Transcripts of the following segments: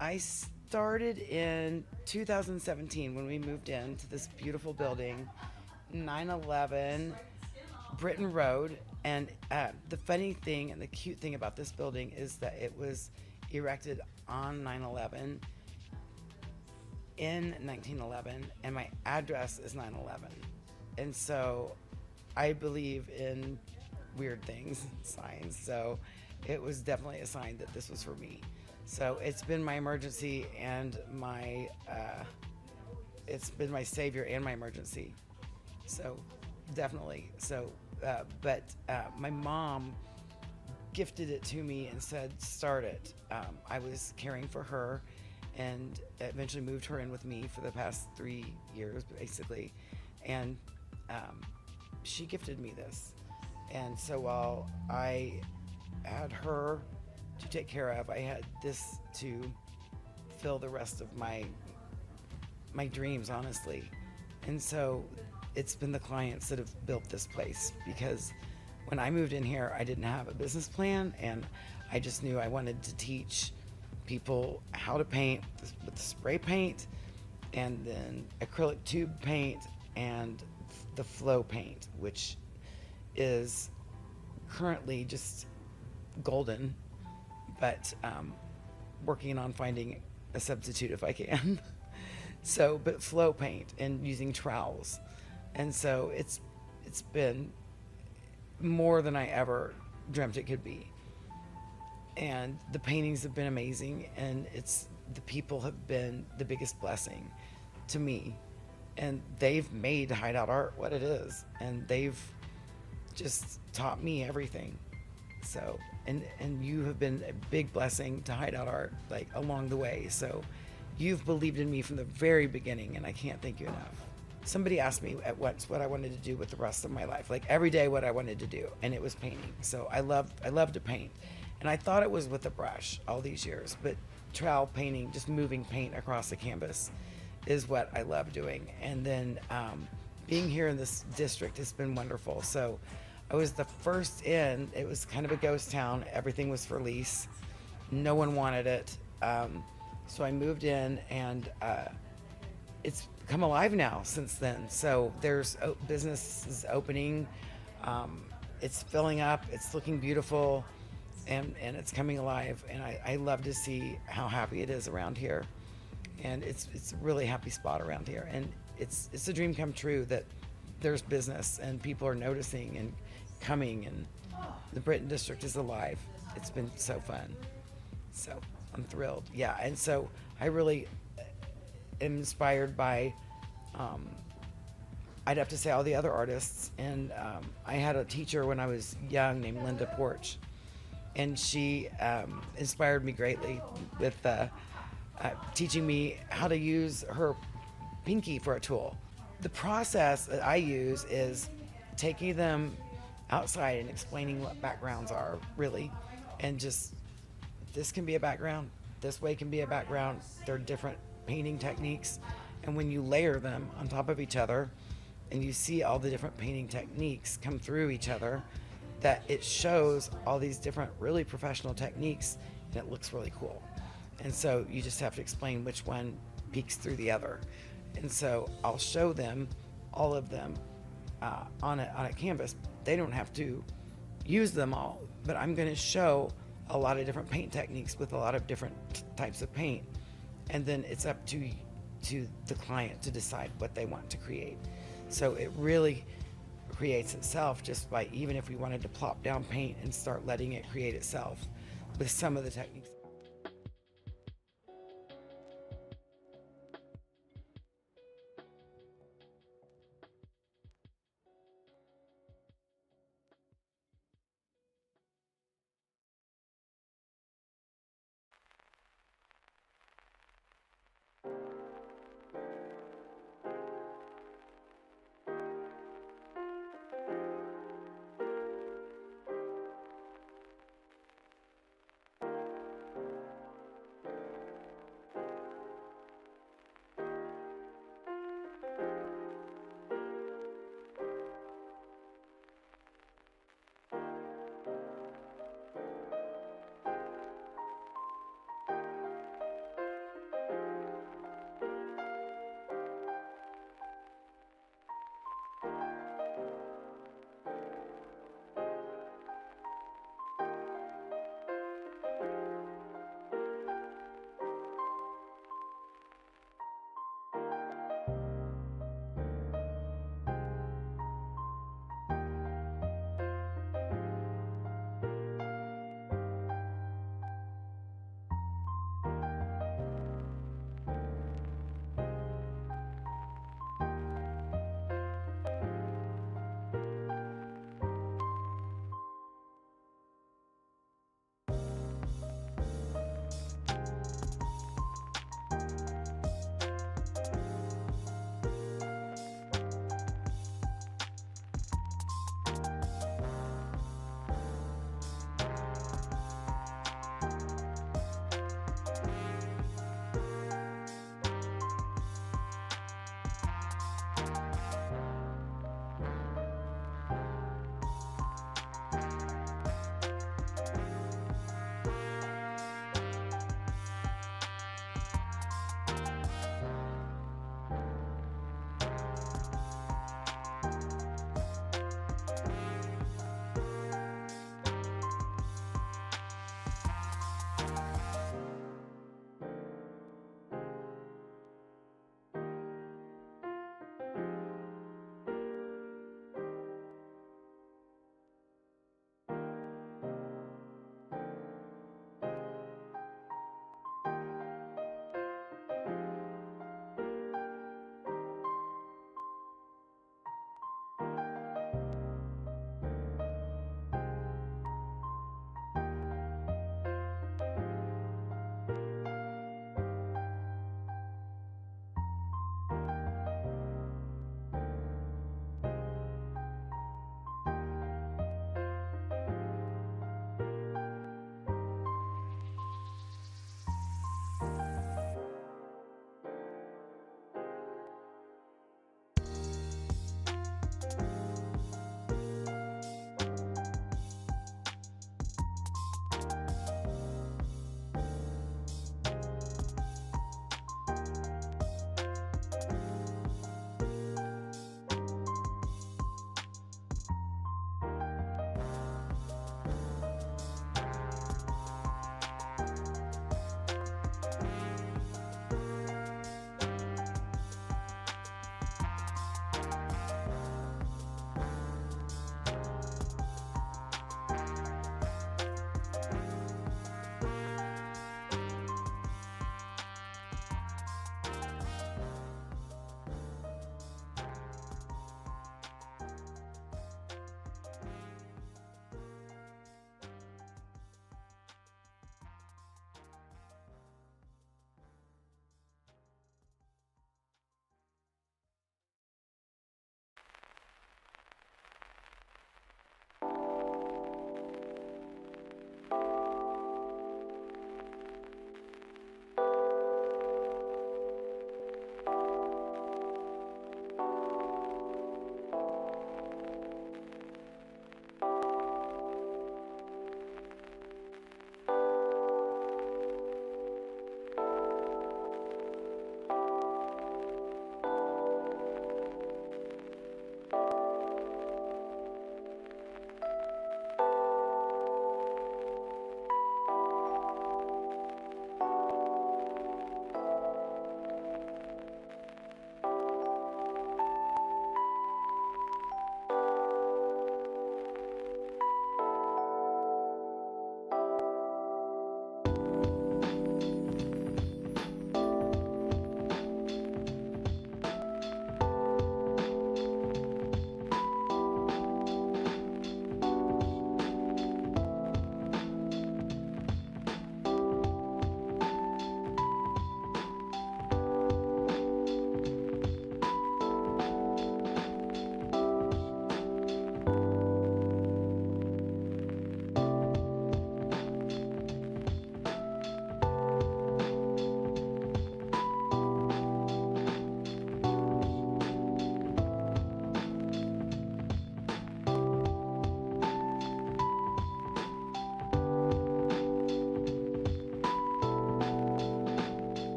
I started in 2017 when we moved into this beautiful building, 911 Britain Road. And the funny thing and the cute thing about this building is that it was erected on 9/11 in 1911, and my address is 9/11. And so I believe in weird things, signs. So it was definitely a sign that this was for me. So it's been my emergency and it's been my savior and my emergency. So definitely. So, my mom gifted it to me and said, start it. I was caring for her and eventually moved her in with me for the past 3 years, basically. And she gifted me this. And so while I had her to take care of, I had this to fill the rest of my dreams, honestly. And so it's been the clients that have built this place because when I moved in here, I didn't have a business plan, and I just knew I wanted to teach people how to paint with spray paint and then acrylic tube paint and the flow paint, which is currently just golden, but working on finding a substitute if I can. So, but flow paint and using trowels, and so it's been more than I ever dreamt it could be. And the paintings have been amazing, and it's the people have been the biggest blessing to me, and they've made hideout art what it is, and they've just taught me everything. So, and you have been a big blessing to hideout art, like along the way. So you've believed in me from the very beginning, and I can't thank you enough. Somebody asked me at once what I wanted to do with the rest of my life, like every day what I wanted to do, and it was painting. So I love to paint, and I thought it was with a brush all these years, but trowel painting, just moving paint across the canvas, is what I love doing. And then being here in this district has been wonderful. So I was the first in. It was kind of a ghost town. Everything was for lease. No one wanted it. So I moved in, and it's come alive now since then. So there's businesses opening. It's filling up. It's looking beautiful, and it's coming alive. And I love to see how happy it is around here. And it's a really happy spot around here. And it's a dream come true that there's business and people are noticing and coming, and the Britain district is alive. It's been so fun. So I'm thrilled. Yeah, and so I really am inspired by, um, I'd have to say, all the other artists. And I had a teacher when I was young named Linda Porch, and she inspired me greatly with teaching me how to use her pinky for a tool. The process that I use is taking them outside and explaining what backgrounds are, really, and just this can be a background, this way can be a background. They're different painting techniques, and when you layer them on top of each other and you see all the different painting techniques come through each other, that it shows all these different really professional techniques, and it looks really cool. And so you just have to explain which one peeks through the other. And so I'll show them all of them on a canvas. They don't have to use them all, but I'm going to show a lot of different paint techniques with a lot of different types of paint, and then it's up to the client to decide what they want to create. So it really creates itself just by, even if we wanted to plop down paint and start letting it create itself with some of the techniques.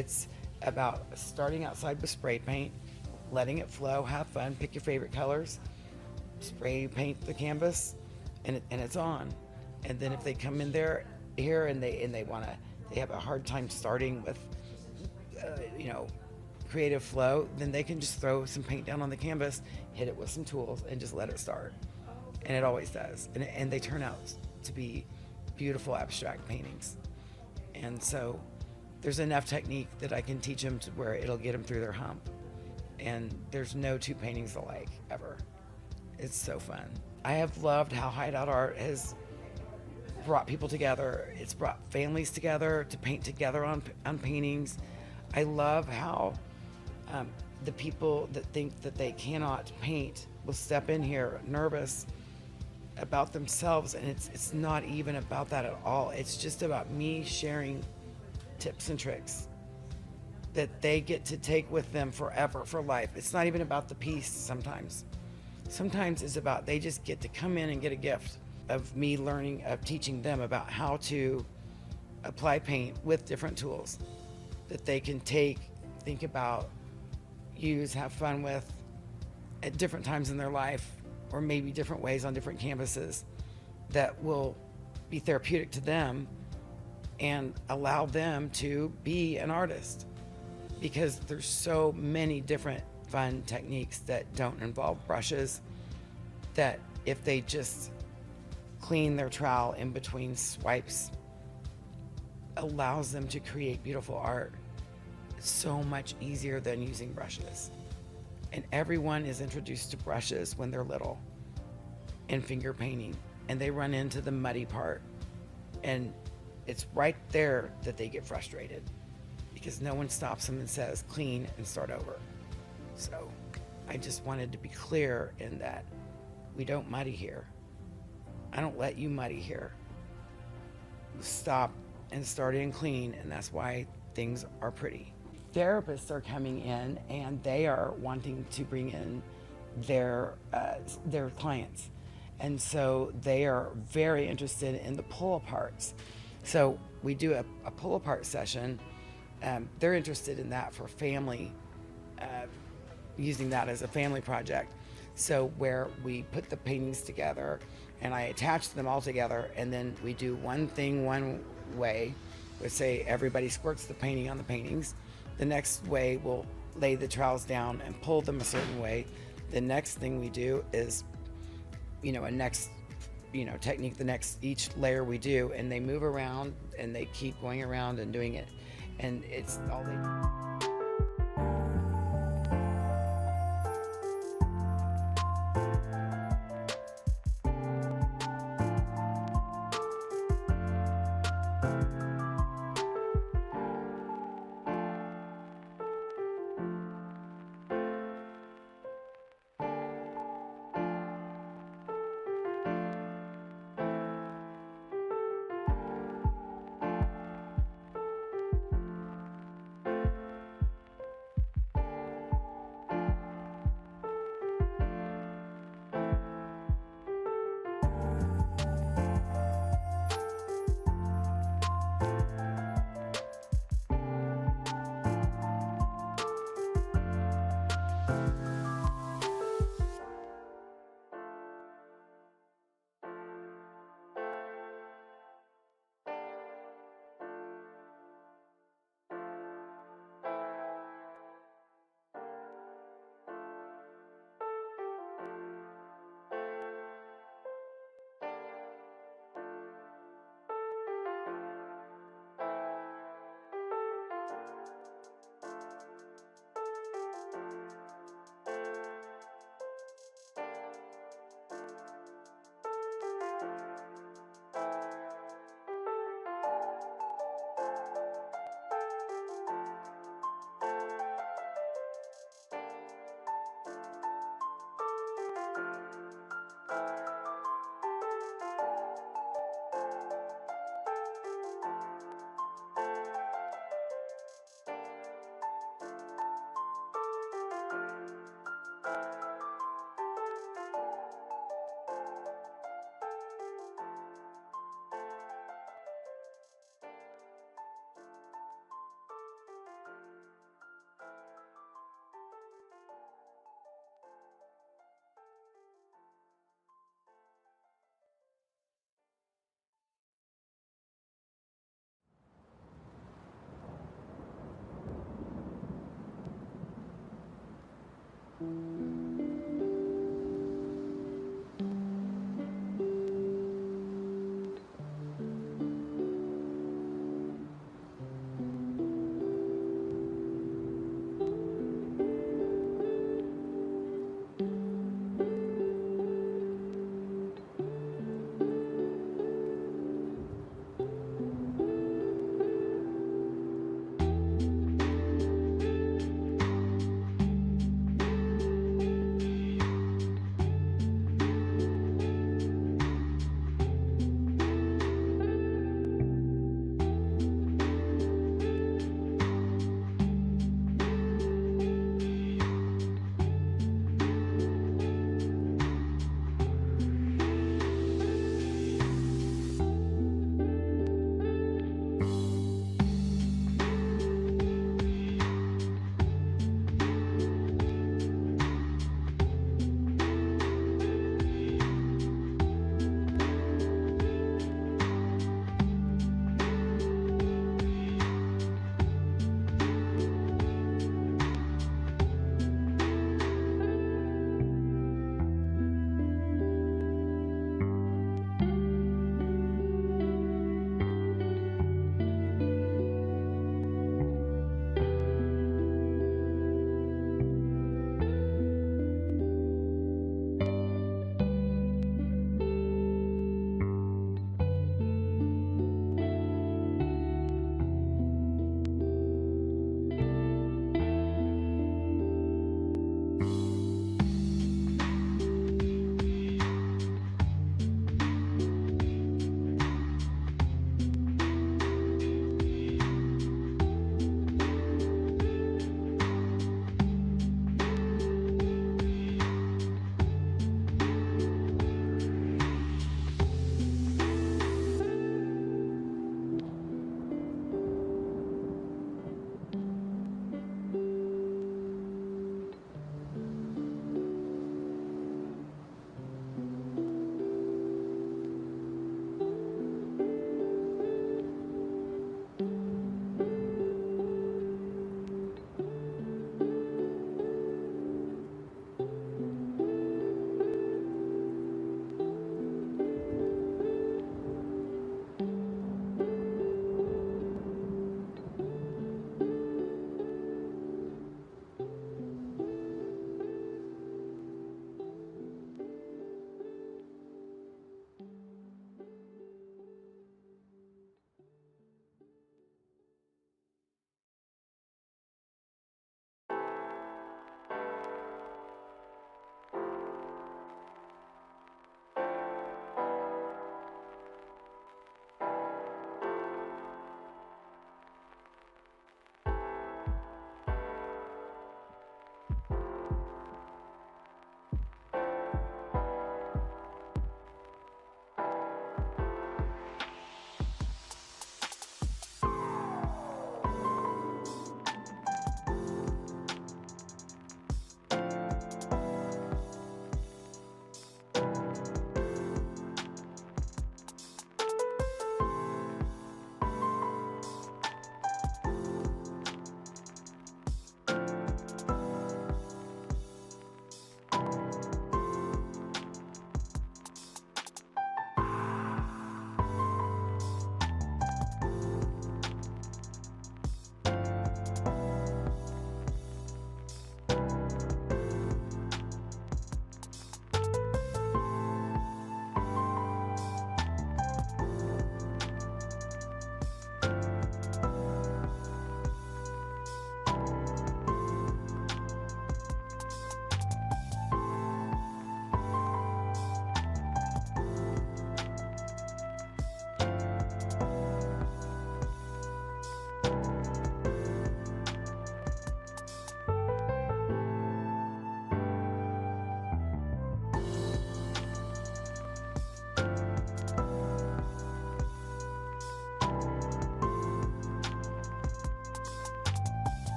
It's about starting outside with spray paint, letting it flow, have fun, pick your favorite colors, spray paint the canvas, and it's on. And then if they come in there here and they have a hard time starting with you know, creative flow, then they can just throw some paint down on the canvas, hit it with some tools, and just let it start. And it always does. And they turn out to be beautiful abstract paintings. And so there's enough technique that I can teach them to where it'll get them through their hump. And there's no two paintings alike, ever. It's so fun. I have loved how Hideout Art has brought people together. It's brought families together to paint together on paintings. I love how the people that think that they cannot paint will step in here nervous about themselves, and it's not even about that at all. It's just about me sharing tips and tricks that they get to take with them forever, for life. It's not even about the piece sometimes. Sometimes it's about they just get to come in and get a gift of me learning, of teaching them about how to apply paint with different tools that they can take, think about, use, have fun with at different times in their life, or maybe different ways on different canvases that will be therapeutic to them and allow them to be an artist. Because there's so many different fun techniques that don't involve brushes, that if they just clean their trowel in between swipes, allows them to create beautiful art. It's so much easier than using brushes. And everyone is introduced to brushes when they're little in finger painting, and they run into the muddy part, and it's right there that they get frustrated because no one stops them and says clean and start over. So I just wanted to be clear in that we don't muddy here. I don't let you muddy here. Stop and start in clean, and that's why things are pretty. Therapists are coming in, and they are wanting to bring in their clients, and so they are very interested in the pull aparts. So we do a pull apart session. They're interested in that for family, using that as a family project. So where we put the paintings together, and I attach them all together, and then we do one thing one way. Let's say everybody squirts the painting on the paintings. The next way we'll lay the trowels down and pull them a certain way. The next thing we do is, a next, technique, each layer we do, and they move around and they keep going around and doing it. And it's all they do.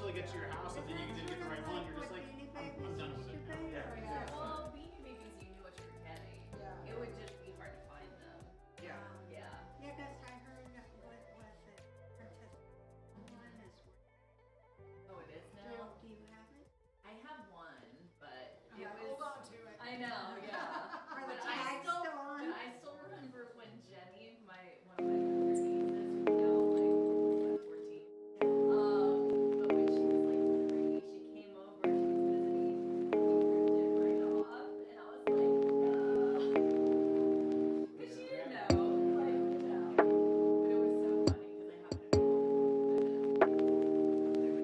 until it gets to your house, and then you didn't get the right one. You're just like, I'm done with it. Yeah. Well, Beanie Babies, you knew what you were getting. Yeah. It would just be hard to find them. Yeah. Yeah. Yeah, because I heard what was it? Princess one is. Oh, it is now? Do you have it? I have one, but Yeah, it was. hold on to it. I know, yeah. Are the But tags still on? But I still remember when Jenny, one of my younger nieces, who's now like 14. But when she was like 3, she came over, she was visiting, we ripped it right off, and I was like, because she didn't know, like, but it was so funny because I happened to be home.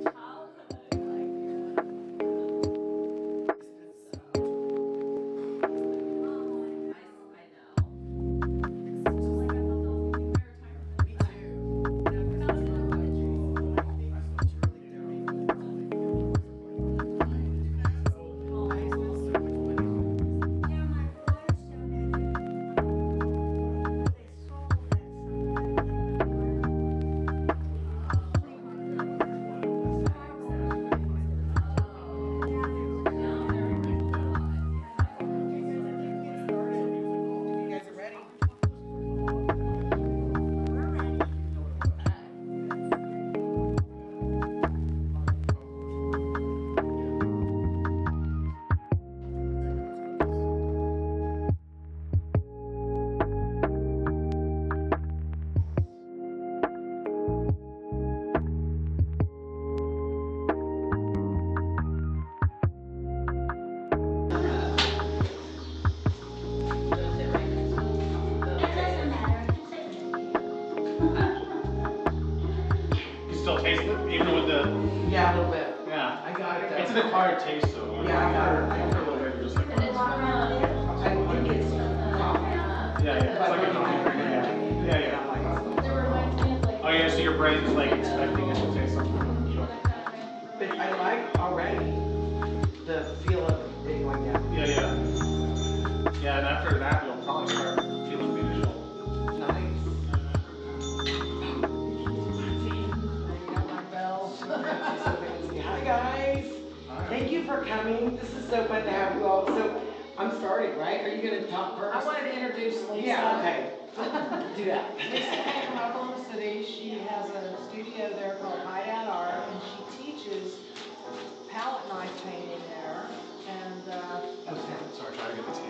Childhood, like, I know. It's just like I thought that was gonna be my retirement. Me too. Never not Yeah, my boys donated. They sold it. You guys are ready? We're ready. You still taste it, even with the. Yeah, a little bit. Yeah. I got it. It's an acquired taste, though. Yeah, I got it. I don't feel like you're just like. And it's from I think it's coffee. Yeah, it's like a coffee. Yeah, yeah. it reminds me of like Oh yeah, so your brain's like expecting it to taste something. You don't. But I like already the feel of it going down. Yeah, yeah. Yeah, and after that, you'll probably start feeling the initial. Nice. Hi guys. Thank you for coming. This is so fun to have you all. So I'm starting, right? Are you going to talk first? I wanted to introduce Lisa. Yeah, okay. Do that. Lisa came from Oklahoma City. She has a studio there called Hideout Art, and she teaches palette knife painting there. And Sorry, try to get the TV.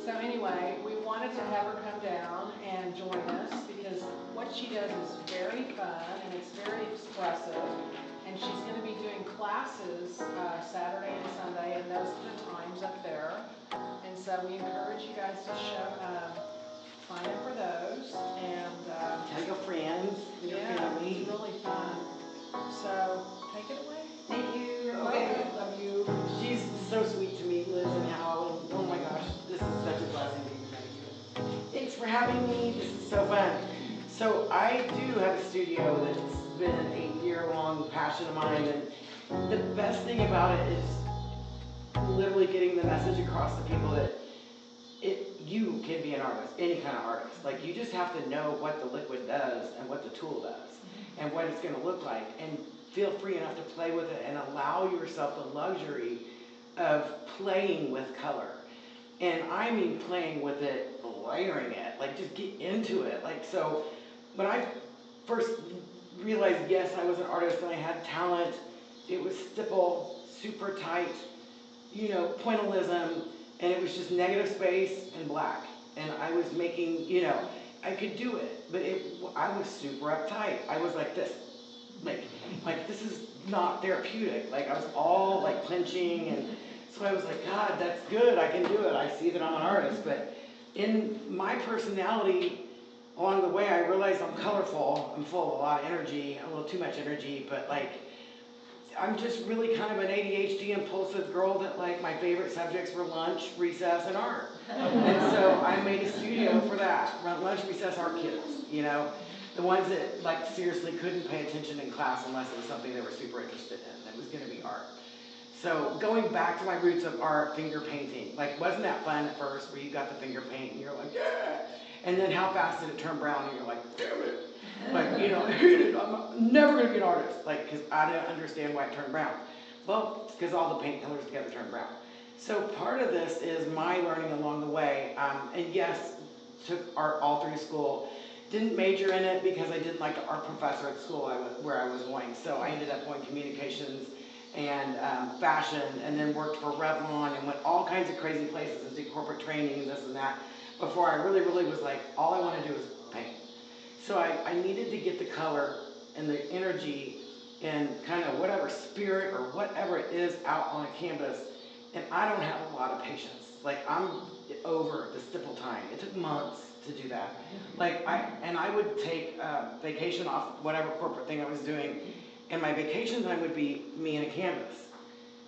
so anyway, we wanted to have her come down and join us because what she does is very fun and it's very expressive. And she's going to be doing classes Saturday and Sunday, and those are the times up there. And so we encourage you guys to sign up for those. And Tell your friends, your yeah, family. it's really fun. So take it away. Thank you. Okay, love you. She's so sweet to me, Liz and Hal, and oh my gosh, this is such a blessing to be here. Thanks for having me. This is so fun. So I do have a studio that's been an 8-year-long passion of mine, and the best thing about it is literally getting the message across to people that you can be an artist, any kind of artist. Like you just have to know what the liquid does and what the tool does and what it's going to look like, and feel free enough to play with it and allow yourself the luxury of playing with color. And I mean playing with it, layering it, like just get into it. Like, so when I first realized, yes, I was an artist and I had talent, it was stipple, super tight, you know, pointillism, and it was just negative space and black. And I was making, you know, I could do it, but I was super uptight. I was like this, like this is not therapeutic. Like I was all like clenching, and so I was like, God, that's good, I can do it. I see that I'm an artist, but in my personality, along the way, I realized I'm colorful, I'm full of a lot of energy, a little too much energy, but like, I'm just really kind of an ADHD impulsive girl that like my favorite subjects were lunch, recess, and art. And so I made a studio for that. Lunch, recess, art kids, you know? The ones that like seriously couldn't pay attention in class unless it was something they were super interested in. It was gonna be art. So going back to my roots of art, finger painting, like wasn't that fun at first where you got the finger paint and you're like, yeah! And then how fast did it turn brown? And you're like, damn it. Like, you know, I hate it. I'm never going to be an artist. Like, because I didn't understand why it turned brown. Well, it's because all the paint colors together turn brown. So part of this is my learning along the way. And yes, took art all through school. Didn't major in it because I didn't like the art professor at school where I was going. So I ended up going communications and fashion, and then worked for Revlon and went all kinds of crazy places and did corporate training and this and that before I really was like, all I want to do is paint. So I needed to get the color and the energy and kind of whatever spirit or whatever it is out on a canvas, and I don't have a lot of patience. Like, I'm over the stipple time. It took months to do that. Like, I would take vacation off whatever corporate thing I was doing, and my vacation time would be me and a canvas.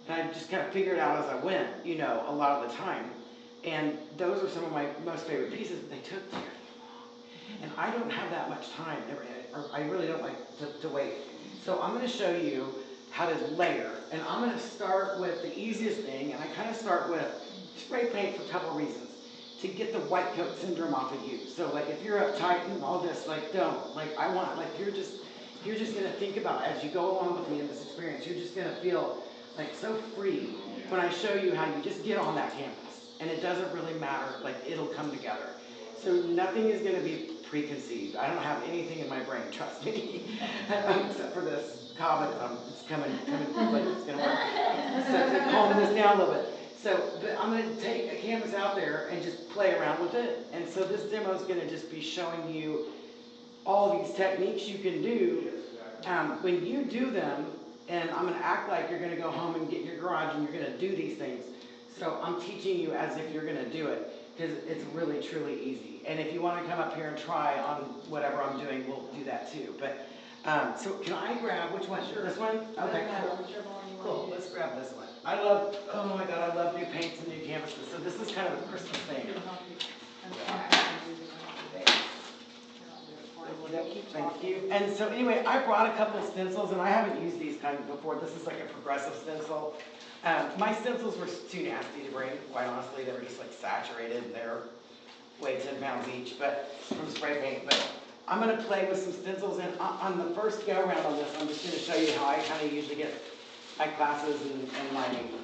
And I just kind of figured it out as I went, you know, a lot of the time. And those are some of my most favorite pieces, but they took terribly long. And I don't have that much time, or I really don't like to wait. So I'm going to show you how to layer. And I'm going to start with the easiest thing, and I kind of start with spray paint for a couple reasons. To get the white coat syndrome off of you. So like if you're uptight and all this, like don't. Like I want, like you're just gonna think about it as you go along with me in this experience. You're just gonna feel like so free when I show you how you just get on that canvas. And it doesn't really matter, like it'll come together. So nothing is gonna be preconceived. I don't have anything in my brain, trust me. Except for this Kava, it's coming, but it's gonna work. So to calm this down a little bit. So, but I'm going to take a canvas out there and just play around with it. And so this demo is going to just be showing you all these techniques you can do. When you do them, and I'm going to act like you're going to go home and get in your garage and you're going to do these things. So I'm teaching you as if you're going to do it, because it's really, truly easy. And if you want to come up here and try on whatever I'm doing, we'll do that too. But so can I grab, which one? Sure. This one? Okay, cool. Cool, let's grab this one. Oh my God, I love new paints and new canvases. So this is kind of a Christmas thing. Thank you. And so anyway, I brought a couple of stencils, and I haven't used these kind before. This is like a progressive stencil. My stencils were too nasty to bring, quite honestly. They were just like saturated, and they're way 10 pounds each, but from spray paint. But I'm going to play with some stencils, and on the first go around on this, I'm just going to show you how I kind of usually get my classes and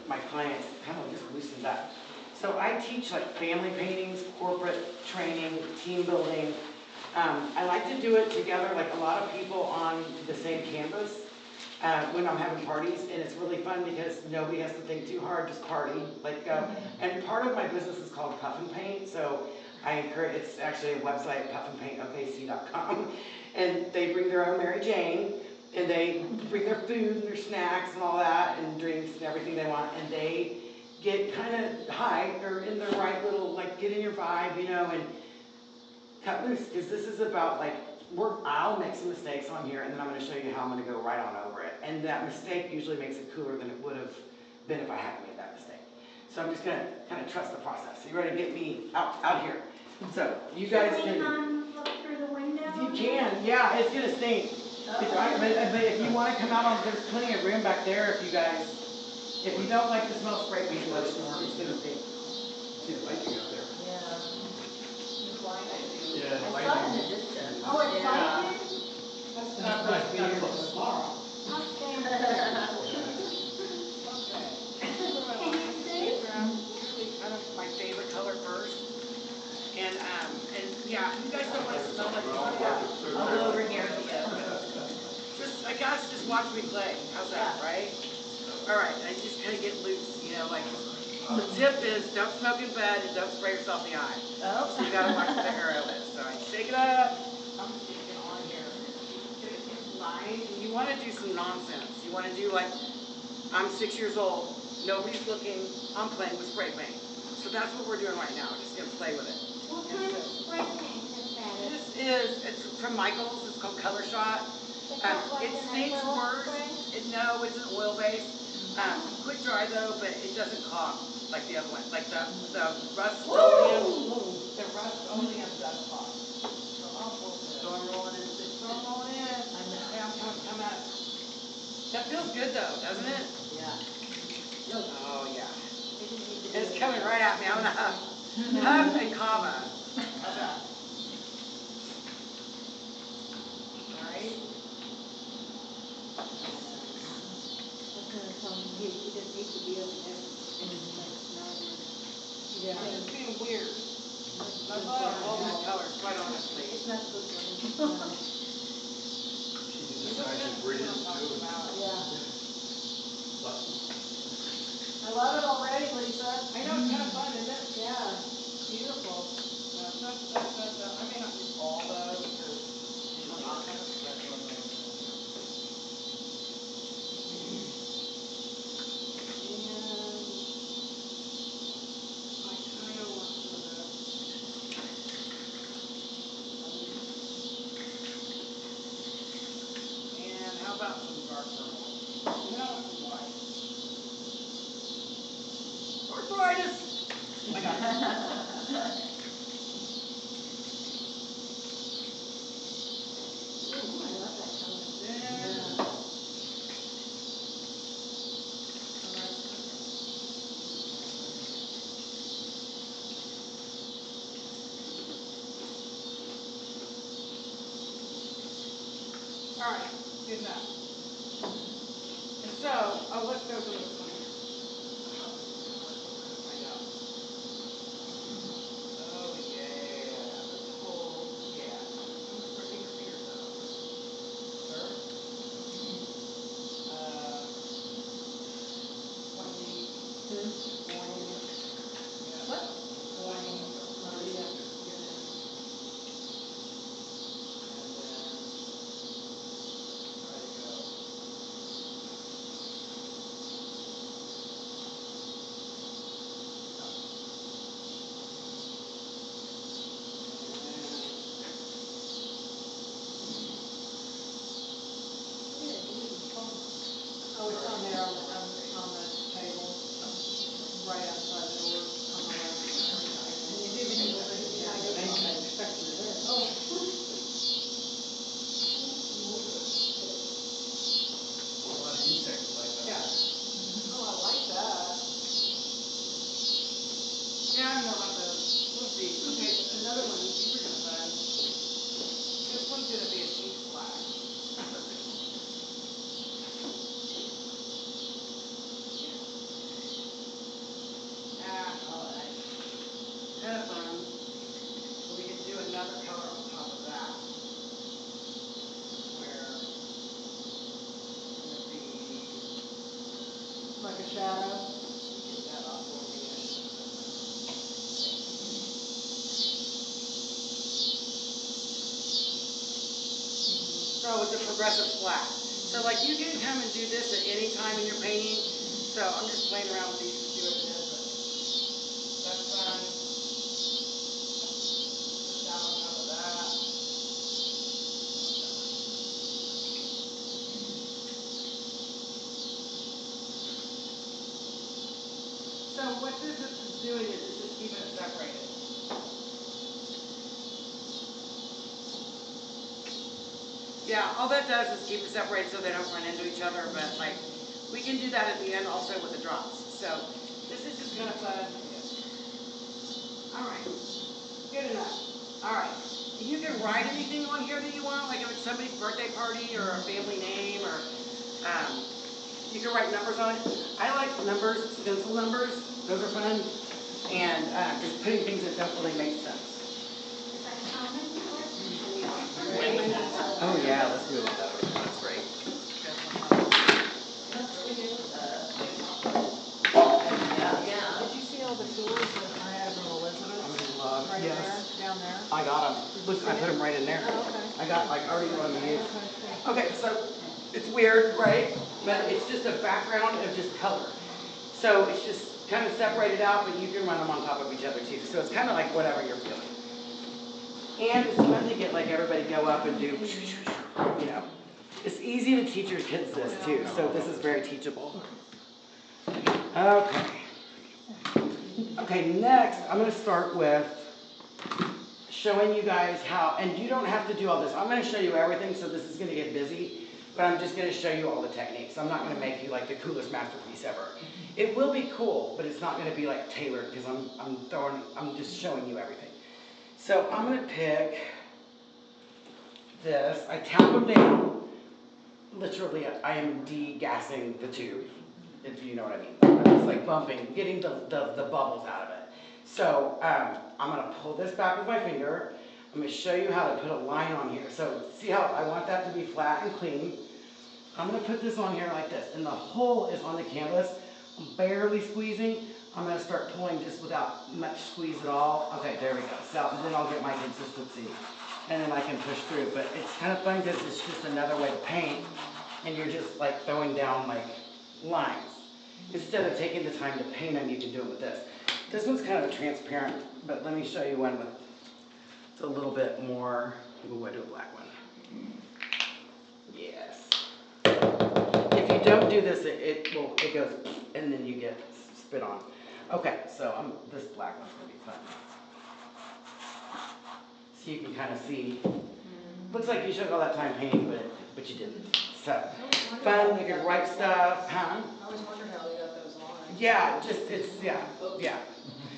my clients kind of just loosened up. So I teach like family paintings, corporate training, team building. I like to do it together, like a lot of people on the same canvas when I'm having parties, and it's really fun because nobody has to think too hard, just party, like go. And part of my business is called Puff and Paint, so I encourage, it's actually a website, puffandpaintokc.com, and they bring their own Mary Jane, and they bring their food and their snacks and all that, and drinks and everything they want, and they get kind of high, or in their right little, like, get in your vibe, you know, and cut loose, because this is about, like, I'll make some mistakes on here, and then I'm going to show you how I'm going to go right on over it. And that mistake usually makes it cooler than it would have been if I hadn't made that mistake. So I'm just going to kind of trust the process. So you ready to get me out here? So you guys can... Look through the window? You can, yeah, it's going to stink. But if you want to come out on, there's plenty of room back there if you guys, if you don't like the smell of spray paint much, it's going to stink. See the lighting out there. Yeah. Yeah, the I saw it in lighting. the distance. Oh, it's Yeah. lighted? That's Not much, be here till tomorrow. I'll stand there. Can you see? Kind of my favorite color first. And yeah, you guys don't want to smell like I'll go over here. Just, I guess, just watch me play. How's that, right? All right, I just kind of get loose, you know, like, the tip is don't smoke in bed and don't spray yourself in the eye. Oh. So you gotta watch where the arrow is. So I shake it up. I'm sticking on here. Line. And you want to do some nonsense. You want to do like, I'm 6 years old, nobody's looking, I'm playing with spray paint. So that's what we're doing right now. We're just gonna play with it. What kind of spray paint is that? It's from Michaels. It's called Color Shot. Is that like It an stinks acrylic worse. spray? No, it's an oil base. Quick dry though, but it doesn't caulk like the other one. Like the Rust-Oleum. The Rust-Oleum does pop. So I'll pull this. So I'm rolling in. So I'm rolling in. I know. Okay, I'm come at it. That feels good though, doesn't it? Yeah. Oh yeah. It's coming right at me. I'm gonna huff and Kava. How's that? Yeah. It's being weird. I thought of all these colors, quite honestly. It's not good for She did the size of bridges too. Yeah. But I love it already, Lisa. I know, it's kind of fun, isn't it? Yeah, beautiful. I may not use all those because I'm not kind of special on those. And I kind of want some of this. And how about some dark purple? And I want some white. Arthritis! I got it. Ooh, I love that color. Then, all right, good enough. And so, let's go to this one here. I know. Oh, yeah, the whole, yeah. I'm gonna start getting your fingers out. Sir? 20. What? Maria. Oh, it's on there on the table, right outside the door, on the left. And you didn't even look behind it. I expected it. Oh. a lot of insects like that. Yeah. Oh, I like that. Yeah, I don't know about those. We'll see. Okay, another one. These are gonna fun. This one's gonna be a cheap splash. Alright. Kind of fun. So we can do another color on top of that. Where it's gonna be, Like a shadow. get that off for me. So it's a progressive flat. So like you can come and do this at any time in your painting. So I'm just playing around with these to see what it is, but that's fun. Put that on top of that. So what this is doing is it's just keeping it separated. Yeah, all that does is keep it separated so they don't run into each other, but like, we can do that at the end also with the drops. So, this is just kind of fun. Alright, good enough. Alright, you can write anything on here that you want, like if it's somebody's birthday party or a family name or, you can write numbers on it. I like numbers, stencil numbers, those are fun. And just putting things that don't really make sense. Is that common or? Oh yeah, let's do it. That's great. Did you see all the tools that I had from Elizabeth? Right Yes. there, down there? I got them. Look, I put them right in there. Oh, okay. I got like already one to use. Okay. Okay, so it's weird, right? But it's just a background of just color. So it's just kind of separated out, but you can run them on top of each other too. So it's kind of like whatever you're feeling. And it's fun to get like everybody go up and do, you know. It's easy to teach your kids this too, so this is very teachable. Okay. Okay, next I'm going to start with showing you guys how, and you don't have to do all this. I'm going to show you everything, so this is going to get busy, but I'm just going to show you all the techniques. I'm not going to make you like the coolest masterpiece ever. It will be cool, but it's not going to be like tailored because I'm just showing you everything. So I'm going to pick this. I tap them down. Literally, I am degassing the tube, if you know what I mean. I'm just like bumping, getting the bubbles out of it. So I'm gonna pull this back with my finger. I'm gonna show you how to put a line on here. So see how I want that to be flat and clean. I'm gonna put this on here like this, and the hole is on the canvas. I'm barely squeezing. I'm gonna start pulling just without much squeeze at all. Okay, there we go. So then I'll get my consistency, and then I can push through. But it's kind of fun because it's just another way to paint, and you're just like throwing down like lines. Instead of taking the time to paint them, you can do it with this. This one's kind of a transparent, but let me show you one with it's a little bit more. Ooh, I do a black one. Yes. If you don't do this, it goes, and then you get spit on. Okay, so this black one's gonna be fun. So you can kind of see. Looks like you took all that time painting, but you didn't. So fun. You can write stuff, huh? I always wondered how they got those lines. Yeah, yeah.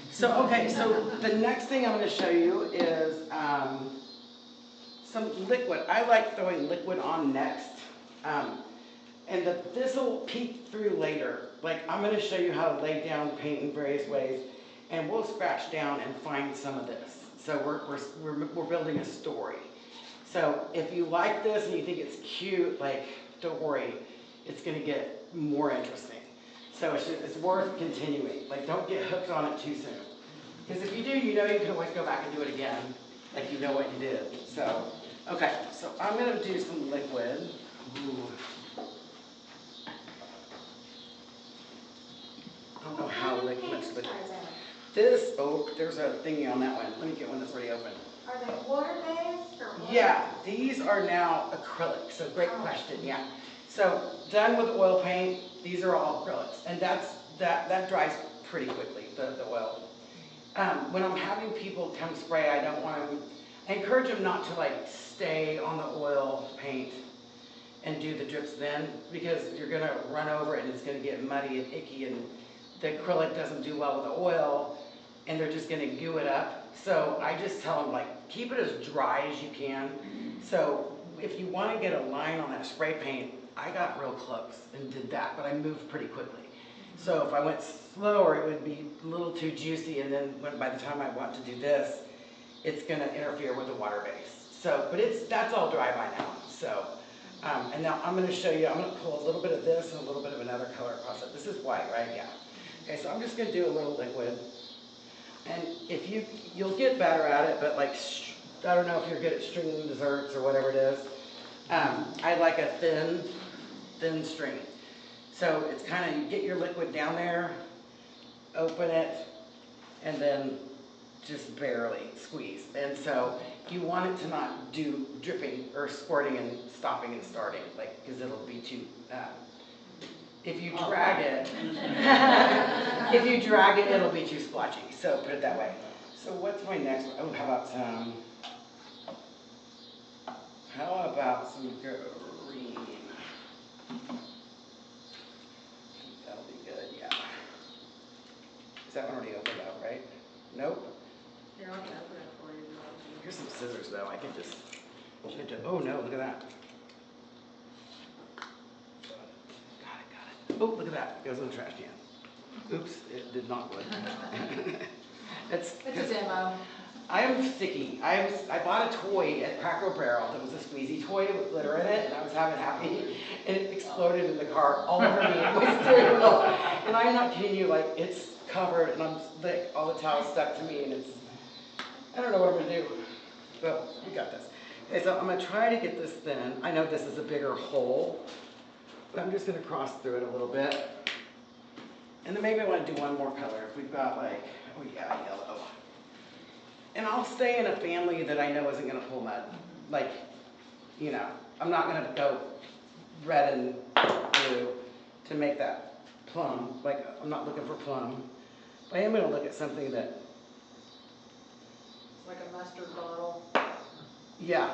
So, okay, so the next thing I'm going to show you is some liquid. I like throwing liquid on next. And this will peek through later. Like, I'm going to show you how to lay down paint in various ways. And we'll scratch down and find some of this. So we're building a story. So if you like this and you think it's cute, like, don't worry. It's going to get more interesting. So it's worth continuing. Like, don't get hooked on it too soon. Because if you do, you know you can always go back and do it again. Like, you know what you did. So, okay. So I'm going to do some liquid. Ooh. I don't know how much liquid. This, there's a thingy on that one. Let me get one that's already open. Are they water-based or what? Yeah, these are now acrylic. So great question, yeah. So done with oil paint, these are all acrylics. And that dries pretty quickly, the oil. When I'm having people come spray, I encourage them not to like stay on the oil paint and do the drips then, because you're gonna run over it and it's gonna get muddy and icky, and the acrylic doesn't do well with the oil, and they're just gonna goo it up. So I just tell them, like, keep it as dry as you can. So if you wanna get a line on that spray paint, I got real close and did that, but I moved pretty quickly. So if I went slower, it would be a little too juicy, and then by the time I want to do this, it's gonna interfere with the water base. So, but that's all dry by now. So, and now I'm gonna show you, I'm gonna pull a little bit of this and a little bit of another color across it. This is white, right? Yeah. Okay, so I'm just gonna do a little liquid. And if you'll get better at it, but like, I don't know if you're good at stringing desserts or whatever it is. I like a thin string. So it's kind of, you get your liquid down there, open it, and then just barely squeeze. And so you want it to not do dripping or squirting and stopping and starting, like, because it'll be too, if you drag it, it'll be too splotchy. So put it that way. So what's my next one? Oh, how about some green? That'll be good, yeah. Is that one already opened up, right? Nope. Here, I can open it for you. Here's some scissors though. I can just, oh no, look at that. Got it. Oh, look at that. It goes in the trash can. Oops, it did not work. It's a demo. I am sticky. I bought a toy at Cracker Barrel that was a squeezy toy with glitter in it, and I was having happy, and it exploded in the car all over me. It was terrible. And I'm not kidding you, like, it's covered, and I'm thick. All the towels stuck to me, and I don't know what I'm gonna do. But we got this. Okay, so I'm gonna try to get this thin. I know this is a bigger hole, but I'm just gonna cross through it a little bit. And then maybe I want to do one more color. If we've got like, oh yeah, yellow. And I'll stay in a family that I know isn't going to pull mud. Like, you know, I'm not going to go red and blue to make that plum. Like, I'm not looking for plum. But I am going to look at something that, Like a mustard bottle. yeah,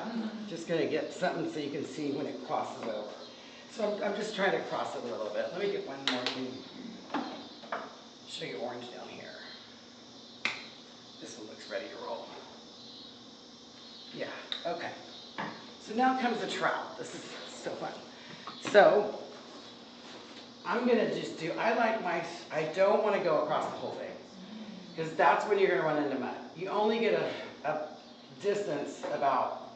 just going to get something so you can see when it crosses over. So I'm just trying to cross it a little bit. Let me get one more thing. Show you orange down here. This one looks ready to roll. Yeah, okay. So now comes the trowel. This is so fun. So I'm gonna just do, I don't want to go across the whole thing. because that's when you're gonna run into mud. You only get a distance about,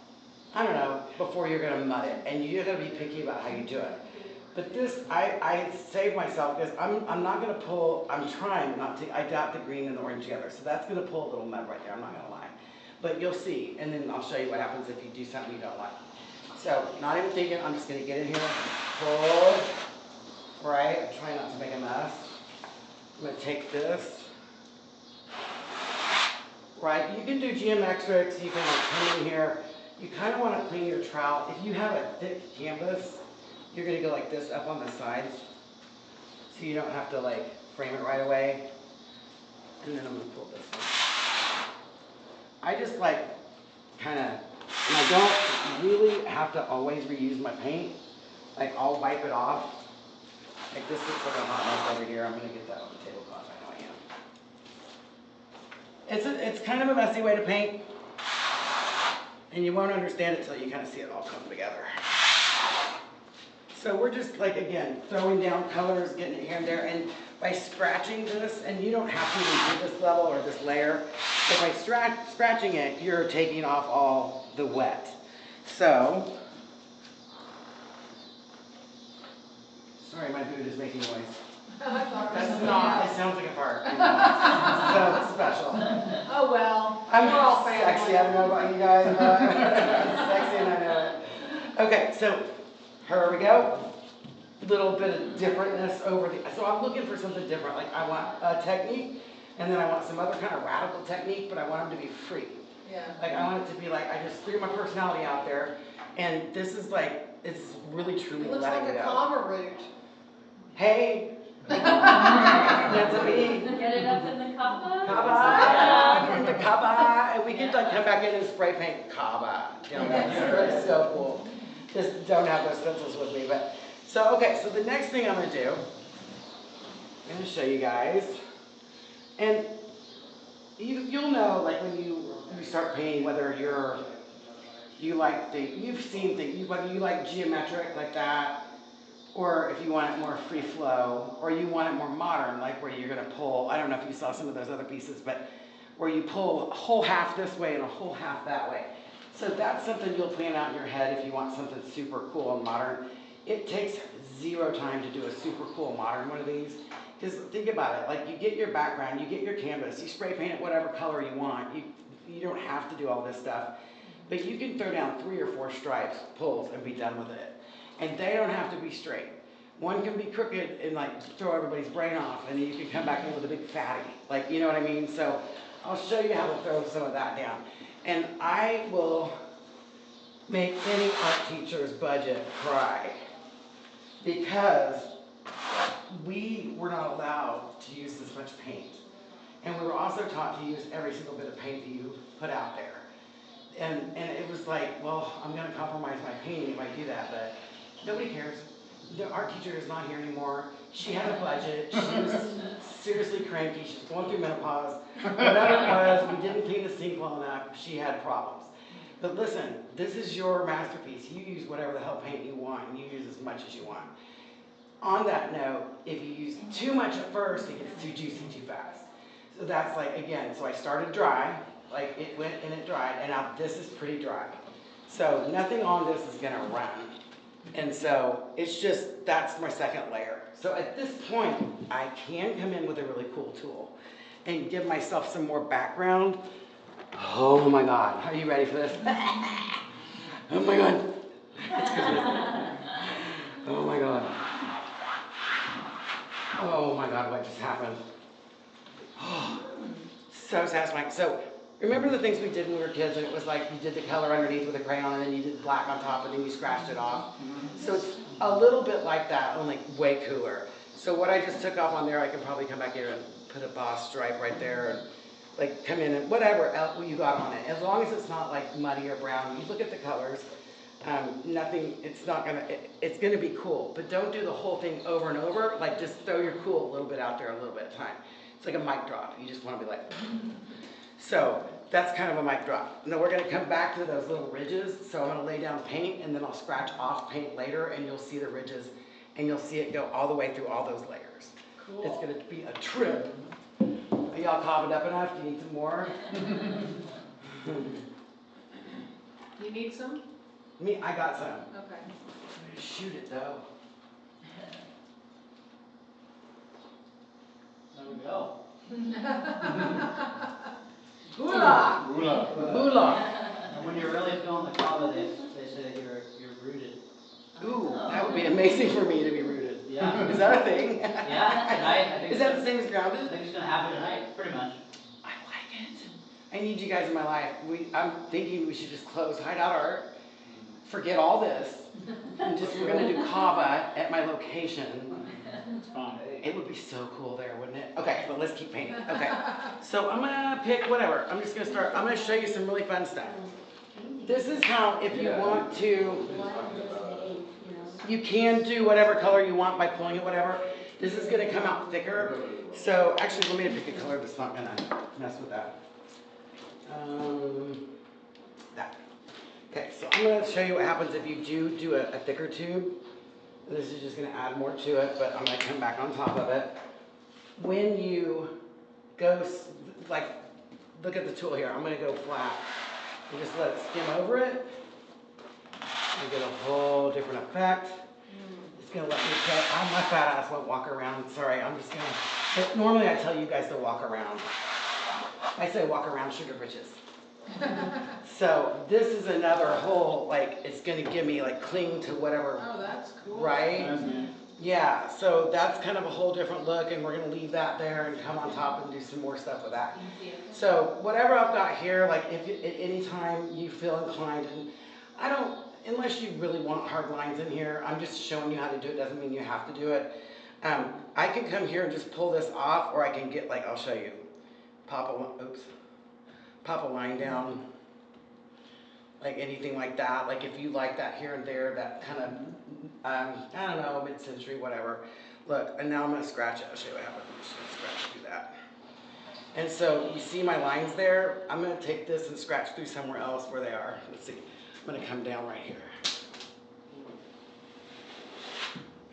I don't know, before you're gonna mud it, and you gotta be picky about how you do it. But this, I saved myself because I'm not gonna pull, I'm trying not to, I doubt the green and the orange together, so that's gonna pull a little mud right there, I'm not gonna lie. But you'll see, and then I'll show you what happens if you do something you don't like. So, not even thinking, I'm just gonna get in here, pull, right, I'm trying not to make a mess. I'm gonna take this, right, you can do geometrics, you can like come in here, you kind of want to clean your trowel. If you have a thick canvas, you're gonna go like this up on the sides, so you don't have to like frame it right away. And then I'm gonna pull this one. I just like kind of, and I don't really have to always reuse my paint. Like I'll wipe it off. Like this looks like a hot mess over here. I'm gonna get that on the tablecloth. I know I am. It's kind of a messy way to paint, and you won't understand it until you kind of see it all come together. So we're just like, again, throwing down colors, getting it here and there, and by scratching this, and you don't have to even do this level or this layer, but by scratching it, you're taking off all the wet. So, sorry, my boot is making noise. That's not, it sounds like a fart. So it's special. Oh, well, I'm we're all family. sexy, I don't know about you guys, but I'm sexy and I know it. Okay, so here we go. Little bit of differentness over the, so I'm looking for something different. Like I want a technique, and then I want some other kind of radical technique, but I want them to be free. Yeah. Like I want it to be like, I just threw my personality out there, and this is like, it's really truly It looks letting like a go. Kava root. Hey, that's a me. Get it up in the Kava? Kava, and the Kava, and we could like come back in and spray paint Kava. You know, that's so cool. Just don't have those stencils with me, but so okay. So the next thing I'm gonna do, I'm gonna show you guys, and you'll know like when you start painting whether you've seen things, whether you like geometric like that, or if you want it more free flow, or you want it more modern, like where you're gonna pull, I don't know if you saw some of those other pieces, but where you pull a whole half this way and a whole half that way. So that's something you'll plan out in your head if you want something super cool and modern. It takes 0 time to do a super cool modern one of these. Because think about it, like you get your background, you get your canvas, you spray paint it whatever color you want. You don't have to do all this stuff. But you can throw down 3 or 4 stripes, pulls, and be done with it. And they don't have to be straight. One can be crooked and like throw everybody's brain off, and then you can come back in with a big fatty. Like, you know what I mean? So I'll show you how to throw some of that down. And I will make any art teacher's budget cry, because we were not allowed to use this much paint. And we were also taught to use every single bit of paint that you put out there. And it was like, well, I'm gonna compromise my painting if I do that, but nobody cares. The art teacher is not here anymore. She had a budget. She was seriously cranky. She was going through menopause. Whatever it was, we didn't clean the sink well enough. She had problems. But listen, this is your masterpiece. You use whatever the hell paint you want, and you use as much as you want. On that note, if you use too much at first, it gets too juicy too fast. So that's like, again, so I started dry, like it went and it dried, and now this is pretty dry. So nothing on this is gonna run. And so it's just, that's my second layer. So at this point, I can come in with a really cool tool and give myself some more background. Oh my God, are you ready for this? Oh my God. Oh my God. Oh my God, what just happened? Oh, so satisfying. So remember the things we did when we were kids, and it was like you did the color underneath with a crayon, and then you did black on top, and then you scratched it off. So it's a little bit like that, only way cooler. So what I just took off on there, I can probably come back here and put a boss stripe right there, and like come in and whatever else you got on it. As long as it's not like muddy or brown, you look at the colors. Nothing, it's gonna be cool, but don't do the whole thing over and over. Like just throw your cool a little bit out there a little bit at a time. It's like a mic drop. You just wanna be like, so that's kind of a mic drop. Now we're gonna come back to those little ridges. So I'm gonna lay down paint, and then I'll scratch off paint later, and you'll see the ridges, and you'll see it go all the way through all those layers. Cool. It's gonna be a trip. Are y'all covered up enough? Do you need some more? You need some? Me, I got some. Okay. Shoot it though. There we go. Hula! Rula. Hula. And when you're really feeling the kava, they say that you're rooted. Ooh, that would be amazing for me to be rooted. Yeah. Is that a thing? Yeah, tonight I think. Is that the same as I grounded? think it's gonna happen tonight, pretty much. I like it. I need you guys in my life. I'm thinking we should just close Hideout Art, forget all this, and we're gonna do Kava at my location. It's fun. It would be so cool there, wouldn't it? Okay, but let's keep painting. Okay, so I'm gonna pick whatever. I'm just gonna start. I'm gonna show you some really fun stuff. This is how, if you want to, you can do whatever color you want by pulling it, whatever. This is gonna come out thicker. So actually, let me pick a color that's not gonna mess with that. That. Okay, so I'm gonna show you what happens if you do a thicker tube. This is just gonna add more to it, but I'm gonna come back on top of it. When you go, like, look at the tool here. I'm gonna go flat and just let it skim over it. You get a whole different effect. It's gonna let me cut. My fat ass won't walk around. Sorry, I'm just gonna. But normally I tell you guys to walk around. I say walk around sugar britches. So this is another whole, like, it's gonna give me like cling to whatever. Oh, that's cool. Right? That's neat. Yeah, so that's kind of a whole different look, and we're gonna leave that there and come on top and do some more stuff with that. So whatever I've got here, like if at any time you feel inclined, and I don't, unless you really want hard lines in here, I'm just showing you how to do it, doesn't mean you have to do it. I can come here and just pull this off, or I can get, like, I'll show you, pop a line down, like anything like that. Like if you like that here and there, that kind of, I don't know, mid-century, whatever. Look, and now I'm gonna scratch it. I'll show you what happens. I'm just gonna scratch through that. And so you see my lines there? I'm gonna take this and scratch through somewhere else where they are. Let's see. I'm gonna come down right here.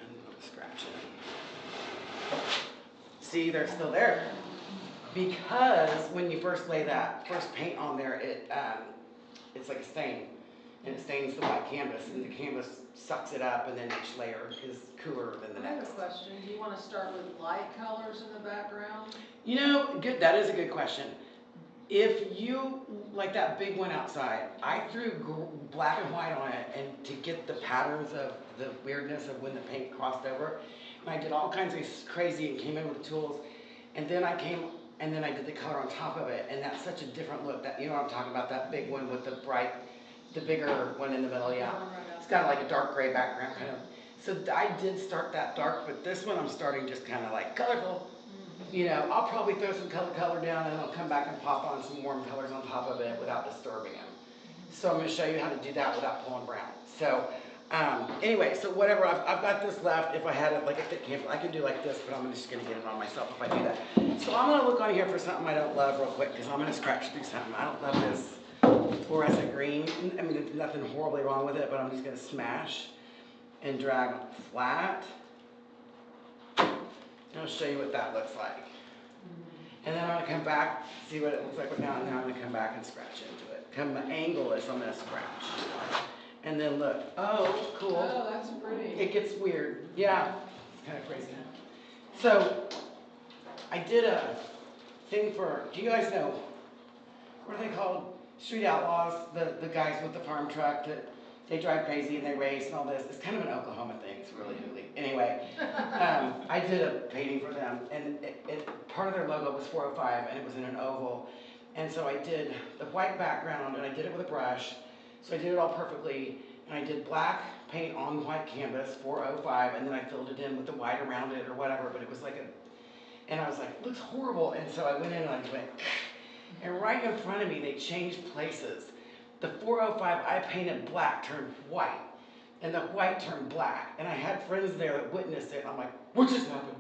And I'm gonna scratch it. See, they're still there. Because when you first lay that first paint on there, it's like a stain, and it stains the white canvas, and the canvas sucks it up, and then each layer is cooler than the I have a next. question. Do you want to start with light colors in the background? You know, good. That is a good question. If you like that big one outside, I threw black and white on it, and to get the patterns of the weirdness of when the paint crossed over, and I did all kinds of crazy and came in with tools, and then I did the color on top of it, and that's such a different look. That, you know what I'm talking about, that big one with the bigger one in the middle, yeah. It's got like a dark gray background, kind of. So I did start that dark, but this one I'm starting just kind of like colorful. You know, I'll probably throw some color down, and I'll come back and pop on some warm colors on top of it without disturbing them. So I'm going to show you how to do that without pulling brown. So anyway, so whatever, I've got this left. If I had it like a thick canvas, I could do like this, but I'm just going to get it on myself if I do that. So I'm going to look on here for something I don't love real quick, because I'm going to scratch through something. I don't love this fluorescent green. I mean, there's nothing horribly wrong with it, but I'm just going to smash and drag flat. And I'll show you what that looks like. And then I'm going to come back, see what it looks like now, and now I'm going to come back and scratch into it. Come angle it, so I'm going to scratch. And then look, oh, cool. Oh, that's pretty. It gets weird. Yeah, it's kind of crazy. So, I did a thing for, do you guys know, what are they called? Street Outlaws, the guys with the farm truck that they drive crazy and they race and all this. It's kind of an Oklahoma thing. It's really hooley. Anyway, I did a painting for them, and part of their logo was 405, and it was in an oval. And so I did the white background, and I did it with a brush. So I did it all perfectly, and I did black paint on white canvas, 405, and then I filled it in with the white around it or whatever, but it was like and I was like, it looks horrible. And so I went in and I went, and right in front of me, they changed places. The 405 I painted black turned white, and the white turned black. And I had friends there that witnessed it, and I'm like, what just happened?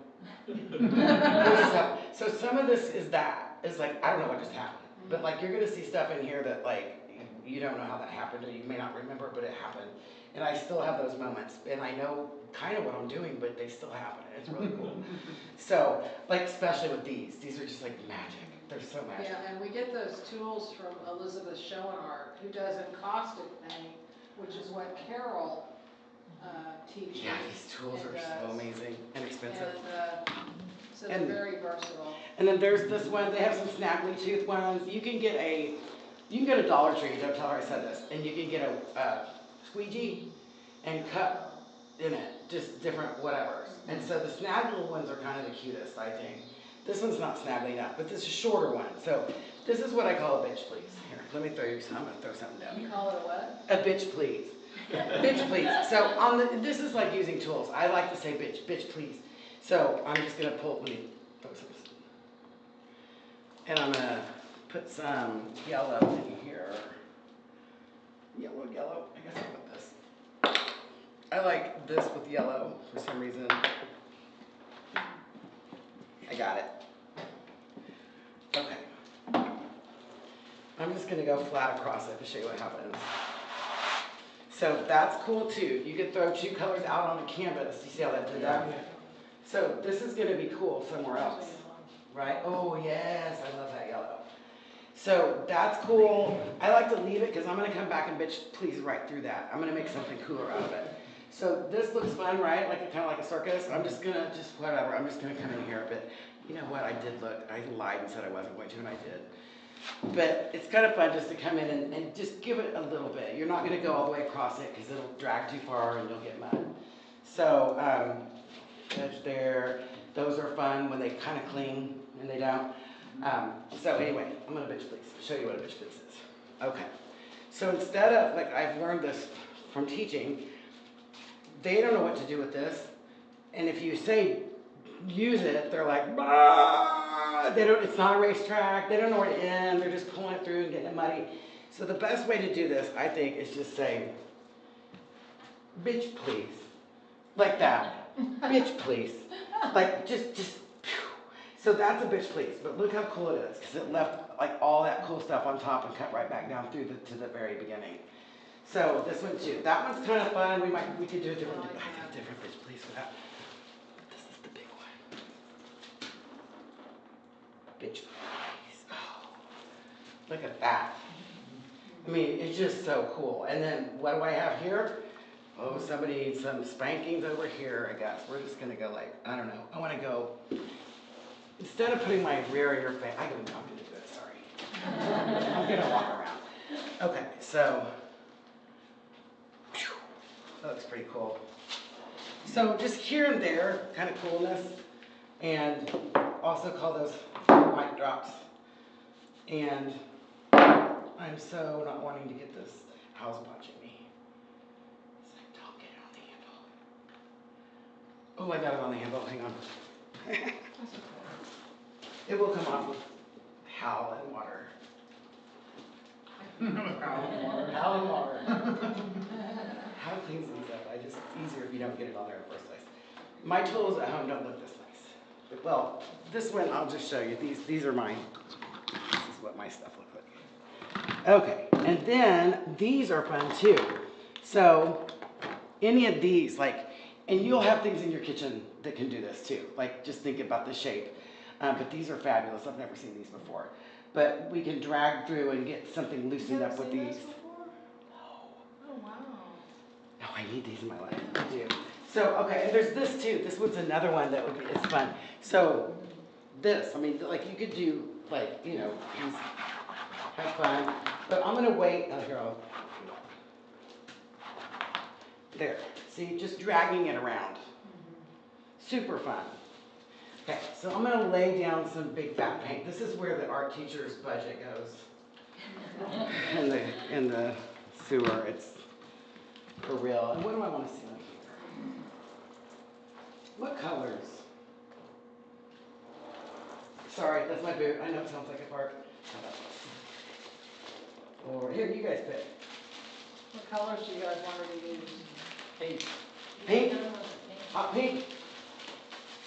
What just happened? So some of this is that. It's like, I don't know what just happened. But like, you're gonna see stuff in here that like, you don't know how that happened, or you may not remember, but it happened. And I still have those moments, and I know kind of what I'm doing, but they still happen. It's really cool. So, like, especially with these are just like magic. They're so magic. Yeah, and we get those tools from Elizabeth Schoenhardt, who does encaustic paint, which is what Carol teaches. Yeah, these tools and are so amazing and expensive. So they're And- very versatile. And then there's this one. They have some snaggly tooth ones. You can get a Dollar Tree. Don't tell her I said this. And you can get a squeegee and cut in it, just different whatevers. And so the snaggly ones are kind of the cutest, I think. This one's not snaggly enough, but this is a shorter one. So this is what I call a bitch please. Here, let me throw you some. I'm gonna throw something down You here. call it a what? A bitch please. Bitch please. So this is like using tools. I like to say bitch please. So I'm just gonna let me throw some. And I'm gonna put some yellow in here. Yellow. I guess I'll put this. I like this with yellow for some reason. I got it. Okay. I'm just gonna go flat across it to show you what happens. So that's cool too. You could throw two colors out on the canvas. You see how that did that? So this is gonna be cool somewhere else. Right? Oh yes, I love that yellow. So that's cool. I like to leave it because I'm gonna come back and bitch please right through that. I'm gonna make something cooler out of it. So this looks fun, right? Like kind of like a circus. I'm just gonna whatever. I'm just gonna come in here, but you know what? I lied and said I wasn't going to, and I did. But it's kind of fun just to come in and just give it a little bit. You're not gonna go all the way across it because it'll drag too far and you'll get mud. So edge there. Those are fun when they kind of cling and they don't. So anyway, I'm gonna bitch please show you what a bitch please is. Okay. So instead of, like, I've learned this from teaching, they don't know what to do with this. And if you say use it, they're like, bah! It's not a racetrack. They don't know where to end. They're just pulling it through and getting it muddy. So the best way to do this, I think, is just say, bitch please. Like that. Bitch please. Like just phew. So that's a bitch please, but look how cool it is, because it left like all that cool stuff on top and cut right back down through to the very beginning. So this one too. That one's kind of fun. We could do a different bitch please for that. But this is the big one. Bitch please. Oh, look at that. I mean, it's just so cool. And then what do I have here? Oh, somebody needs some spankings over here, I guess. We're just gonna go like, I don't know. I wanna go, instead of putting my rear in your face, I'm gonna do it, sorry. I'm gonna walk around. Okay, so, phew, that looks pretty cool. So just here and there, kind of coolness, and also call those mic drops. And I'm so not wanting to get this house watching me. Oh, I got it on the handle. Hang on. It will come off with Hal and water. Hal and water. How cleans these up? It's easier if you don't get it on there in the first place. My tools at home don't look this nice. But, well, this one I'll just show you. These are mine. This is what my stuff looks like. Okay, and then these are fun too. So any of these, like, and you'll have things in your kitchen that can do this too. Like, just think about the shape. But these are fabulous. I've never seen these before. But we can drag through and get something loosened up with these. Oh, wow. No, I need these in my life. I do. So, okay, and there's this too. This one's another one that would be, it's fun. So, this, I mean, like, you could do, like, you know, have fun. But I'm going to wait. Oh, here, I'll. There. See, just dragging it around. Super fun. Okay, so I'm going to lay down some big fat paint. This is where the art teacher's budget goes. in the sewer, it's for real. And what do I want to see on here? What colors? Sorry, that's my boot. I know it sounds like a fart. Or here, you guys pick. What colors do you guys want her to use? Pink. Pink? Hot pink?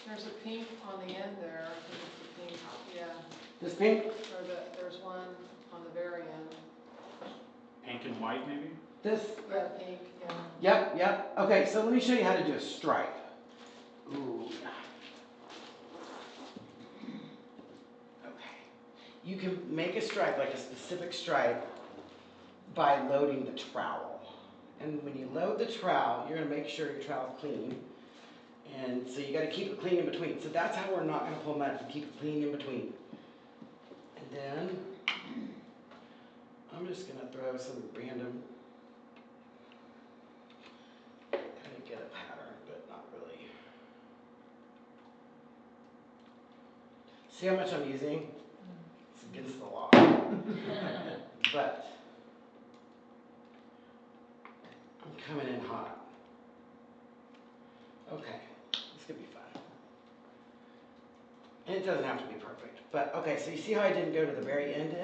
There's a pink on the end there. I think it's a pink, yeah. This pink? There's one on the very end. Pink and white, maybe? This? Yeah, pink, yeah. Yep, yep. Okay, so let me show you how to do a stripe. Ooh. Okay. You can make a stripe, like a specific stripe, by loading the trowel. And when you load the trowel, you're gonna make sure your trowel's clean. And so you gotta keep it clean in between. So that's how we're not gonna pull mud, to keep it clean in between. And then, I'm just gonna throw some random, kind of get a pattern, but not really. See how much I'm using? It's against the law. But I'm coming in hot. Okay, this could be fun. And it doesn't have to be perfect. But okay, so you see how I didn't go to the very end?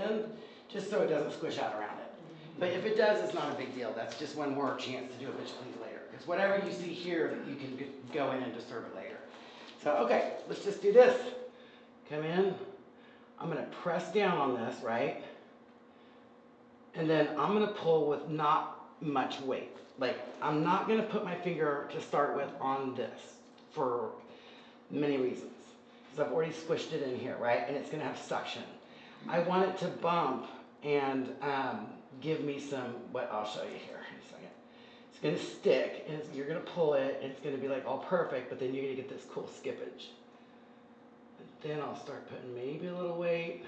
Just so it doesn't squish out around it. But if it does, it's not a big deal. That's just one more chance to do a bitch please later. Because whatever you see here, you can go in and disturb it later. So okay, let's just do this. Come in. I'm gonna press down on this, right? And then I'm gonna pull with not much weight. Like, I'm not gonna put my finger to start with on this for many reasons. Because I've already squished it in here, right? And it's gonna have suction. I want it to bump and give me some, what I'll show you here in a second. It's gonna stick, and you're gonna pull it, and it's gonna be like all perfect, but then you're gonna get this cool skippage. And then I'll start putting maybe a little weight.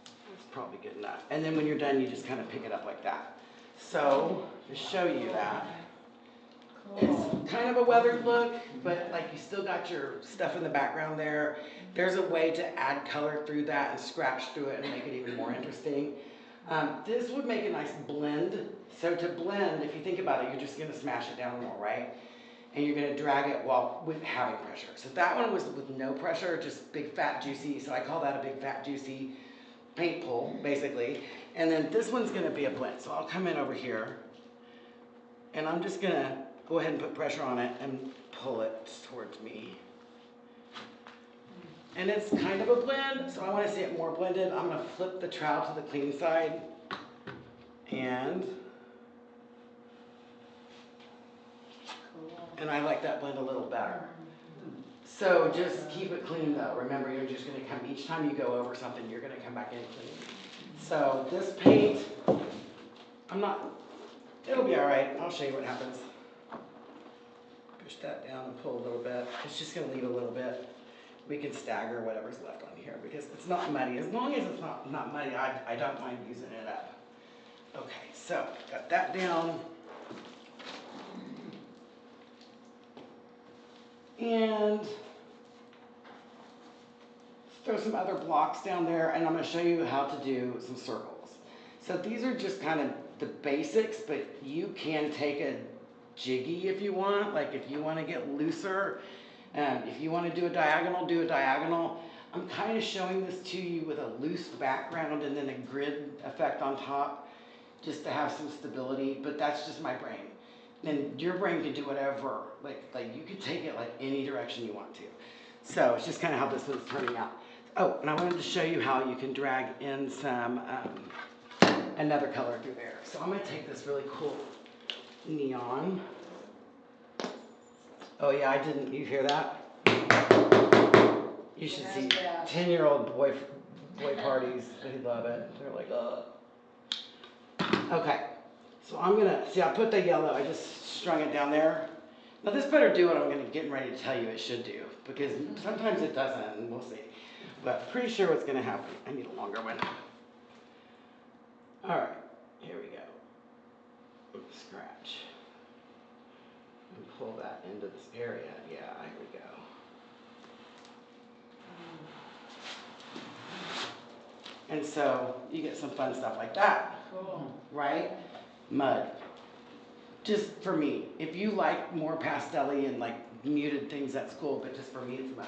That's probably good enough. And then when you're done, you just kind of pick it up like that. So, to show you that, it's kind of a weathered look, but like you still got your stuff in the background there. There's a way to add color through that and scratch through it and make it even more interesting. This would make a nice blend. So to blend, if you think about it, you're just gonna smash it down more, right? And you're gonna drag it while with having pressure. So that one was with no pressure, just big fat juicy. So I call that a big fat juicy paint pull, basically. And then this one's gonna be a blend. So I'll come in over here and I'm just gonna go ahead and put pressure on it and pull it towards me. And it's kind of a blend, so I want to see it more blended. I'm going to flip the trowel to the clean side. And I like that blend a little better. So just keep it clean though. Remember, you're just going to come, each time you go over something, you're going to come back in clean. So this paint, it'll be all right. I'll show you what happens. Push that down and pull a little bit. It's just going to leave a little bit. We can stagger whatever's left on here because it's not muddy. As long as it's not muddy, I don't mind using it up. Okay, so got that down. And throw some other blocks down there, and I'm going to show you how to do some circles. So these are just kind of the basics, but you can take a jiggy if you want. Like if you want to get looser. If you want to do a diagonal. I'm kind of showing this to you with a loose background and then a grid effect on top, just to have some stability, but that's just my brain. And your brain can do whatever, like you could take it like any direction you want to. So it's just kind of how this one's turning out. Oh, and I wanted to show you how you can drag in some, another color through there. So I'm going to take this really cool neon. Oh yeah, I didn't, you hear that? You should see 10-year-old boy parties, they love it. They're like, ugh. Okay, so I'm gonna, see I put the yellow, I just strung it down there. Now this better do what I'm getting ready to tell you it should do, because sometimes it doesn't, and we'll see. But pretty sure what's gonna happen. I need a longer one. All right, here we go. Scratch. And pull that into this area. Yeah, here we go. And so you get some fun stuff like that. Cool. Right? Mud. Just for me. If you like more pastel-y and like muted things, that's cool, but just for me it's mud.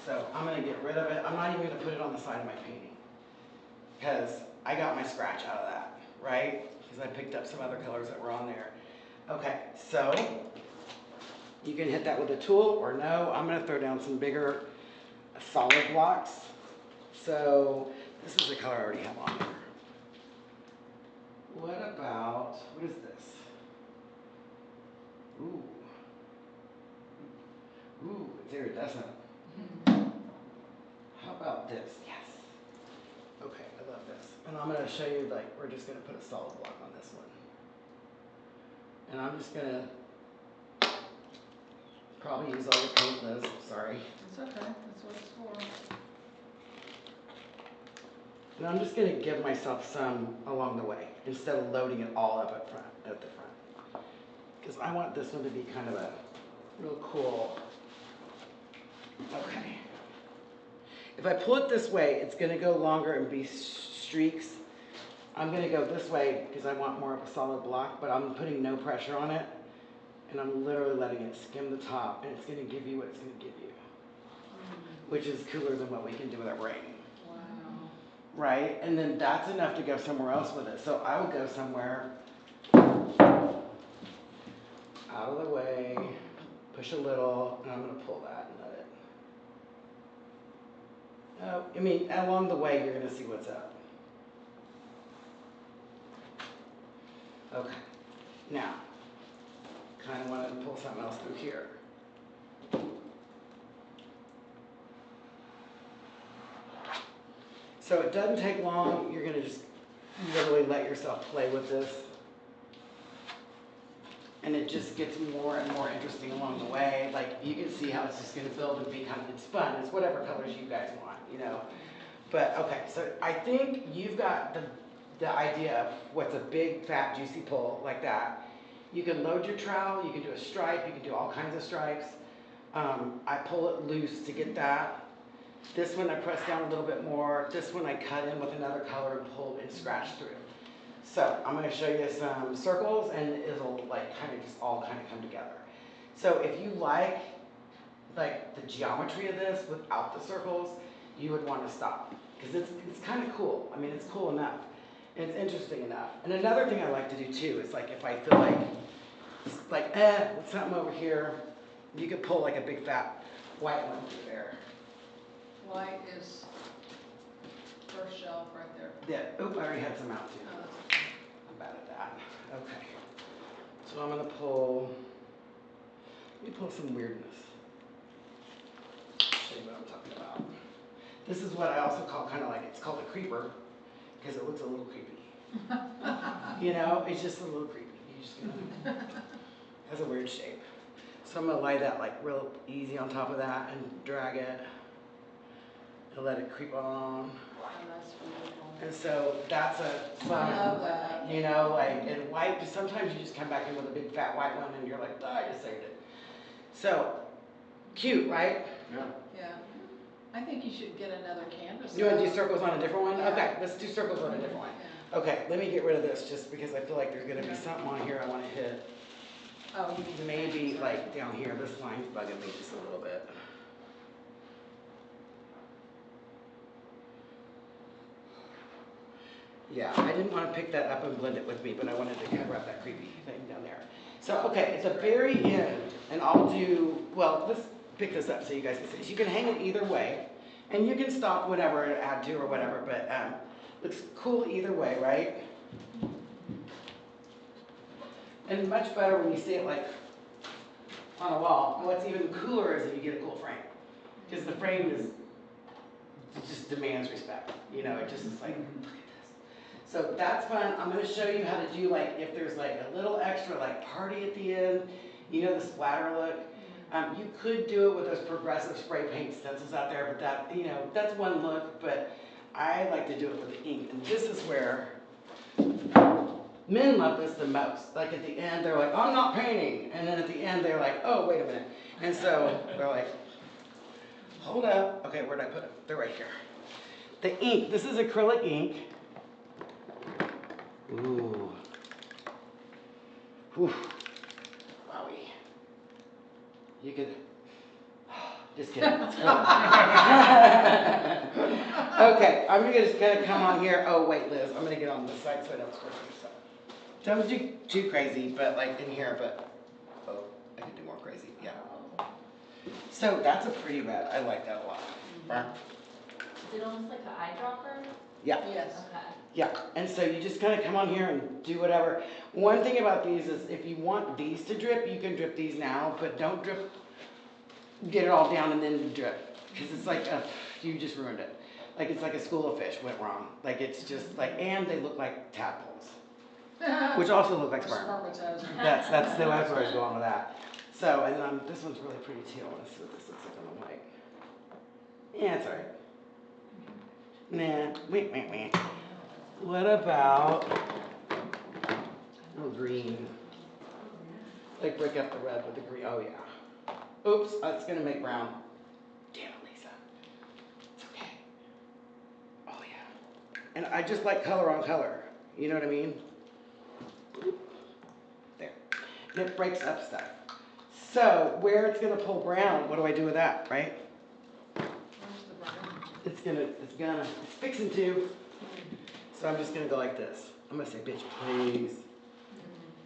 So I'm gonna get rid of it. I'm not even gonna put it on the side of my painting, because I got my scratch out of that, right? Because I picked up some other colors that were on there. Okay, so you can hit that with a tool or no. I'm gonna throw down some bigger solid blocks. So this is the color I already have on there. what about, what is this? Ooh. Ooh, it's iridescent. How about this? Yes. Okay, I love this. And I'm going to show you, like, we're just going to put a solid block on this one. And I'm just going to probably use all your paint, Liz. Sorry. It's okay, that's what it's for. And I'm just going to give myself some along the way instead of loading it all up at the front. Because I want this one to be kind of a real cool. Okay. If I pull it this way, it's going to go longer and be streaks. I'm going to go this way because I want more of a solid block, but I'm putting no pressure on it. And I'm literally letting it skim the top, and it's going to give you what it's going to give you, which is cooler than what we can do with our brain. Wow. Right? And then that's enough to go somewhere else with it. So I would go somewhere out of the way, push a little, and I'm going to pull that and let it. I mean, along the way, you're going to see what's up. Okay. Now, kind of want to pull something else through here. So it doesn't take long. You're going to just literally let yourself play with this. And it just gets more and more interesting along the way. Like, you can see how it's just going to build and be kind of, it's fun. It's whatever colors you guys want, you know. But, okay, so I think you've got the idea of what's a big, fat, juicy pull like that. You can load your trowel. You can do a stripe. You can do all kinds of stripes. I pull it loose to get that. This one I press down a little bit more. This one I cut in with another color and pulled and scratched through. So I'm going to show you some circles, and it'll like kind of just all kind of come together. So if you like the geometry of this without the circles, you would want to stop because it's kind of cool. I mean, it's cool enough and it's interesting enough. And another thing I like to do too is like if I feel like with something over here, you could pull like a big fat white one through there. White is first shelf right there. Yeah. Oop, I already had some out too. Oh, that's okay. I'm bad at that. Okay. So I'm going to pull, let me pull some weirdness. Show you what I'm talking about. This is what I also call kind of like, it's called a creeper because it looks a little creepy. You know, it's just a little creepy. You just gonna, has a weird shape. So I'm going to lay that like real easy on top of that and drag it and let it creep on. Oh, that's beautiful. And so that's a fun, I love that. you know, like, and white, sometimes you just come back in with a big fat white one and you're like, oh, I just saved it. So, cute, right? Yeah. Yeah. I think you should get another canvas. You want to do circles on a different one? Yeah. Okay, let's do circles on a different one. Yeah. Okay, let me get rid of this just because I feel like there's going to be something on here I want to hit. Oh, you can Maybe like down here, this line's bugging me just a little bit. Yeah, I didn't want to pick that up and blend it with me, but I wanted to cover up that creepy thing down there. So, okay, at the very end, and I'll do, well, let's pick this up so you guys can see. So you can hang it either way, and you can stop whatever and add to or whatever, but looks cool either way, right? And much better when you see it like on a wall. And what's even cooler is if you get a cool frame, because the frame is, it just demands respect. You know, it just is like, look at this. So that's fun. I'm going to show you how to do like, if there's like a little extra like party at the end, you know, the splatter look. You could do it with those progressive spray paint stencils out there, but that, you know, that's one look, but I like to do it with the ink. And this is where men love this the most. Like at the end, they're like, I'm not painting. And then at the end, they're like, oh, wait a minute. And so they're like, hold up. Okay, where'd I put them? They're right here. The ink, this is acrylic ink. Ooh. Whew. Wowie. You could, just kidding. Okay, I'm just gonna come on here. Oh, wait, Liz, I'm gonna get on this side so I don't squish myself. Don't do too crazy, but like in here, but, oh, I can do more crazy, yeah. So that's a pretty red. I like that a lot. Is it almost like an eyedropper? Yeah. Yes. Okay. Yeah, and so you just kind of come on here and do whatever. One thing about these is if you want these to drip, you can drip these now, but don't drip, get it all down and then drip. Because it's like, you just ruined it. Like it's like a school of fish went wrong. Like it's just like, and they look like tadpoles, which also look like sperm. Spermatozoa. That's where I was going with that. So, and then this one's really pretty too. I want to see what this looks like on the white. Yeah, it's alright. Nah, wait. What about a little green? Like break up the red with the green. Oh yeah. Oops, that's gonna make brown. Damn it, Lisa. It's okay. Oh yeah. And I just like color on color. You know what I mean? There. And it breaks up stuff. So where it's gonna pull brown, what do I do with that, right? It's fixing to. So I'm just gonna go like this. I'm gonna say, bitch, please.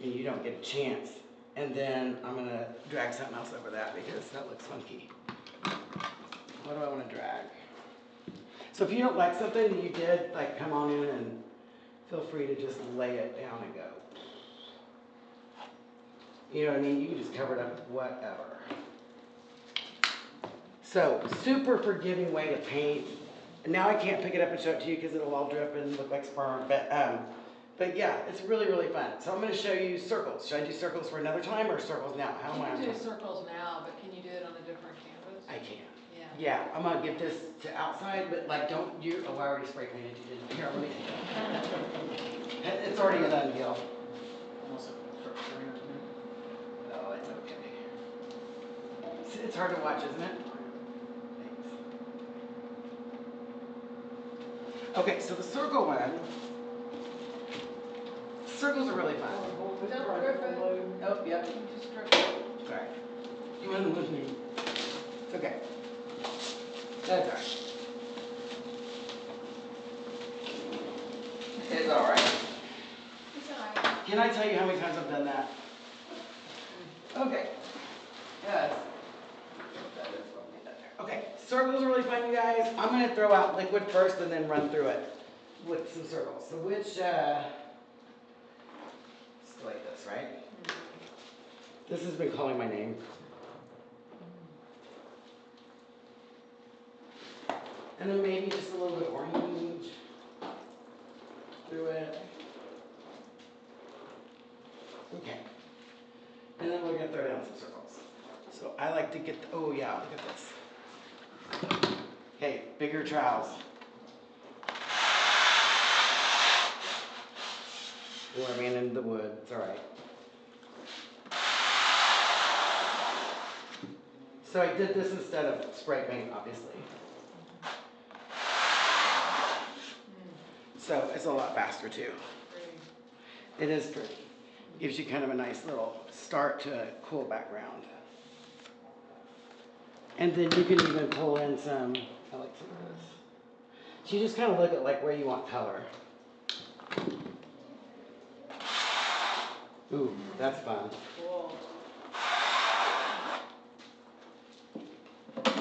And you don't get a chance. And then I'm gonna drag something else over that because that looks funky. What do I wanna drag? So if you don't like something that you did, like come on in and feel free to just lay it down and go. You know what I mean? You can just cover it up with whatever. So, super forgiving way to paint. Now I can't pick it up and show it to you because it'll all drip and look like sperm, but yeah, it's really, really fun. So I'm gonna show you circles. Should I do circles for another time or circles now? How am I on You can time? do circles now, but can you do it on a different canvas? I can. Yeah. Yeah, I'm gonna get this to outside, but like I already spray painted you didn't. Here, let me. It's already a done deal. Almost like a showing it to me. Oh, it's okay. It's hard to watch, isn't it? Okay, so the circle one, circles are really fun. Don't drip it. Oh, yep, You just drip it. sorry. You want to lose me? It's okay. That's all right. It's all right. It's alright. Can I tell you how many times I've done that? Okay. Yes. Okay, circles are really fun, you guys. I'm going to throw out liquid first and then run through it with some circles. So which, just like this, right? This has been calling my name. And then maybe just a little bit of orange through it. Okay. And then we're going to throw down some circles. So I like to get, oh yeah, look at this. Okay, bigger trowels. Or I mean in the wood, it's alright. So I did this instead of spray paint, obviously. So it's a lot faster too. It is pretty. Gives you kind of a nice little start to a cool background. And then you can even pull in some, I like some of this. So you just kind of look at like where you want color. Ooh, that's fun. Cool. That's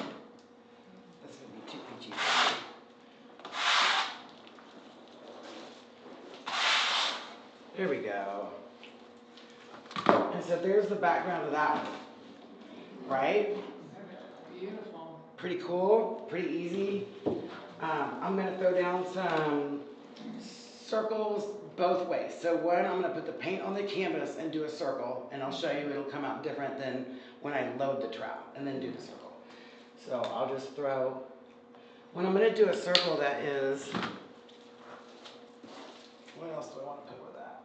gonna be too peachy. There we go. And so there's the background of that one. Right? Beautiful. Pretty cool, pretty easy. I'm gonna throw down some circles both ways. So one, I'm gonna put the paint on the canvas and do a circle, and I'll show you it'll come out different than when I load the trowel and then do the circle. So I'll just throw, when I'm gonna do a circle that is, what else do I wanna put with that?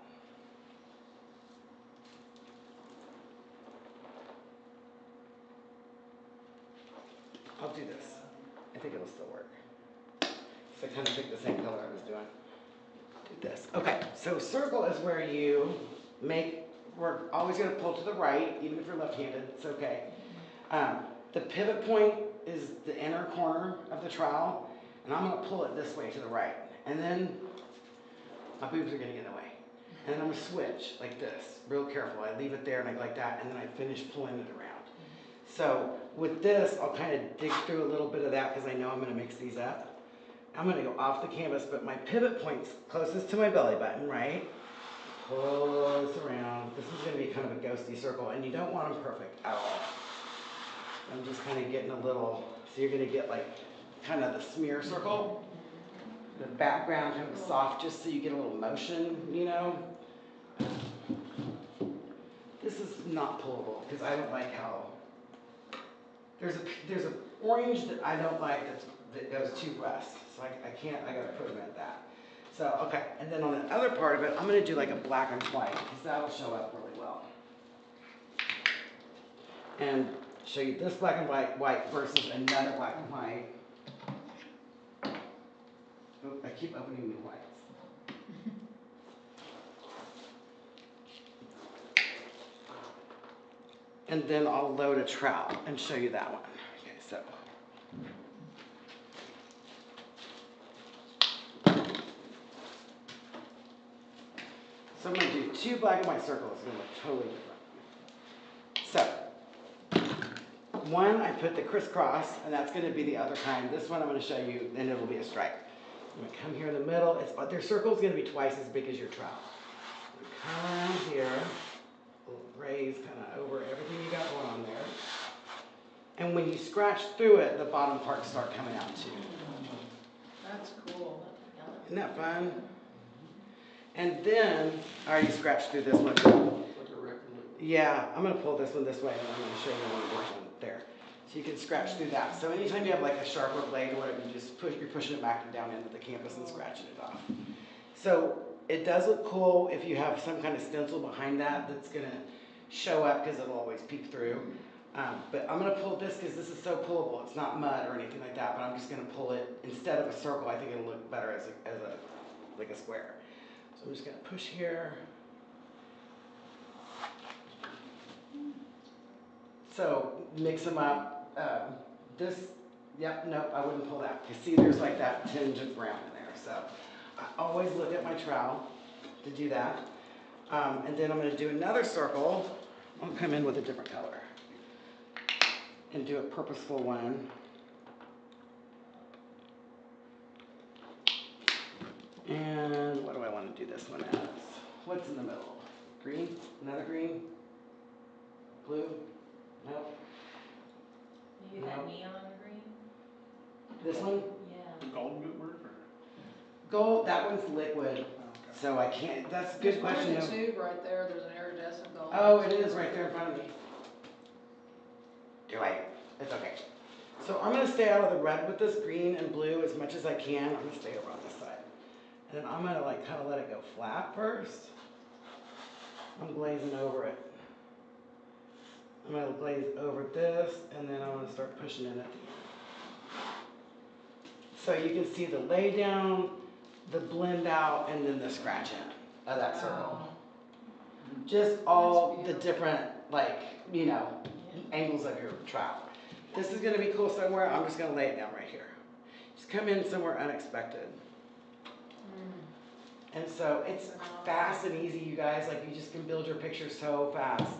I'll do this. I think it'll still work. So I kind of pick the same color I was doing. Do this. Okay, so circle is where you make, we're always going to pull to the right, even if you're left-handed, it's okay. The pivot point is the inner corner of the trowel, and I'm going to pull it this way to the right. And then my boobs are going to get in the way. And then I'm going to switch like this, real careful. I leave it there and I go like that, and then I finish pulling it around. So with this, I'll kind of dig through a little bit of that because I know I'm going to mix these up. I'm gonna go off the canvas, but my pivot point's closest to my belly button, right? Pull this around. This is gonna be kind of a ghosty circle, and you don't want them perfect at all. I'm just kind of getting a little, so you're gonna get like kind of the smear circle. The background kind of soft, just so you get a little motion, you know? This is not pullable, because I don't like how, there's an orange that I don't like that goes too west. So I can't, I gotta prevent that. So, okay, and then on the other part of it, I'm gonna do like a black and white, because that'll show up really well. And show you this black and white versus another black and white. Oh, I keep opening new whites. And then I'll load a trowel and show you that one. Okay, so. So I'm gonna do 2 black and white circles. It's gonna look totally different. So, one, I put the crisscross, and that's gonna be the other kind. This one I'm gonna show you, and it'll be a stripe. I'm gonna come here in the middle. Their circle's gonna be twice as big as your trowel. Come around here. Raise kind of over everything you got going on there. And when you scratch through it, the bottom parts start coming out too. That's cool. Isn't that fun? And then, I already scratched through this one. Yeah, I'm going to pull this one this way, and I'm going to show you one different there. So you can scratch through that. So anytime you have like a sharper blade or whatever, you just you're pushing it back and down into the canvas and scratching it off. So it does look cool if you have some kind of stencil behind that that's going to show up, because it'll always peek through. But I'm going to pull this because this is so pullable. It's not mud or anything like that, but I'm just going to pull it instead of a circle. I think it'll look better as like a square. So I'm just going to push here. So mix them up. Yep, nope, I wouldn't pull that. You see, there's like that tinge of brown in there. So I always look at my trowel to do that. And then I'm going to do another circle. I'll come in with a different color and do a purposeful one. And what do I want to do this one as? What's in the middle? Green? Another green? Blue? Nope. Maybe that neon green? This one? Yeah. Gold good word for? Gold, that one's liquid. So I can't, that's a good question. There's one in the tube right there, there's an iridescent gold. Oh, it is right there in front of me. Do I? It's okay. So I'm going to stay out of the red with this green and blue as much as I can. I'm going to stay over on this side. And then I'm going to like kind of let it go flat first. I'm glazing over it. I'm going to glaze over this, and then I'm going to start pushing it at the end. So you can see the lay down, the blend out, and then the scratch in of that circle. Just all the different, like, you know, angles of your trowel. This is going to be cool somewhere. I'm just going to lay it down right here. Just come in somewhere unexpected. And so it's fast and easy, you guys. Like, you just can build your picture so fast.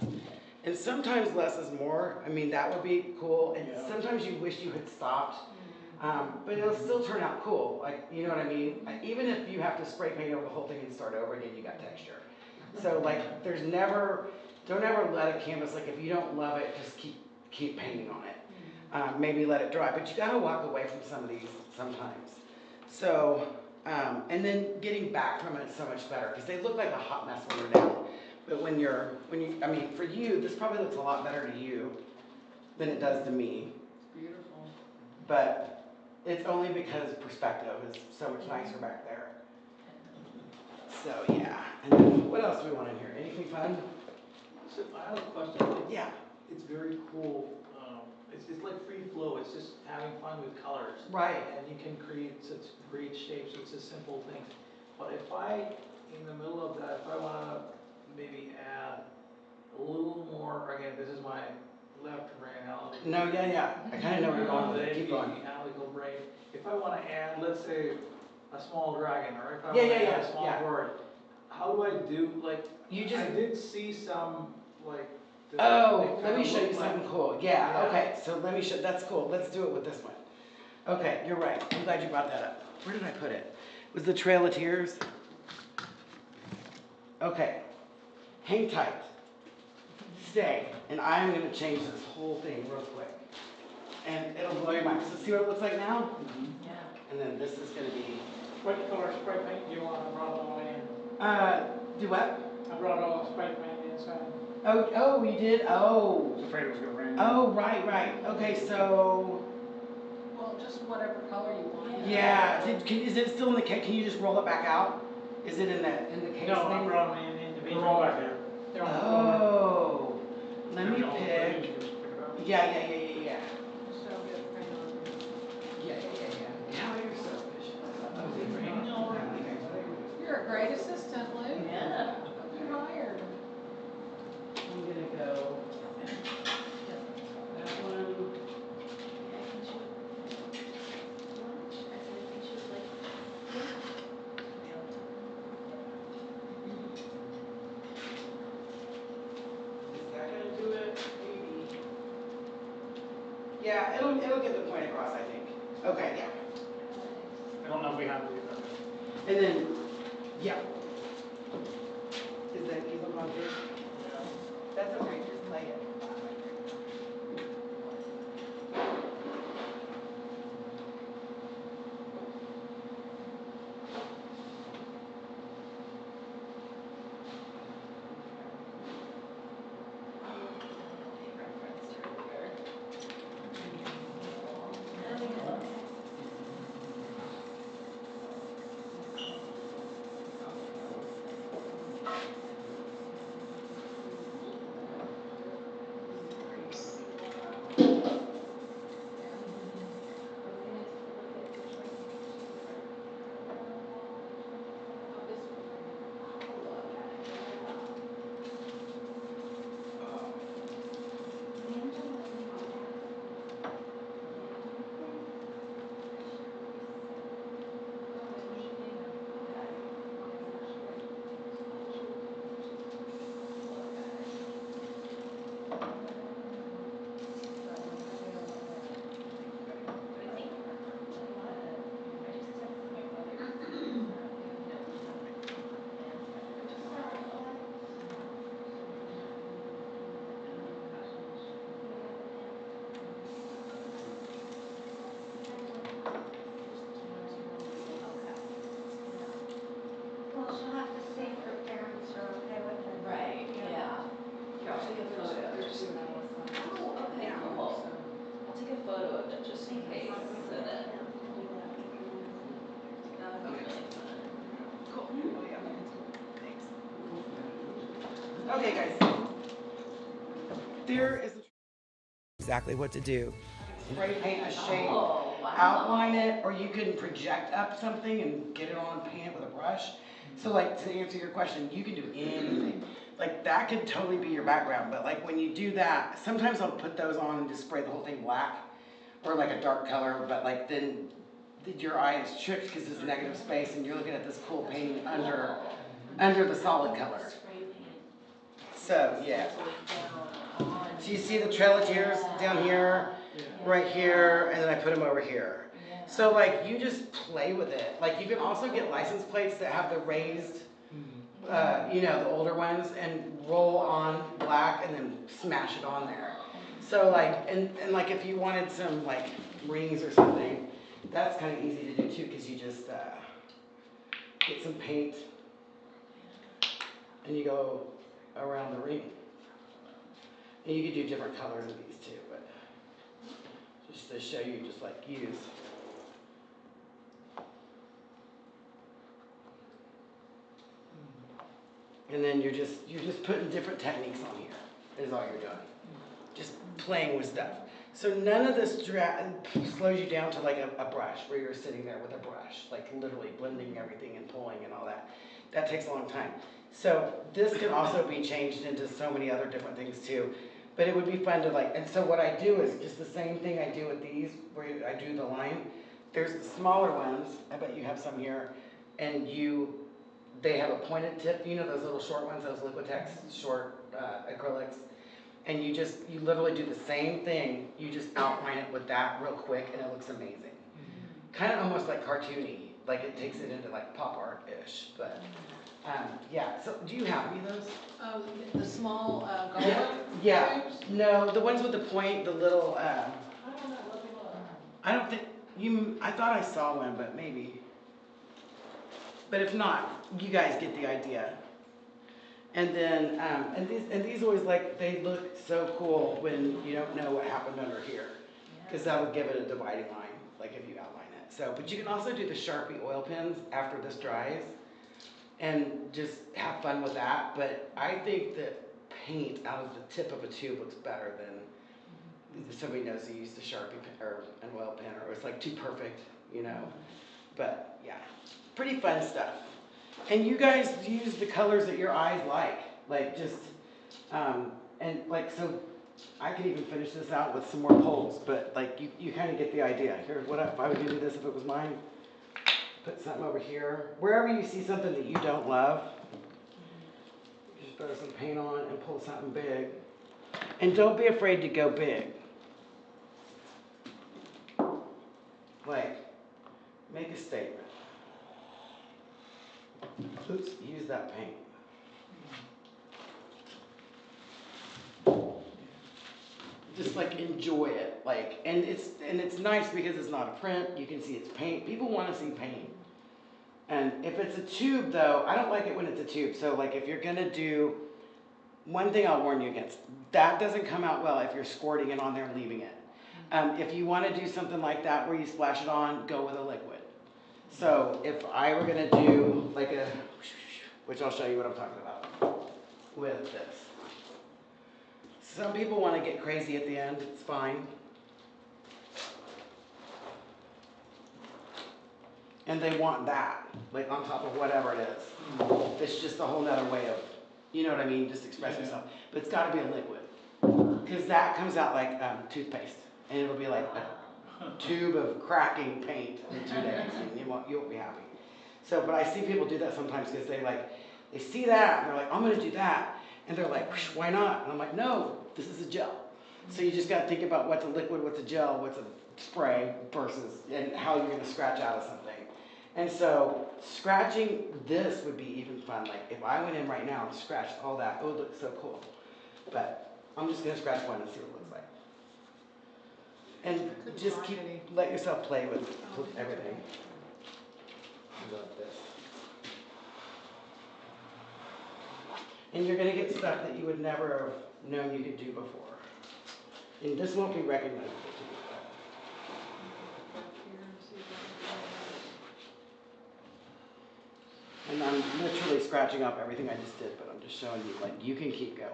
And sometimes less is more. I mean, that would be cool. And sometimes you wish you had stopped. But it'll still turn out cool. Like, you know what I mean? Even if you have to spray paint over the whole thing and start over again, you got texture. So, like, don't ever let a canvas, like, if you don't love it, just keep painting on it. Maybe let it dry. But you got to walk away from some of these sometimes. So, and then getting back from it is so much better, because they look like a hot mess when they're down. But when you, I mean, for you, this probably looks a lot better to you than it does to me. It's beautiful. But it's only because perspective is so much nicer back there. So yeah. And then what else do we want in here? Anything fun? So I have a question. Yeah. It's very cool. It's like free flow. It's just having fun with colors. Right. And you can create such great shapes with such simple things. But if I, in the middle of that, if I want to maybe add a little more, again, this is my left brain analytical. No, yeah. I kind of know where you're going with it. Keep going. Analytical brain. If I want to add, let's say, a small dragon, or if I Yeah, want to yeah, add a small yeah. bird, how do I do, like, You just. I did see some, like, Oh, they let me kinda show you look like- something cool. Yeah, Yeah. okay. So let me show. That's cool. Let's do it with this one. Okay, you're right. I'm glad you brought that up. Where did I put it? Was the Trail of Tears? Okay. Hang tight. Stay. And I'm going to change this whole thing real quick. And it'll blow your mind. So see what it looks like now? Yeah. And then this is going to be... What color spray paint do you want? I brought it all in. Do what? I brought all the spray paint inside. Oh, you did? Oh. I was afraid it was gonna rain. Oh, right. Okay, so... Well, just whatever color you want. Yeah. Is it still in the case? Can you just roll it back out? Is it in the case No, I thing? brought them in individually. They're all back there. They're on the floor. Oh. Let me They're all pick. ready, you can just pick it up. Yeah. So good, print on Yeah. Now you're so efficient. You're a great assistant, Lou. Yeah. You're hired. I'm gonna go that one. Is that gonna do it? Maybe. Yeah, it'll get the point across, I think. Okay, yeah. I don't know if we have to do that. And then, yeah. Is that easel gone through? That's okay, just lay it. Well, she'll have to see if her parents are okay with it. Right, yeah. Here, I'll take a photo of it just. Oh, okay, cool. I'll take a photo of it just in case, so that that'll be really fun. Cool. Oh, yeah. Thanks. Okay, guys. There is exactly what to do. Spray paint a shape, Oh, wow. outline it, or you can project up something and get it on paint with a brush. So like, to answer your question, you can do anything. Like that could totally be your background, but like when you do that, sometimes I'll put those on and just spray the whole thing black or like a dark color, but like then your eye is tricked because there's negative space and you're looking at this cool painting under the solid color. So yeah. So you see the Trail of Tears down here, right here, and then I put them over here. So like you just play with it. Like you can also get license plates that have the raised, the older ones, and roll on black and then smash it on there. So like, and like if you wanted some like rings or something, that's kind of easy to do too, because you just get some paint and you go around the ring. And you could do different colors of these too, but just to show you, just like use. And then you're just putting different techniques on here, is all you're doing. Just playing with stuff. So none of this slows you down to like a brush, where you're sitting there with a brush, like literally blending everything and pulling and all that. That takes a long time. So this can also be changed into so many other different things too. But it would be fun to like, and so what I do is just the same thing I do with these, where I do the line. There's the smaller ones, I bet you have some here, and they have a pointed tip, you know those little short ones, those Liquitex short acrylics, and you literally do the same thing, you just outline it with that real quick and it looks amazing. kind of almost like cartoony, like it takes it into like pop art-ish, but yeah. So do you have any of those? Oh, the small, Yeah, garlic yeah. tubes? No, the ones with the point, the little, I don't know, let me look. I don't think, I thought I saw one, but maybe. But if not, you guys get the idea. And then, and these always like, they look so cool when you don't know what happened under here. Because that would give it a dividing line, like if you outline it. So, but you can also do the Sharpie oil pens after this dries and just have fun with that. But I think that paint out of the tip of a tube looks better than if somebody knows they used a Sharpie pen or an oil pen, or it's like too perfect, you know. But yeah, pretty fun stuff. And you guys use the colors that your eyes like just, and like, so I could even finish this out with some more poles, but like you kind of get the idea. Here, what if I would do this if it was mine? Put something over here. Wherever you see something that you don't love, you just throw some paint on and pull something big. And don't be afraid to go big. Like, make a statement. Oops, use that paint. Just like enjoy it, like, and it's nice because it's not a print. You can see it's paint. People want to see paint. And if it's a tube, though, I don't like it when it's a tube. So like, if you're gonna do, one thing I'll warn you against, that doesn't come out well if you're squirting it on there and leaving it. If you want to do something like that where you splash it on, go with a liquid. So if I were gonna do like a, which I'll show you what I'm talking about with this. Some people want to get crazy at the end, it's fine. And they want that, like on top of whatever it is. It's just a whole nother way of, you know what I mean, just expressing yourself. But it's gotta be a liquid. Because that comes out like toothpaste. And it'll be like a tube of cracking paint in 2 days, and you won't be happy. So, but I see people do that sometimes because they see that, and they're like, I'm gonna do that. And they're like, why not? And I'm like, no, this is a gel. So you just gotta think about what's a liquid, what's a gel, what's a spray versus, and how you're gonna scratch out of something. And so scratching this would be even fun. Like if I went in right now and scratched all that, it would look so cool. But I'm just gonna scratch one and see what it looks like. And just let yourself play with everything. Like this. And you're gonna get stuff that you would never have known you could do before. And this won't be recognizable to you. And I'm literally scratching up everything I just did, but I'm just showing you, like, you can keep going.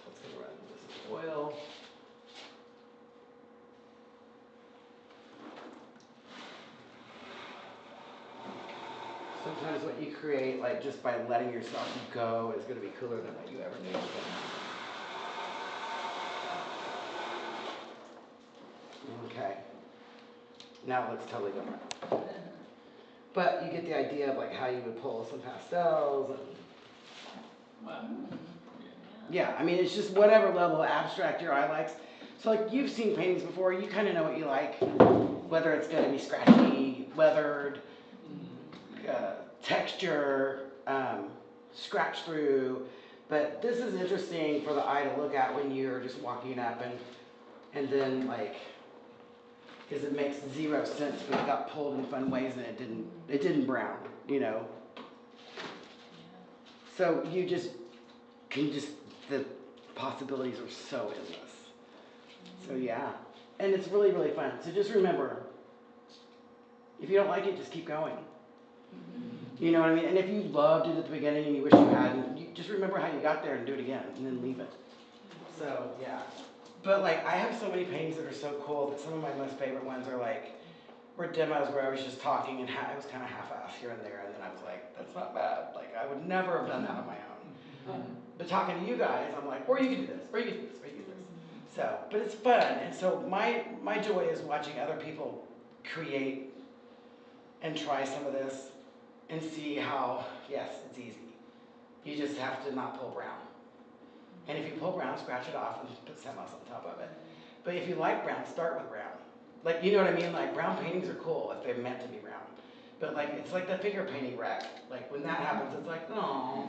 Let's go around this oil. Sometimes what you create, like just by letting yourself go, is going to be cooler than what you ever knew. Okay. Now it looks totally different. But you get the idea of like how you would pull some pastels. And Wow. yeah, I mean, it's just whatever level of abstract your eye likes. So like you've seen paintings before, you kind of know what you like. Whether it's going to be scratchy, weathered, texture, scratch through. But this is interesting for the eye to look at when you're just walking up and then like, because it makes zero sense, but it got pulled in fun ways and it didn't brown, you know. So you just can the possibilities are so endless. So yeah, and it's really, really fun. So just remember, if you don't like it, just keep going. You know what I mean? And if you loved it at the beginning and you wish you hadn't, you just remember how you got there and do it again and then leave it. So yeah. But like, I have so many paintings that are so cool that some of my most favorite ones are like, were demos where I was just talking and it was kind of half-assed here and there, and then I was like, that's not bad. Like, I would never have done that on my own. But talking to you guys, I'm like, or you can do this, or you can do this, or you can do this. So, but it's fun, and so my joy is watching other people create and try some of this and see how, yes, it's easy. You just have to not pull brown. And if you pull brown, scratch it off and put something else on top of it. But if you like brown, start with brown. Like, you know what I mean? Like, brown paintings are cool if they're meant to be brown. But like, it's like the finger painting wreck. Like, when that happens, it's like, oh.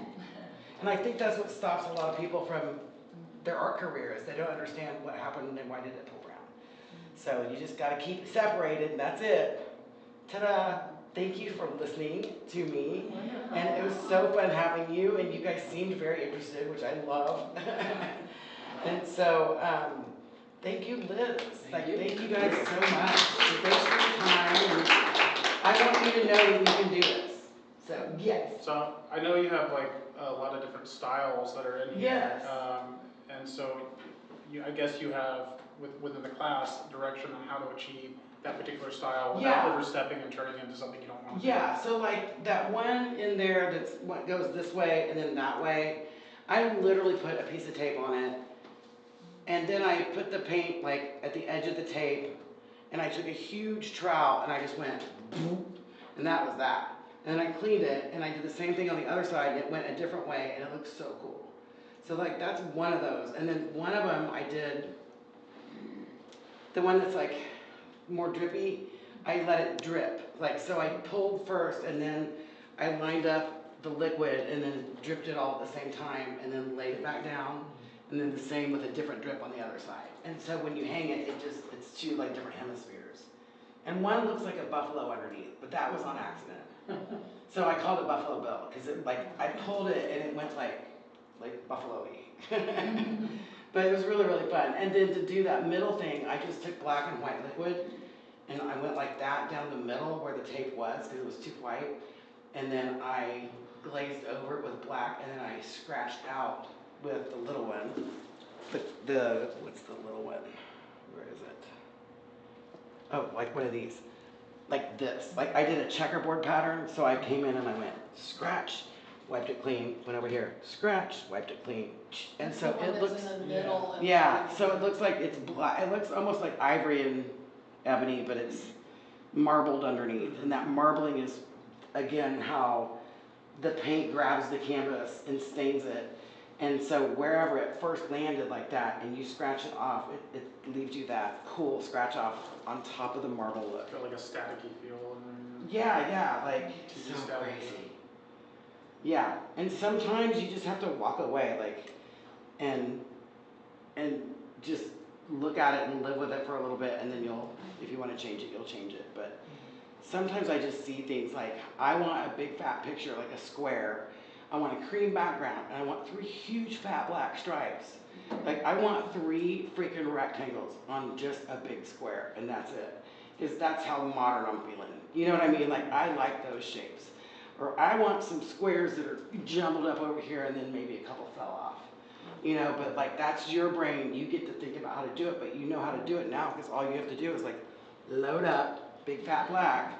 And I think that's what stops a lot of people from their art careers. They don't understand what happened and why did it pull brown. So you just gotta keep it separated, and that's it. Ta-da! Thank you for listening to me. And it was so fun having you, and you guys seemed very interested, which I love. And so, thank you, Liz. Thank you guys so much. And thanks for your time. And I want you to know that you can do this. So, yes. So I know you have like a lot of different styles that are in here. Yes. And so I guess you have within the class direction on how to achieve that particular style without overstepping and turning into something you don't want to Yeah, so like that one in there that's what goes this way and then that way, I literally put a piece of tape on it, and then I put the paint like at the edge of the tape, and I took a huge trowel and I just went boop, and that was that. And then I cleaned it and I did the same thing on the other side, and it went a different way, and it looks so cool. So like that's one of those. And then one of them I did, the one that's like more drippy, I let it drip. Like, so I pulled first and then I lined up the liquid and then dripped it all at the same time and then laid it back down, and then the same with a different drip on the other side. And so when you hang it, it's two like different hemispheres. And one looks like a buffalo underneath, but that was on accident. So I called it Buffalo Bill because it like I pulled it and it went like buffalo-y. But it was really, really fun. And then to do that middle thing, I just took black and white liquid and I went like that down the middle where the tape was because it was too white. And then I glazed over it with black, and then I scratched out with the little one. What's the little one? Where is it? Oh, like one of these. Like this. Like I did a checkerboard pattern, so I came in and I went scratch, wiped it clean, went over here, scratch, wiped it clean. And so it looks, in the middle. yeah, so it looks like it's black. It looks almost like ivory and ebony, but it's marbled underneath. And that marbling is, again, how the paint grabs the canvas and stains it. And so wherever it first landed like that and you scratch it off, it leaves you that cool scratch off on top of the marble look. Got like a staticky feel. Yeah, like TV so style. crazy. Yeah, and sometimes you just have to walk away, like, and just look at it and live with it for a little bit, and then you'll, if you want to change it, you'll change it. But sometimes I just see things like, I want a big fat picture, like a square. I want a cream background, and I want 3 huge fat black stripes. Like, I want 3 freaking rectangles on just a big square, and that's it. Because that's how modern I'm feeling. You know what I mean? Like, I like those shapes. Or I want some squares that are jumbled up over here, and then maybe a couple fell off. You know, but like, that's your brain. You get to think about how to do it, but you know how to do it now, because all you have to do is like, load up, big fat black,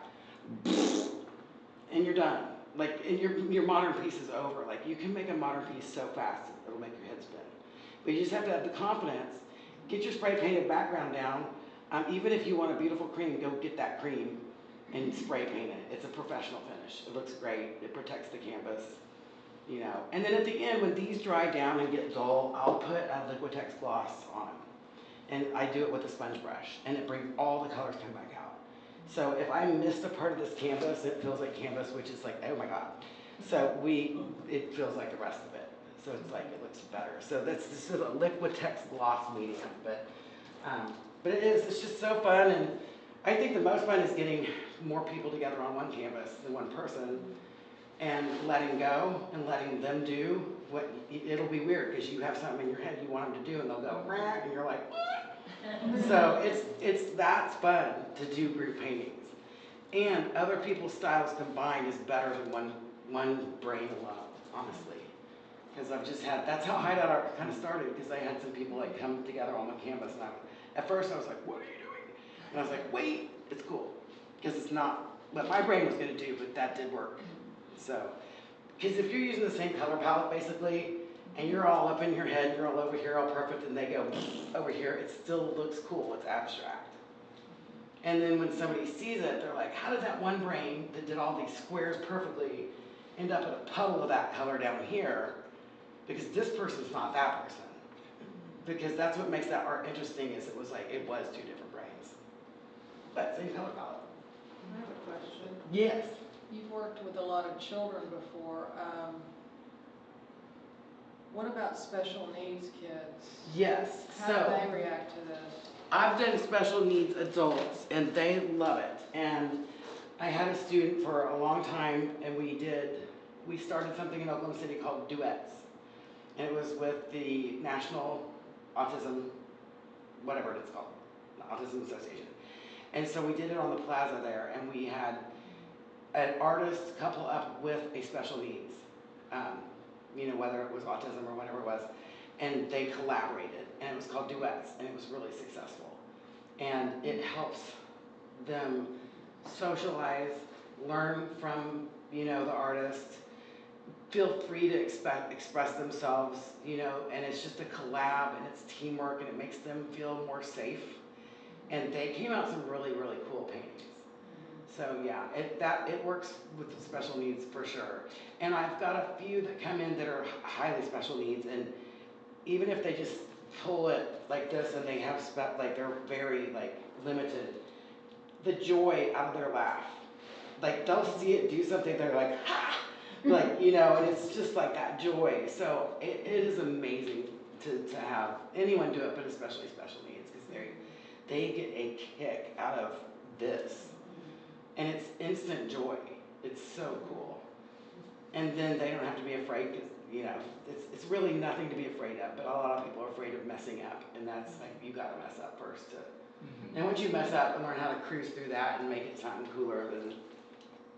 and you're done. Like, and your modern piece is over. Like, you can make a modern piece so fast, it'll make your head spin. But you just have to have the confidence. Get your spray painted background down. Even if you want a beautiful cream, go get that cream and spray paint it. It's a professional finish. It looks great. It protects the canvas, you know. And then at the end, when these dry down and get dull, I'll put a Liquitex gloss on them. And I do it with a sponge brush, and it brings all the colors come back out. So if I missed a part of this canvas, it feels like canvas, which is like, oh my God. So it feels like the rest of it. So it's like, it looks better. So this is a Liquitex gloss medium, but it's just so fun. And I think the most fun is getting more people together on one canvas than one person, and letting go and letting them do what, it'll be weird because you have something in your head you want them to do, and they'll go, rah, and you're like, what? So that's fun to do group paintings. And other people's styles combined is better than one brain alone, honestly. Because I've just had, that's how Hideout Art kind of started, because I had some people like come together on one canvas, and at first I was like, what are you doing? And I was like, wait, it's cool. Because it's not what my brain was going to do, but that did work. So, because if you're using the same color palette basically, and you're all up in your head, you're all over here, all perfect, and they go over here, it still looks cool, it's abstract. And then when somebody sees it, they're like, how did that one brain that did all these squares perfectly end up in a puddle of that color down here? because this person's not that person. Because that's what makes that art interesting, is it was two different brains. But same color palette. I have a question. Yes. You've worked with a lot of children before. What about special needs kids? Yes. How do they react to this? I've done special needs adults, and they love it. And I had a student for a long time, and we started something in Oklahoma City called Duets. And it was with the National Autism, whatever it's called, the Autism Association. And so we did it on the plaza there, and we had an artist couple up with a special needs, whether it was autism or whatever it was, and they collaborated, and it was called Duets, and it was really successful. And it helps them socialize, learn from, the artist, feel free to express themselves, and it's just a collab, and it's teamwork, and it makes them feel more safe. And they came out some really, really cool paintings. So yeah, it works with the special needs for sure. And I've got a few that come in that are highly special needs, and even if they just pull it like this and they have they're very limited, the joy out of their laugh, they'll see it do something, they're like, ha! And it's just like that joy. So it is amazing to have anyone do it, but especially special needs, because they get a kick out of this. And it's instant joy. It's so cool. And then they don't have to be afraid, because, it's really nothing to be afraid of, but a lot of people are afraid of messing up. And that's you gotta mess up first. And once you mess up and learn how to cruise through that and make it something cooler, then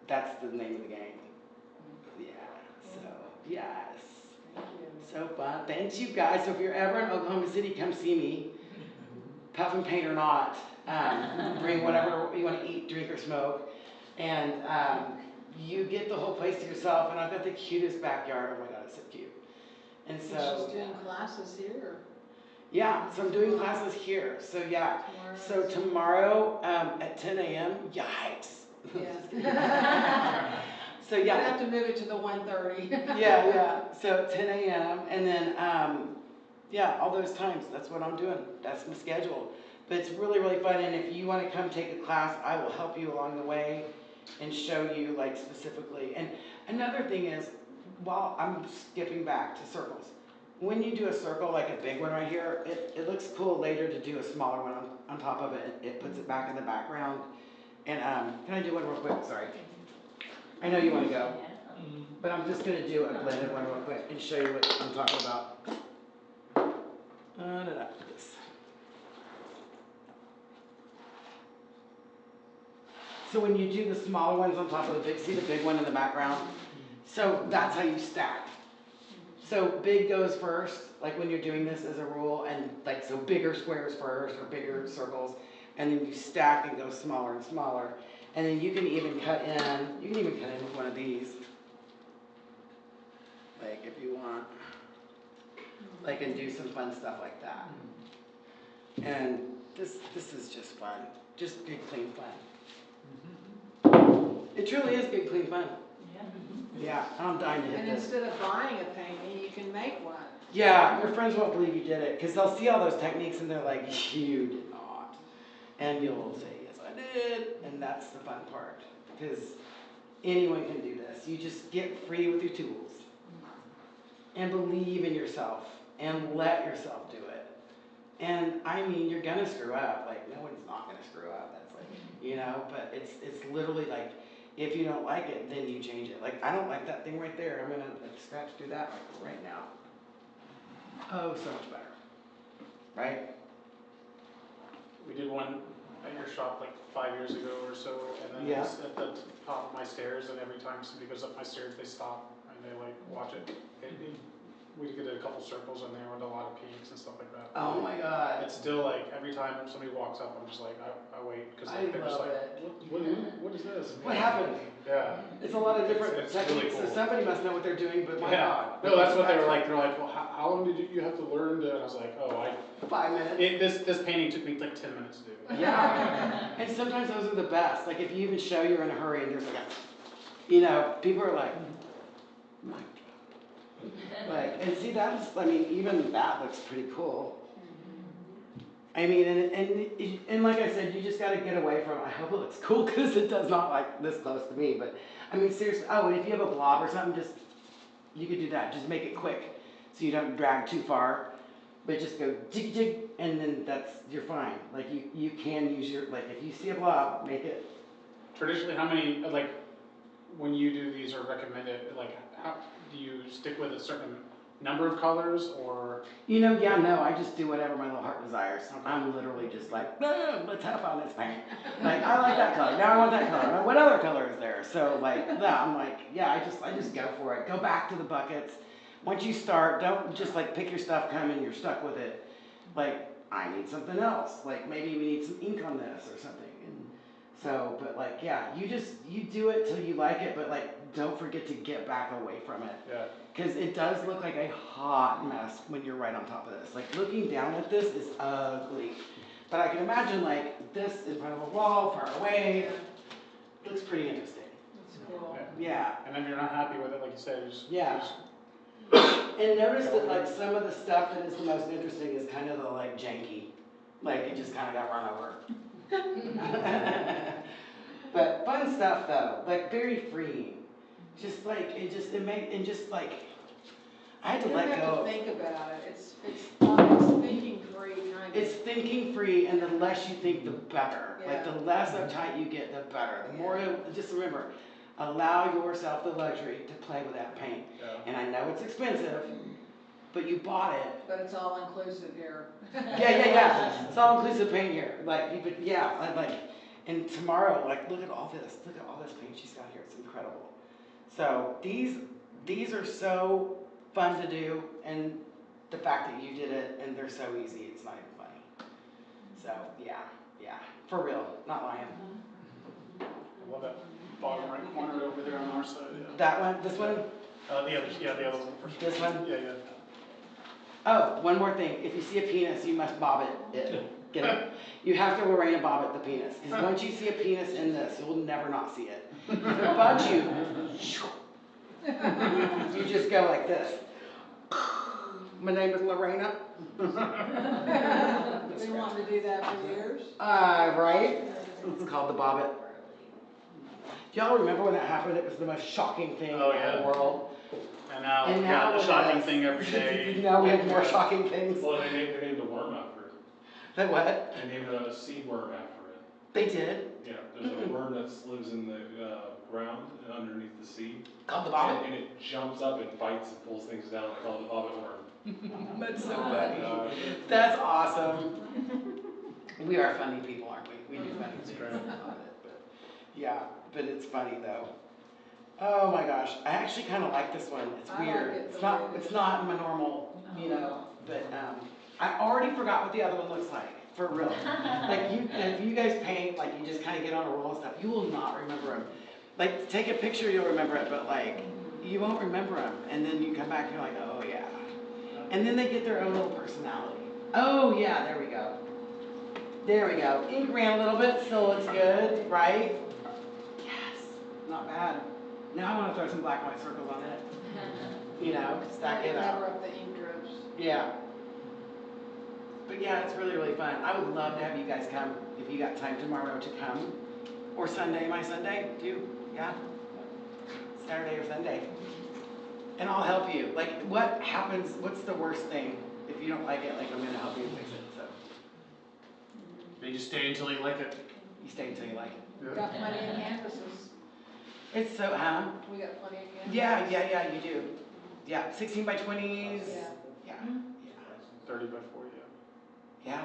that's the name of the game. Yeah, so, yes. Thank you. So fun. Thanks, you guys. So if you're ever in Oklahoma City, come see me. Puff and paint or not. Bring whatever you want to eat, drink, or smoke. And you get the whole place to yourself. And I've got the cutest backyard. Oh my God, it's so cute. And so. She's doing classes here. Yeah, so I'm doing classes here. So yeah. So tomorrow at 10 a.m. Yikes. Yeah. So yeah. I have to move it to the 1:30. Yeah. So 10 a.m. and then all those times. That's what I'm doing. That's my schedule. But it's really, really fun. And if you want to come take a class, I will help you along the way and show you specifically. And another thing is, while I'm skipping back to circles, when you do a circle, like a big one right here, it looks cool later to do a smaller one on top of it. It puts it back in the background. And can I do one real quick? Sorry. I know you want to go. But I'm just going to do a blended one real quick and show you what I'm talking about. This. So when you do the smaller ones on top of the big, see the big one in the background? So that's how you stack. So big goes first, like when you're doing this as a rule, and so bigger squares first or bigger circles, and then you stack and go smaller and smaller. And then you can even cut in with one of these, if you want, and do some fun stuff like that. And this is just fun, just good, clean fun. It truly is good, clean fun. Yeah, I'm dying to hit And this. instead of buying a painting, you can make one. Yeah, your friends won't believe you did it, because they'll see all those techniques and they're like, you did not. And you'll say, yes, I did. And that's the fun part, because anyone can do this. You just get free with your tools. And believe in yourself, and let yourself do it. And you're gonna screw up. No one's not gonna screw up. That's but it's literally if you don't like it, then you change it. I don't like that thing right there. I'm gonna scratch through that right now. Oh, so much better. Right? We did one at your shop 5 years ago or so, and then it's at the top of my stairs, and every time somebody goes up my stairs, they stop and they watch it. We did a couple circles in there with a lot of pinks and stuff like that. Oh my God. It's still every time somebody walks up, I'm just I wait, because I they're just love it. what is this? What happened? Yeah. It's a lot of different It's techniques, really cool. so somebody must know what they're doing, but my God. No, that's what they were like. They're like, well, how long did you have to learn to? And I was like, 5 minutes. This painting took me 10 minutes to do. Yeah. And sometimes those are the best. If you even show you're in a hurry and there's people are like, my God. Like, and see, that's, I mean, even that looks pretty cool. I mean, and like I said, you just got to get away from, I hope it looks cool because it does not like this close to me, but I mean, seriously, oh, and if you have a blob or something, just, you could do that, just make it quick so you don't drag too far, but just go jig jig, and then you're fine. Like you can use your, like if you see a blob, make it. Traditionally, how many, like, when you do these or recommend it, like, how, do you stick with a certain number of colors, or? You know, yeah, no, I just do whatever my little heart desires. I'm literally just like, "Ah, let's have fun, this paint. Like, I like that color, now I want that color, what other color is there?" So like, yeah, I'm like, yeah, I just go for it. Go back to the buckets. Once you start, don't just like pick your stuff, come and you're stuck with it. Like, I need something else. Like, maybe we need some ink on this or something. And so, but like, yeah, you do it till you like it, but like, don't forget to get back away from it. Yeah. Because it does look like a hot mess when you're right on top of this. Like, looking down at this is ugly. But I can imagine like this in front of a wall, far away. Looks pretty interesting. That's cool. Yeah. And if you're not happy with it, like you said, you just. Yeah. And notice that like some of the stuff that is the most interesting is kind of the like janky. Like it just kind of got run over. But fun stuff though, like very freeing. Just like, and just like, I had to let You don't have go. to think about it. It's thinking free kind of. It's thinking free, and the less you think, the better. Yeah. Like the less uptight you get, the better. The more, just remember, allow yourself the luxury to play with that paint. Yeah. And I know it's expensive, but you bought it. But it's all inclusive here. Yeah. It's all inclusive paint here. Like, but yeah, and tomorrow, like, look at all this. Look at all this paint she's got here. It's incredible. So these are so fun to do, and the fact that you did it, and they're so easy, it's not even funny. So yeah, for real, not lying. I love that bottom right corner over there on our side, yeah. That one, this one? The other one for sure. This one? Yeah. Oh, one more thing. If you see a penis, you must bob it. Get it? You have to Lorena bob it, the penis. Because once you see a penis in this, you'll never not see it. If it bugs you, you just go like this. My name is Lorena. We wanted to do that for years. Right? It's called the bob it. Do y'all remember when that happened? It was the most shocking thing in the world. And now we now got a shocking thing every day. Now we have more shocking things. Well, they named a worm after it. The what? They named a seed worm after it. They did? Yeah, there's a worm that lives in the ground and underneath the seed. Called the bobbit? And it jumps up and bites and pulls things down. They call it the bobbit worm. That's so funny. That's awesome. We are funny people, aren't we? We do funny things. Yeah, but it's funny though. Oh my gosh, I actually kind of like this one. It's weird. It's not my normal, but I already forgot what the other one looks like, for real. Like if you guys paint, like you just kind of get on a roll and stuff, you will not remember them. Like take a picture, you'll remember it, but like you won't remember them. And then you come back and you're like, oh yeah. And then they get their own little personality. Oh yeah, there we go. There we go. Ink ran a little bit, still looks good, right? Yes, not bad. Now I want to throw some black and white circles on it. Stack it up. Cover up the ink drips. Yeah. But yeah, it's really, really fun. I would love to have you guys come if you got time tomorrow to come. Or Sunday, my Sunday, too. Yeah. Saturday or Sunday. And I'll help you. Like, what happens, what's the worst thing? If you don't like it, like, I'm going to help you fix it, so. You just stay until you like it. You stay until you like it. We got plenty of canvases. It's so, We got plenty of canvases. Yeah, you do. Yeah, 16 by 20s. Yeah. 30 by 40, Yeah.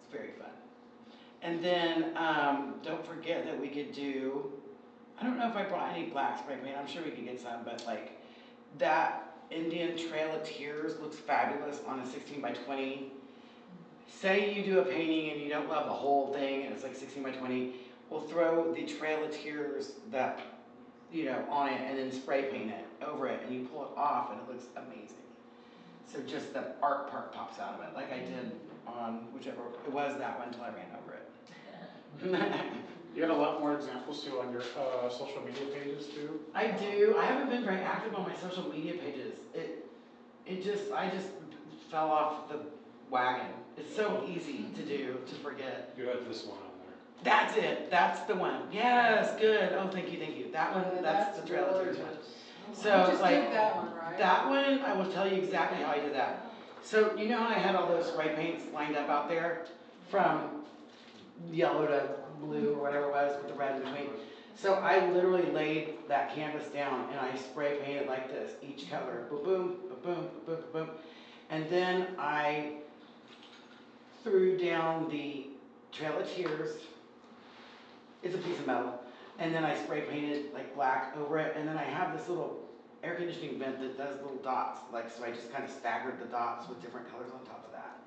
It's very fun. And then, don't forget that we could do, I don't know if I brought any black spray paint, I'm sure we could get some, but like, that Indian Trail of Tears looks fabulous on a 16 by 20. Say you do a painting and you don't love the whole thing and it's like 16 by 20, we'll throw the Trail of Tears that, on it and then spray paint it over it and you pull it off and it looks amazing. So just the art part pops out of it, like I did on whichever, it was that one until I ran over it. You got a lot more examples too on your social media pages too. I do. I haven't been very active on my social media pages. I just fell off the wagon. It's so easy to do, to forget. You had this one on there. That's it. That's the one. Yes, good. Oh, thank you, thank you. That one, that's the Trail of Tears one. So, You just like, did that one, right? that one, I will tell you exactly how I did that. So, you know how I had all those spray paints lined up out there from yellow to blue or whatever it was with the red in between? So I literally laid that canvas down and I spray painted like this, each color, boom, boom, boom, boom, boom. And then I threw down the Trail of Tears. It's a piece of metal. And then I spray painted like black over it. And then I have this little air conditioning vent that does little dots. Like, so I just kind of staggered the dots with different colors on top of that.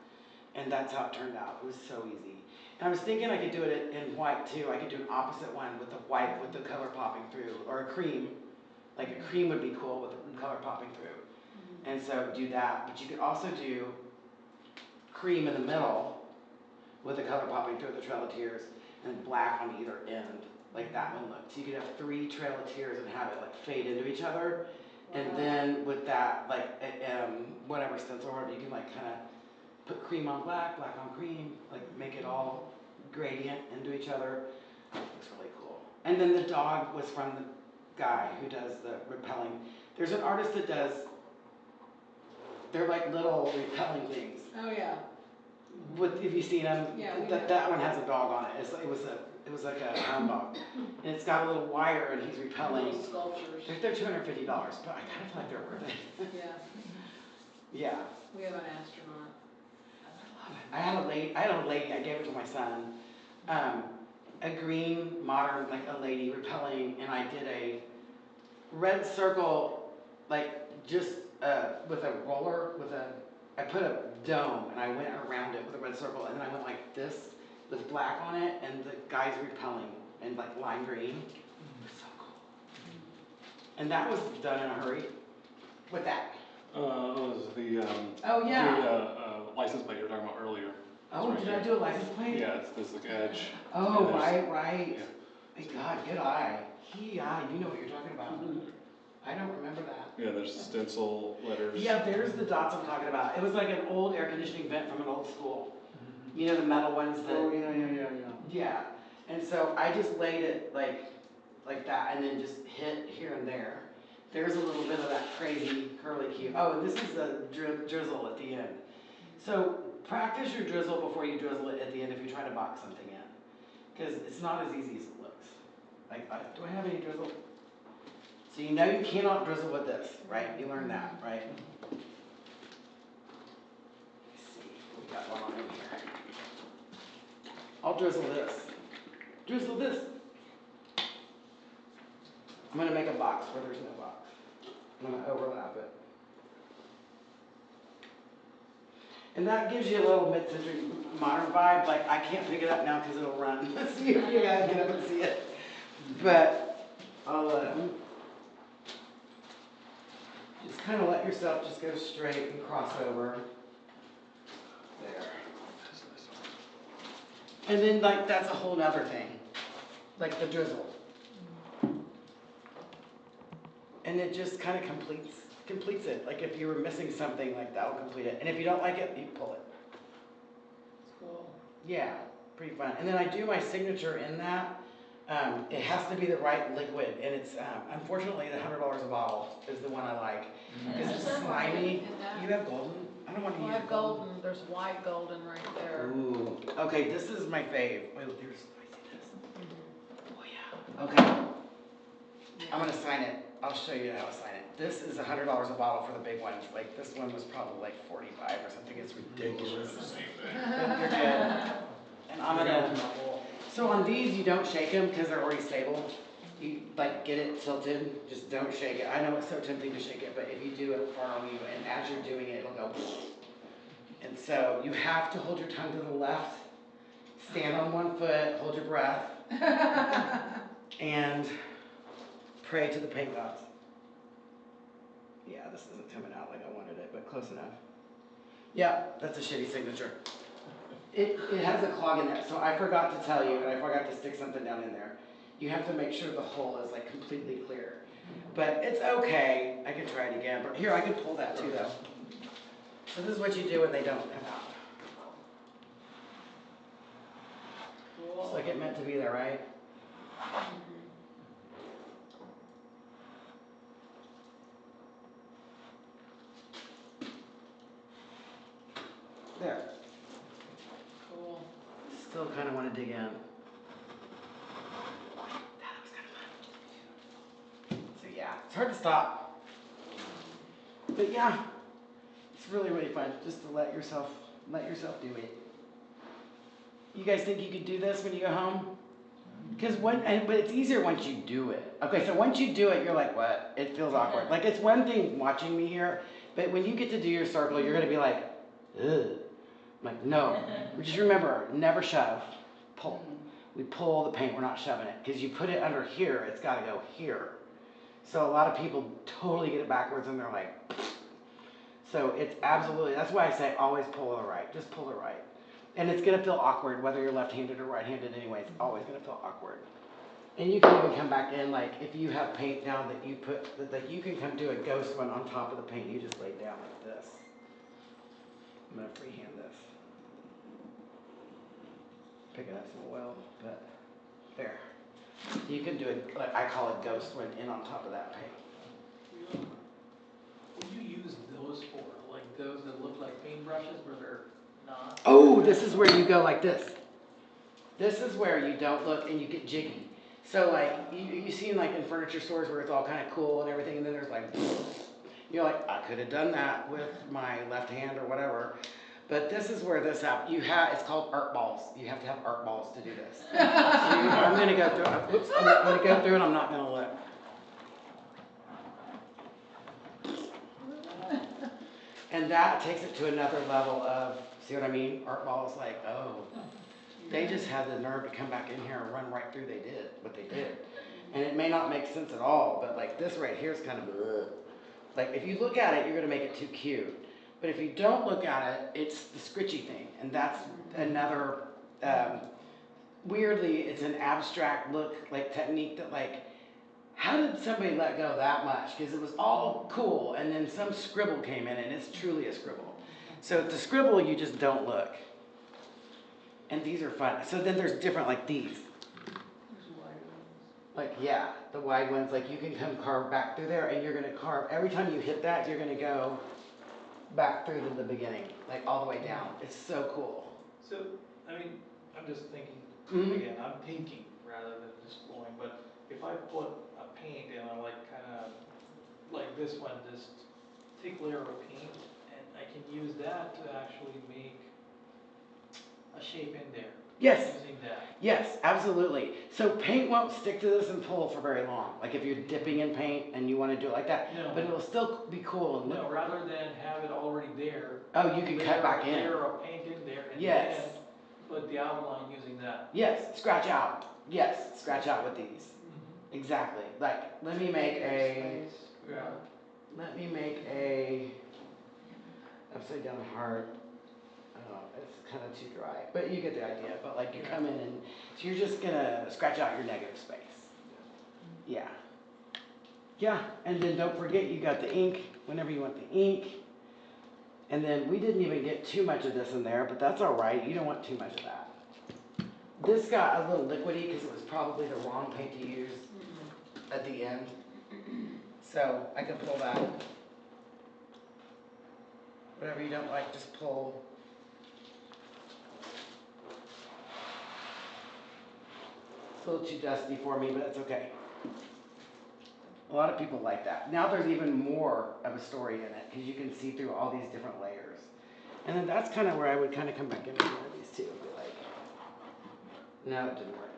And that's how it turned out. It was so easy. And I was thinking I could do it in white too. I could do an opposite one with the white with the color popping through, or a cream. Like a cream would be cool with the color popping through. And so do that. But you could also do cream in the middle with the color popping through the Trail of Tears and black on either end, like that one looked. So you could have 3 Trail of Tears and have it like fade into each other. Wow. And then with that, like whatever stencil, or you can like kind of put cream on black, black on cream, like make it all gradient into each other. It looks really cool. And then the dog was from the guy who does the repelling. There's an artist that does, they're like little repelling things. Oh yeah. With, if you've seen them, Yeah, that one has a dog on it. It was like a hound dog. And it's got a little wire and he's repelling. Little sculptures. They're $250, but I kind of feel like they're worth it. Yeah. Yeah. We have an astronaut. I had a lady, I gave it to my son, a green, modern, like a lady repelling, and I did a red circle, like just with a roller, I put a dome, and I went around it with a red circle, and then I went like this, with black on it, and the guy's repelling, and like lime green. It was so cool. And that was done in a hurry, with that. Was the, Oh, yeah. the license plate you were talking about earlier. Oh, Right did here. I do a license plate? Yeah, it's this edge. Oh, And there's- right. Yeah. Thank God, good eye. You know what you're talking about. I don't remember that. Yeah, there's stencil letters. Yeah, there's the dots I'm talking about. It was like an old air conditioning vent from an old school. You know, the metal ones that. Oh, yeah. Yeah. And so I just laid it like that and then just hit here and there. There's a little bit of that crazy curly cue. Oh, and this is the drizzle at the end. So practice your drizzle before you drizzle it at the end if you're trying to box something in. Because it's not as easy as it looks. Like, do I have any drizzle? So you know you cannot drizzle with this, right? You learned that, right? Let's see, we got one on in here. I'll drizzle this. Drizzle this. I'm gonna make a box where there's no box. I'm gonna overlap it. And that gives you a little mid-century modern vibe. Like, I can't pick it up now because it'll run. Let's see if you guys get up and see it. But I'll just kind of let yourself just go straight and cross over. There. And then, like, that's a whole nother thing. Like the drizzle. And it just kind of completes it. Like if you were missing something, like that'll complete it. And if you don't like it, you pull it. Cool. Yeah, pretty fun. And then I do my signature in that. It has to be the right liquid, and it's unfortunately the $100 a bottle is the one I like because it's slimy. You have golden? I don't want to Well, I use have golden. There's white golden right there. Ooh. Okay, this is my fave. Wait, there's. I see this. Oh yeah. Okay. I'm gonna sign it. I'll show you how to sign it. This is $100 a bottle for the big ones. Like this one was probably like 45 or something. It's ridiculous. You're good. And I'm gonna. So on these, you don't shake them because they're already stable. You like get it tilted. Just don't shake it. I know it's so tempting to shake it, but if you do it for you, and as you're doing it, it'll go. And so you have to hold your tongue to the left. Stand on one foot. Hold your breath. And pray to the paint gods. Yeah, this isn't coming out like I wanted it, but close enough. Yeah, that's a shitty signature. It has a clog in there, so I forgot to tell you, and I forgot to stick something down in there. You have to make sure the hole is like completely clear. But it's okay, I can try it again, but here, I can pull that too though. So this is what you do when they don't come out. It's like it meant to be there, right? There. Cool. Still kind of want to dig in. So yeah, it's hard to stop. But yeah, it's really, really fun just to let yourself do it. You guys think you could do this when you go home? Because but it's easier once you do it. Okay, so once you do it, you're like, what? It feels awkward. Like it's one thing watching me here, but when you get to do your circle, you're gonna be like, ugh. I'm like, no. Just remember, never shove, pull. We pull the paint, we're not shoving it. Because you put it under here, it's gotta go here. So a lot of people totally get it backwards and they're like, so it's absolutely, that's why I say always pull to the right, just pull to the right. And it's gonna feel awkward whether you're left-handed or right-handed anyway, it's always gonna feel awkward. And you can even come back in, like if you have paint down that you put, that you can come do a ghost one on top of the paint, you just lay it down like this. I'm gonna freehand this. Picking up some oil, but there. You can do it, like I call it ghost one in on top of that paint. What do you use those for? Like those that look like paintbrushes where they're not? Oh, this is where you go like this. This is where you don't look and you get jiggy. So like, you seen like in furniture stores where it's all kind of cool and everything, and then there's like, you're like, I could have done that with my left hand or whatever. But this is where this happens. It's called art balls. You have to have art balls to do this. So I'm going to go through it. Oops, I'm going to go through it. I'm not going to look. And that takes it to another level of, see what I mean? Art balls like, oh, they just had the nerve to come back in here and run right through what they did. And it may not make sense at all, but like this right here is kind of, ugh. Like if you look at it, you're going to make it too cute. But if you don't look at it, it's the scritchy thing. And that's another, weirdly, it's an abstract look, like technique that like, how did somebody let go that much? Because it was all cool, and then some scribble came in, and it's truly a scribble. So to scribble, you just don't look. And these are fun. So then there's different, like these. Like, yeah, the wide ones, like you can come carve back through there, and you're gonna carve, every time you hit that, you're gonna go back through to the beginning, like all the way down. It's so cool. So, I mean, I'm just thinking, again, I'm thinking rather than just flowing, but if I put a paint and I like kind of, like this one, just thick layer of paint, and I can use that to actually make a shape in there. Yes. Using that. Yes, absolutely. So paint won't stick to this and pull for very long. Like if you're dipping in paint and you want to do it like that, No. but it'll still be cool and look. No, rather than have it already there. Oh, you can cut back in. Layer of paint in there and Yes. then put the outline using that. Yes, scratch out. Yes, scratch out with these. Exactly. Like, let me make a upside down heart. Oh, it's kind of too dry, but you get the idea. But like you come in and, so you're just gonna scratch out your negative space. Yeah. Yeah, and then don't forget you got the ink whenever you want the ink. And then we didn't even get too much of this in there, but that's all right. You don't want too much of that. This got a little liquidy because it was probably the wrong paint to use at the end. So I can pull that. Whatever you don't like, just pull. It's a little too dusty for me, but it's okay. A lot of people like that. Now there's even more of a story in it because you can see through all these different layers. And then that's kind of where I would kind of come back in with one of these two and be like, no, it didn't work.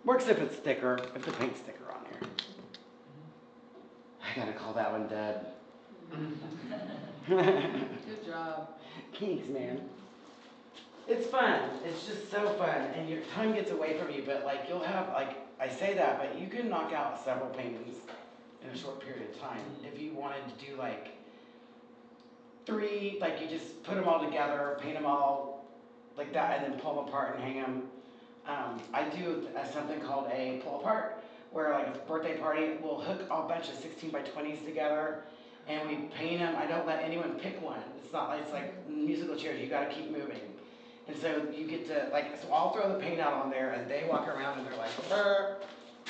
Works if it's thicker, if the paint's thicker on here. I gotta call that one dead. Good job. Thanks, man. It's fun. It's just so fun. And your time gets away from you, but like you'll have, like, I say that, but you can knock out several paintings in a short period of time. If you wanted to do like 3, like you just put them all together, paint them all like that, and then pull them apart and hang them. I do something called a pull apart, where like a birthday party, we'll hook a bunch of 16 by 20s together, and we paint them. I don't let anyone pick one. It's not like, it's like musical chairs, you gotta keep moving. And so you get to, like, so I'll throw the paint out on there, and they walk around and they're like, brr,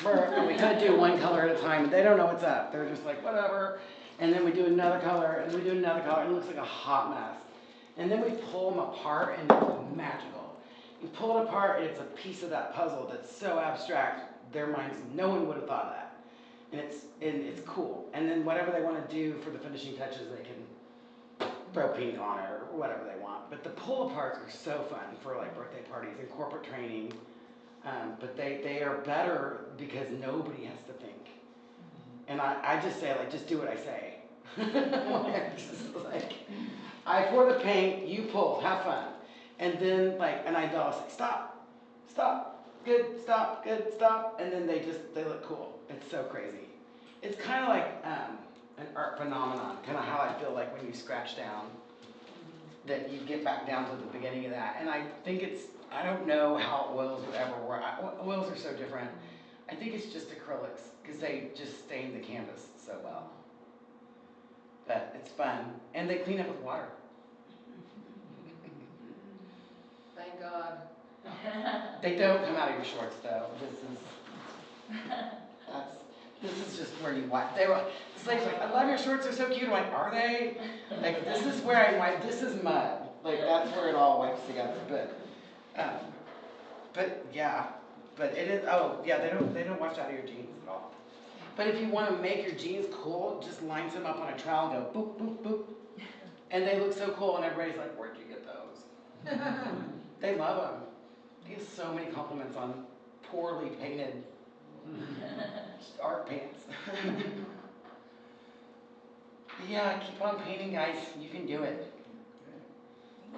brr, and we kind of do one color at a time, and they don't know what's up. They're just like, whatever. And then we do another color, and we do another color, and it looks like a hot mess. And then we pull them apart, and it's magical. You pull it apart, and it's a piece of that puzzle that's so abstract, their minds, no one would have thought of that. And it's cool. And then whatever they want to do for the finishing touches, they can throw pink on it or whatever they want. But the pull aparts are so fun for like birthday parties and corporate training. But they are better because nobody has to think. And I just say, like, just do what I say. Just like, I pour the paint, you pull, have fun. And then, like, and I'll say, stop, stop, good, stop, good, stop. And then they look cool. It's so crazy. It's kind of like an art phenomenon, kind of how I feel like when you scratch down, that you get back down to the beginning of that. And I think I don't know how oils would ever work. Oils are so different. I think it's just acrylics, because they just stain the canvas so well. But it's fun. And they clean up with water. Thank God. They don't come out of your shorts, though. This is just where you wipe. The slave's like, I love your shorts, they're so cute. I'm like, are they? Like, this is where I wipe. This is mud. Like, that's where it all wipes together. But yeah. But it is, oh, yeah, they don't wash out of your jeans at all. But if you want to make your jeans cool, just line some up on a trowel and go boop, boop, boop. And they look so cool, and everybody's like, where'd you get those? They love them. They get so many compliments on poorly painted art pants. Yeah, keep on painting, guys. You can do it.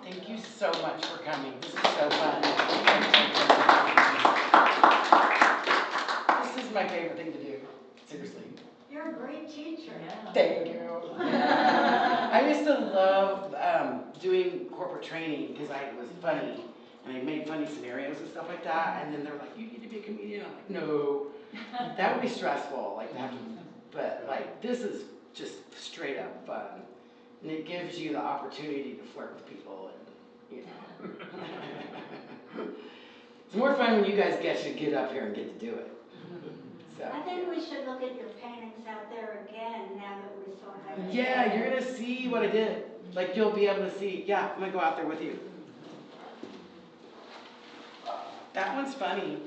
Thank you so much for coming. This is so fun. This is my favorite thing to do. Seriously. You're a great teacher. Thank you. I used to love doing corporate training because I was funny and I made funny scenarios and stuff like that. And then they're like, "You need to be a comedian." I'm like, "No, that would be stressful." Like to have to, but like this is just straight up fun, and it gives you the opportunity to flirt with people, and you know, it's more fun when you guys get to get up here and get to do it. So, I think we should look at your paintings out there again now that we saw that. yeah, you're gonna see what I did. Like you'll be able to see. Yeah, I'm gonna go out there with you. That one's funny.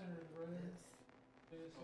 It's just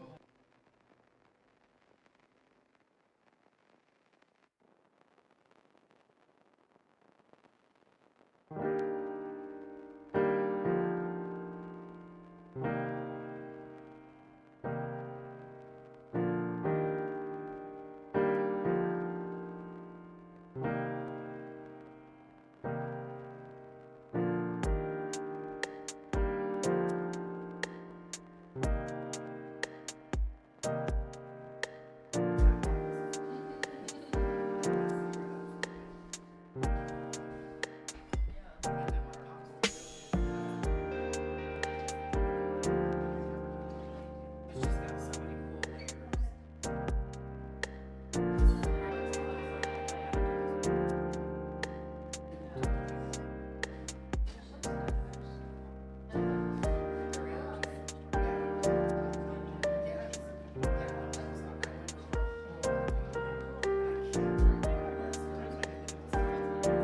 got so many cool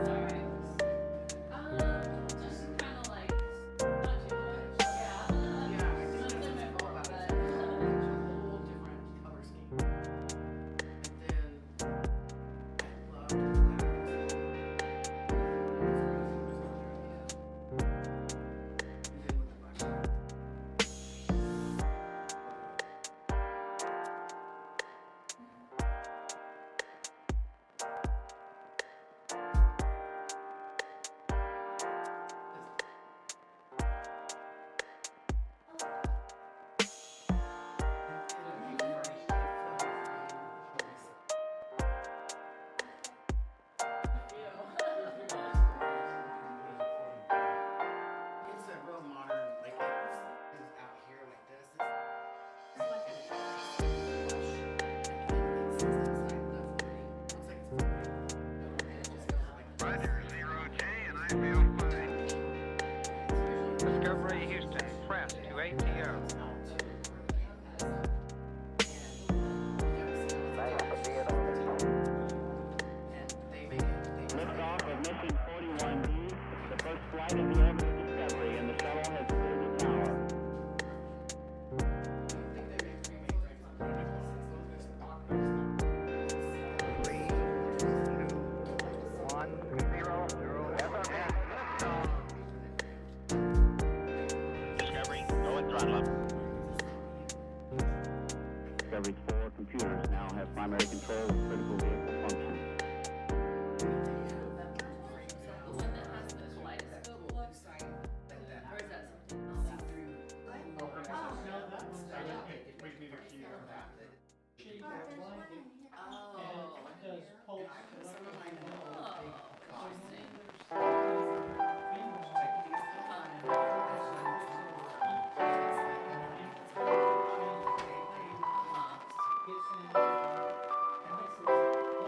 layers. Just kind of like, not too much. Yeah. Yeah, I think that's what's cool about it. It's a whole different color scheme. And then I loved the clouds. And then with the black. It's a real modern, like it is out here like this. It's like an flush, like it sits inside the floating. Looks like it's floating. And it just goes like Roger, 0J, and I feel fine. Discovery Houston, press to ATO. Liftoff of mission 41D, the first flight of the Unbrushed Discovery, and the shuttle has cleared the tower. Discovery, go and throttle up. Discovery's 4 computers now have primary control of critical vehicle functions. The one that has the kaleidoscope look, or is that something else? We need a key for that. Oh. Does some of mine Oh. Interesting. Huh.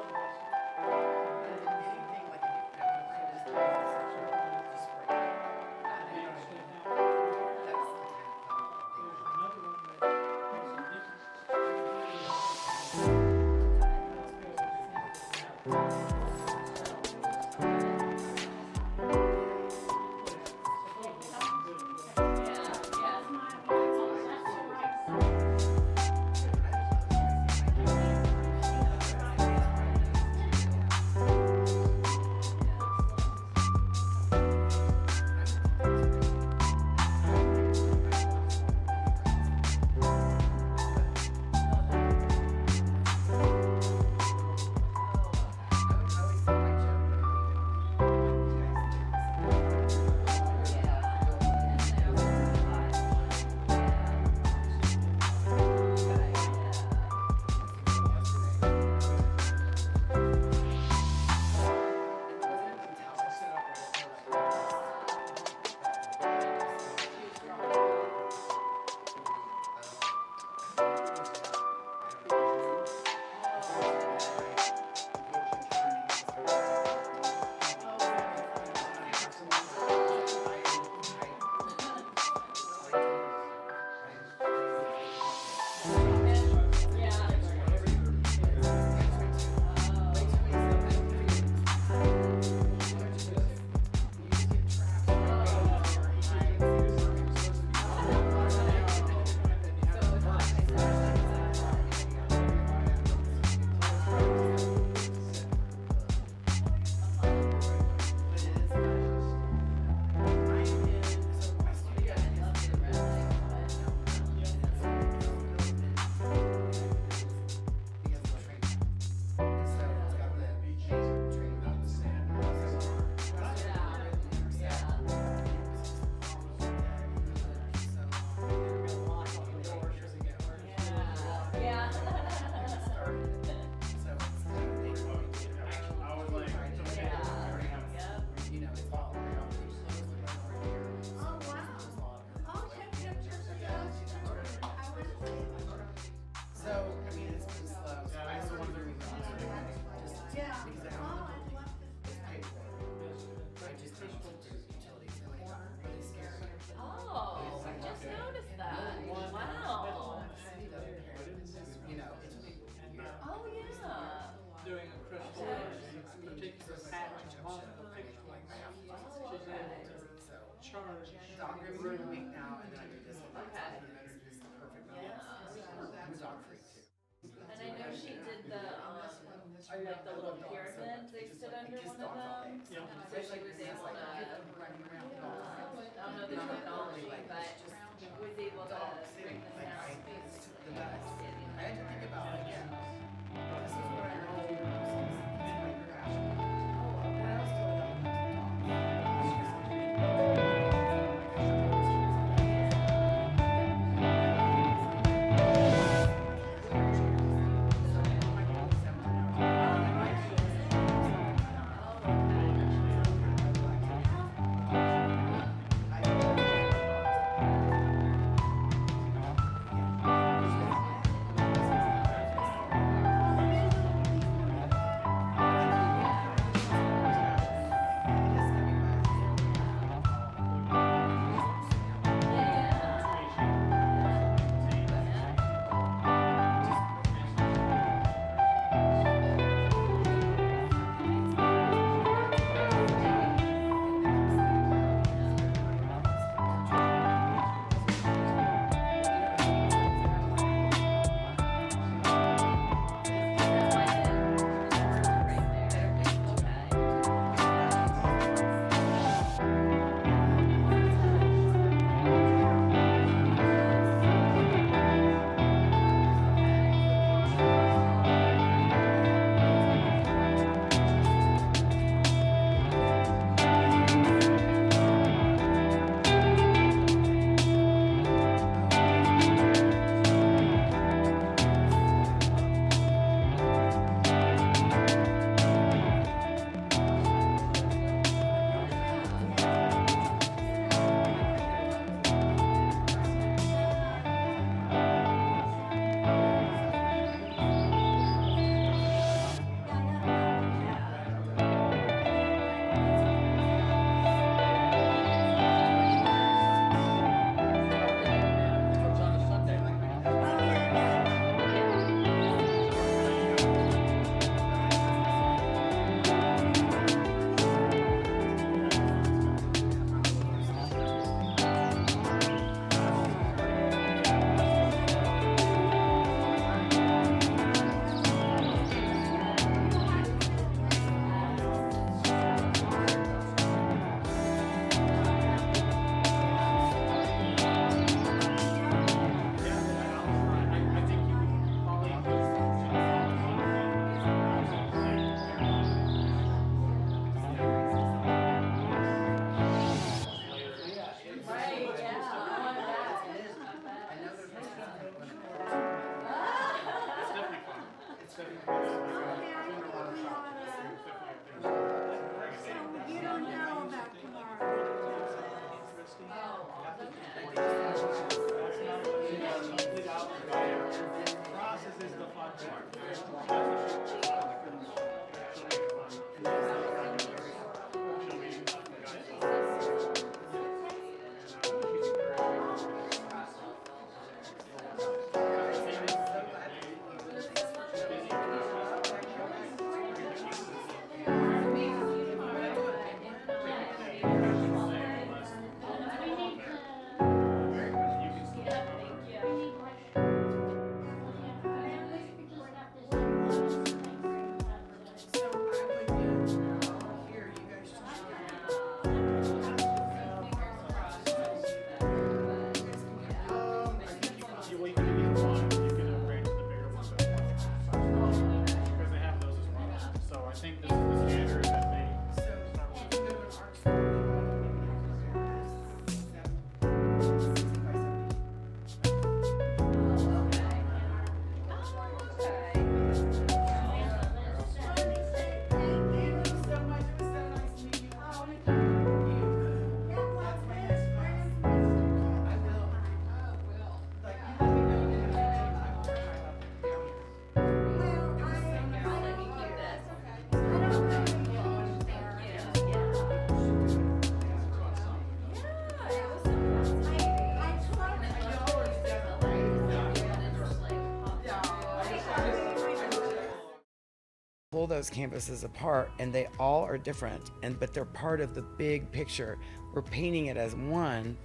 pull those canvases apart, and they all are different, but they're part of the big picture. We're painting it as one,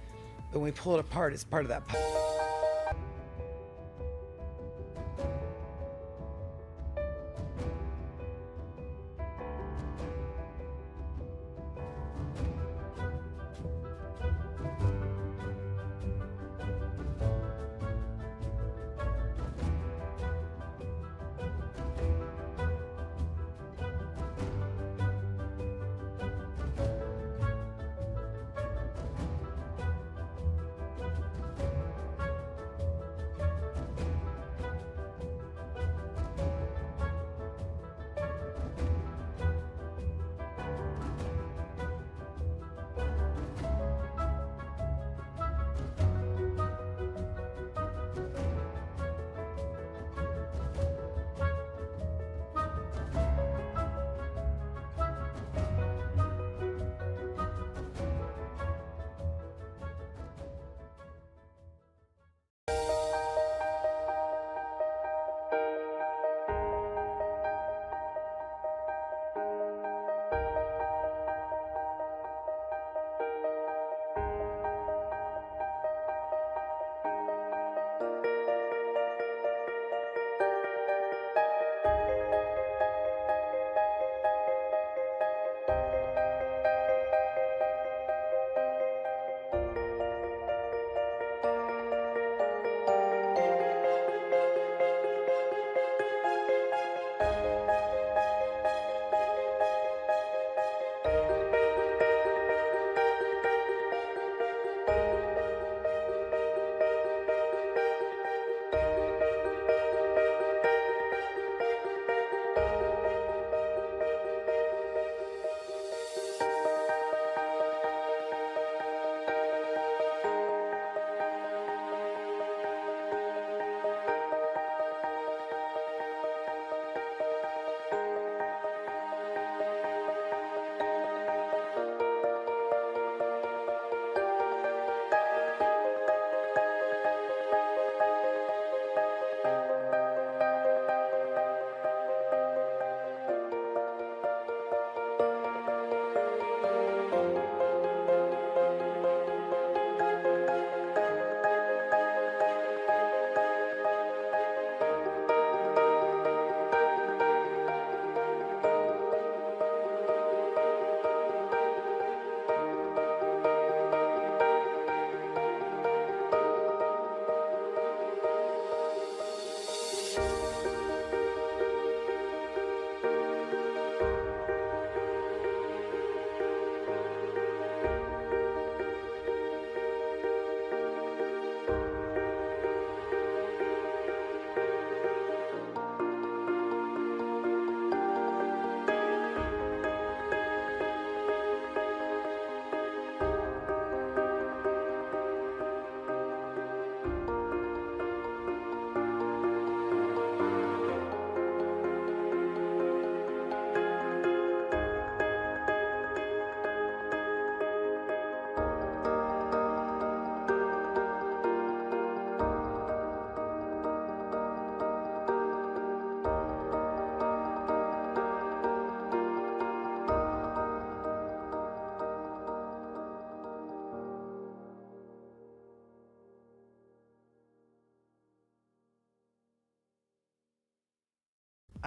but when we pull it apart, it's part of that.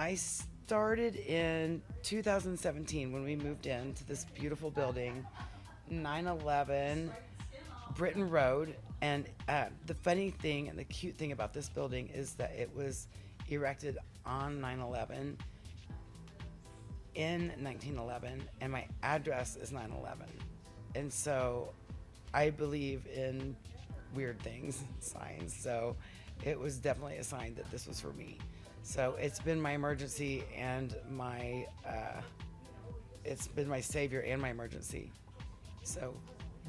I started in 2017 when we moved into this beautiful building, 911 Britton Road. And the funny thing and the cute thing about this building is that it was erected on 9/11 in 1911, and my address is 9/11. And so I believe in weird things, signs. So it was definitely a sign that this was for me. So it's been my emergency and my, it's been my savior and my emergency. So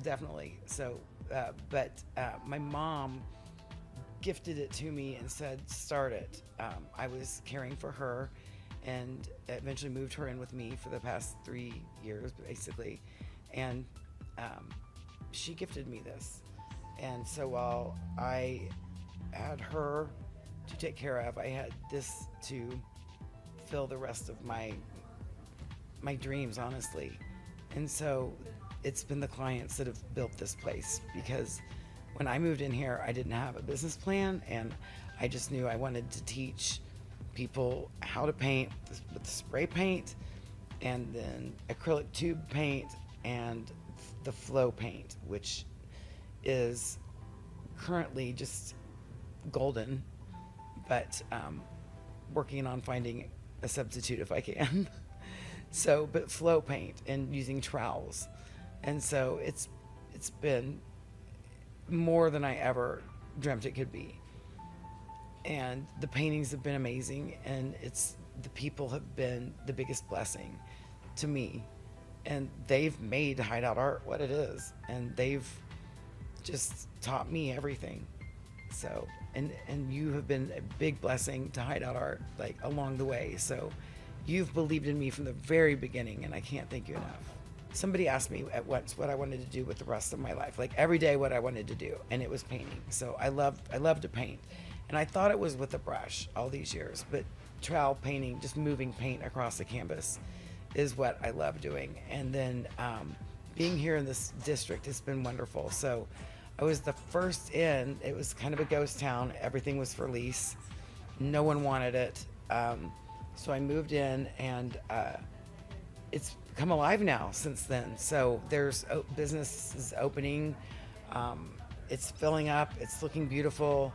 definitely. So, but my mom gifted it to me and said, start it. I was caring for her and eventually moved her in with me for the past 3 years, basically. And she gifted me this. And so while I had her to take care of, I had this to fulfill the rest of my dreams, honestly. And so it's been the clients that have built this place, because when I moved in here, I didn't have a business plan, and I just knew I wanted to teach people how to paint with spray paint, and then acrylic tube paint, and the flow paint, which is currently just golden, but working on finding a substitute if I can. So, but flow paint and using trowels. And so it's been more than I ever dreamt it could be. And the paintings have been amazing, and the people have been the biggest blessing to me. And they've made Hideout Art what it is, and they've just taught me everything. So, and you have been a big blessing to Hideout Art, like, along the way. So you've believed in me from the very beginning, and I can't thank you enough. Somebody asked me at once what I wanted to do with the rest of my life, like every day what I wanted to do, and it was painting. So I love to paint. And I thought it was with a brush all these years, but trowel painting, just moving paint across the canvas, is what I love doing. And then being here in this district has been wonderful. So I was the first in. It was kind of a ghost town. Everything was for lease. No one wanted it. So I moved in, and it's come alive now since then. So there's businesses opening. It's filling up. It's looking beautiful,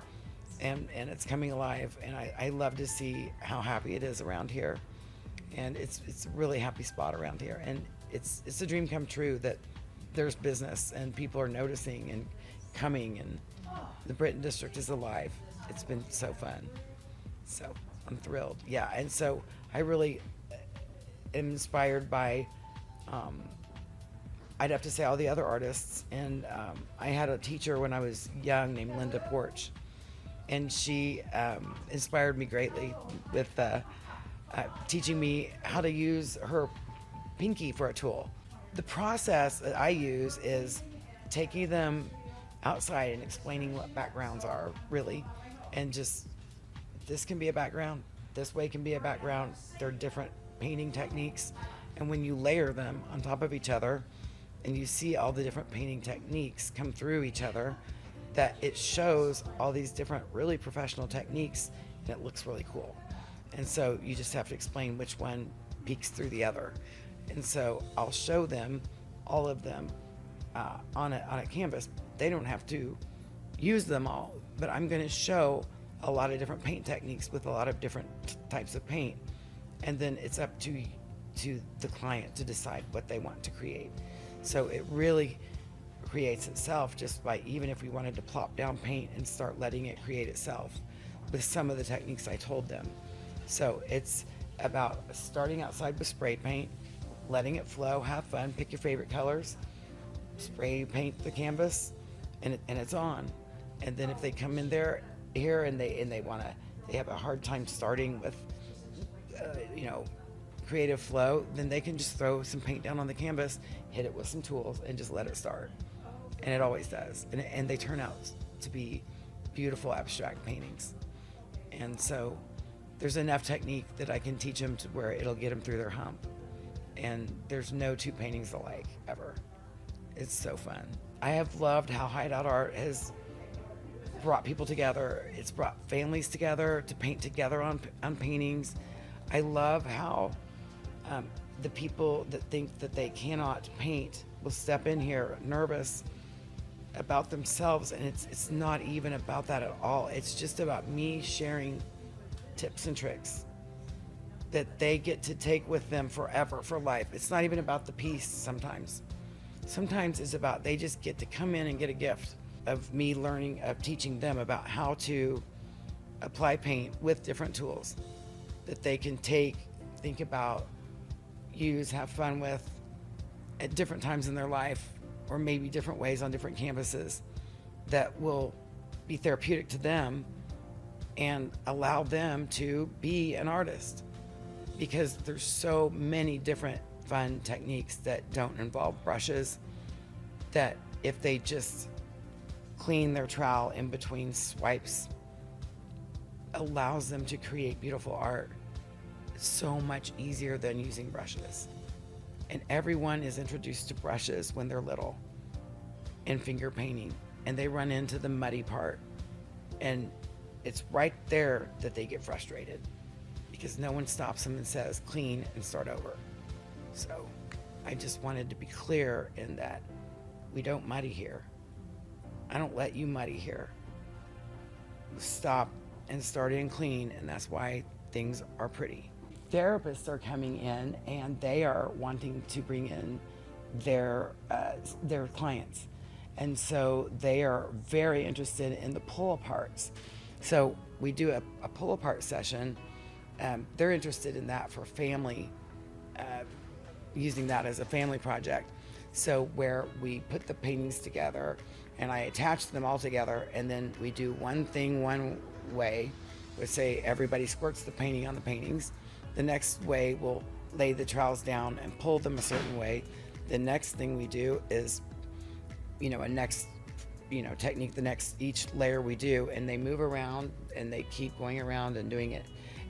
and it's coming alive. And I love to see how happy it is around here. And it's a really happy spot around here. And it's a dream come true that there's business and people are noticing and coming, and the Britton District is alive. It's been so fun. So I'm thrilled. Yeah. And so I really am inspired by, I'd have to say, all the other artists. And I had a teacher when I was young named Linda Porch, and she inspired me greatly with teaching me how to use her pinky for a tool. The process that I use is taking them outside and explaining what backgrounds are, really, and just, this can be a background, this way can be a background. They're different painting techniques, and when you layer them on top of each other and you see all the different painting techniques come through each other, that it shows all these different really professional techniques, and it looks really cool. And so you just have to explain which one peeks through the other. And so I'll show them all of them on a canvas. They don't have to use them all, but I'm going to show a lot of different paint techniques with a lot of different types of paint. And then it's up to the client to decide what they want to create. So it really creates itself just by, even if we wanted to plop down paint and start letting it create itself with some of the techniques I told them. So it's about starting outside with spray paint, letting it flow, have fun, pick your favorite colors, spray paint the canvas, and it's on. And then if they come in here and they have a hard time starting with creative flow, then they can just throw some paint down on the canvas, hit it with some tools, and just let it start. And it always does. And they turn out to be beautiful abstract paintings. And so there's enough technique that I can teach them to where it'll get them through their hump. And there's no two paintings alike, ever. It's so fun. I have loved how Hideout Art has brought people together. It's brought families together to paint together on paintings. I love how the people that think that they cannot paint will step in here nervous about themselves, and it's not even about that at all. It's just about me sharing tips and tricks that they get to take with them forever, for life. It's not even about the piece sometimes. Sometimes it's about, they just get to come in and get a gift of me learning, of teaching them about how to apply paint with different tools that they can take, think about, use, have fun with at different times in their life, or maybe different ways on different canvases that will be therapeutic to them and allow them to be an artist. Because there's so many different fun techniques that don't involve brushes, that if they just clean their trowel in between swipes, allows them to create beautiful art. so much easier than using brushes. And everyone is introduced to brushes when they're little and finger painting, and they run into the muddy part. And it's right there that they get frustrated because no one stops them and says, clean and start over. So I just wanted to be clear in that we don't muddy here. I don't let you muddy here. Stop and start in clean, and that's why things are pretty. Therapists are coming in and they are wanting to bring in their clients. And so they are very interested in the pull aparts. So we do a pull apart session. They're interested in that for family, using that as a family project. So where we put the paintings together and I attach them all together, and then we do one thing one way. We say everybody squirts the painting on the paintings. The next way we'll lay the trowels down and pull them a certain way. The next thing we do is, a next, technique, the next, each layer we do, and they move around and they keep going around and doing it.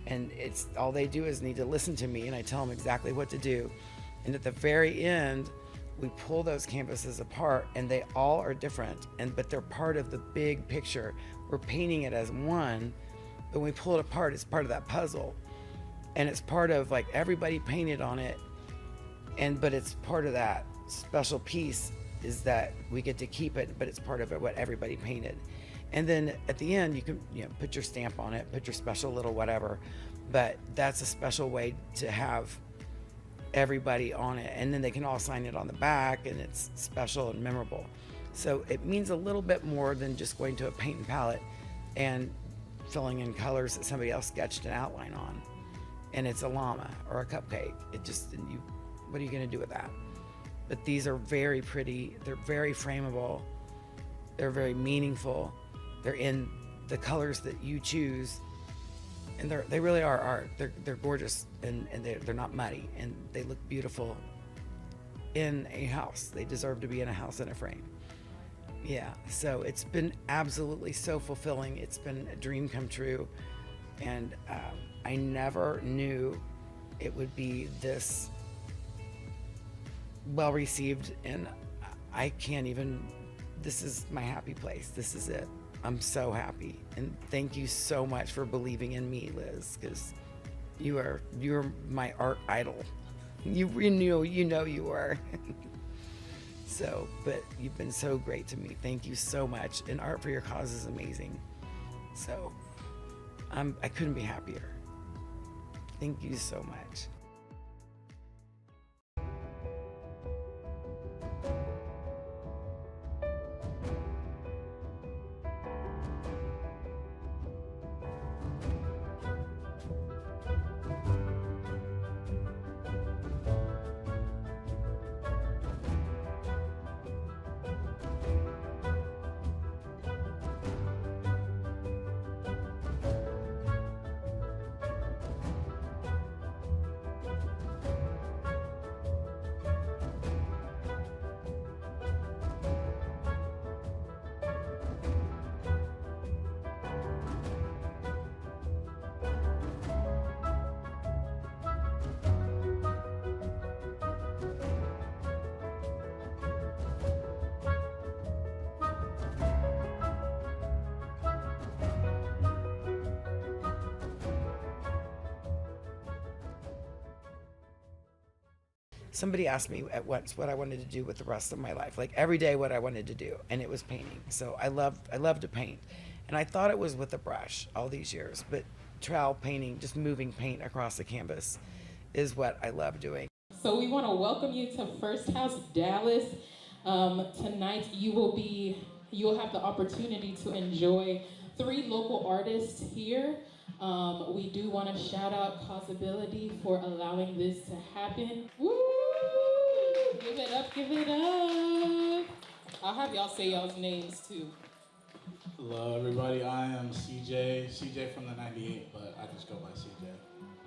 And it's all they do is need to listen to me, and I tell them exactly what to do. And at the very end, we pull those canvases apart, and they all are different, but they're part of the big picture. We're painting it as one, but when we pull it apart, it's part of that puzzle. And it's part of, like, everybody painted on it, but it's part of that special piece is that we get to keep it, but it's part of it, what everybody painted. And then at the end, you can put your stamp on it, put your special little whatever, but that's a special way to have everybody on it. And then they can all sign it on the back, and it's special and memorable. So it means a little bit more than just going to a paint and palette and filling in colors that somebody else sketched an outline on. And it's a llama or a cupcake. What are you gonna do with that? But these are very pretty, they're very frameable, they're very meaningful, they're in the colors that you choose, and they really are art. They're gorgeous, and they're not muddy, and they look beautiful in a house. They deserve to be in a house in a frame. Yeah, so it's been absolutely so fulfilling. It's been a dream come true, and I never knew it would be this well received, and I can't even, this is my happy place. This is it. I'm so happy, and thank you so much for believing in me, Liz, because you're my art idol. You know you are. So, but you've been so great to me. Thank you so much. And Art for Your Cause is amazing. So I couldn't be happier. Thank you so much. Somebody asked me at once what I wanted to do with the rest of my life, like every day what I wanted to do, and it was painting. So I love to paint, and I thought it was with a brush all these years, but trowel painting, just moving paint across the canvas, is what I love doing. So we want to welcome you to First House Dallas. Tonight you'll have the opportunity to enjoy 3 local artists here. We do want to shout out Causability for allowing this to happen. Woo! Give it up, give it up. I'll have y'all say y'all's names too. Hello everybody, I am CJ from the 98, but I just go by CJ.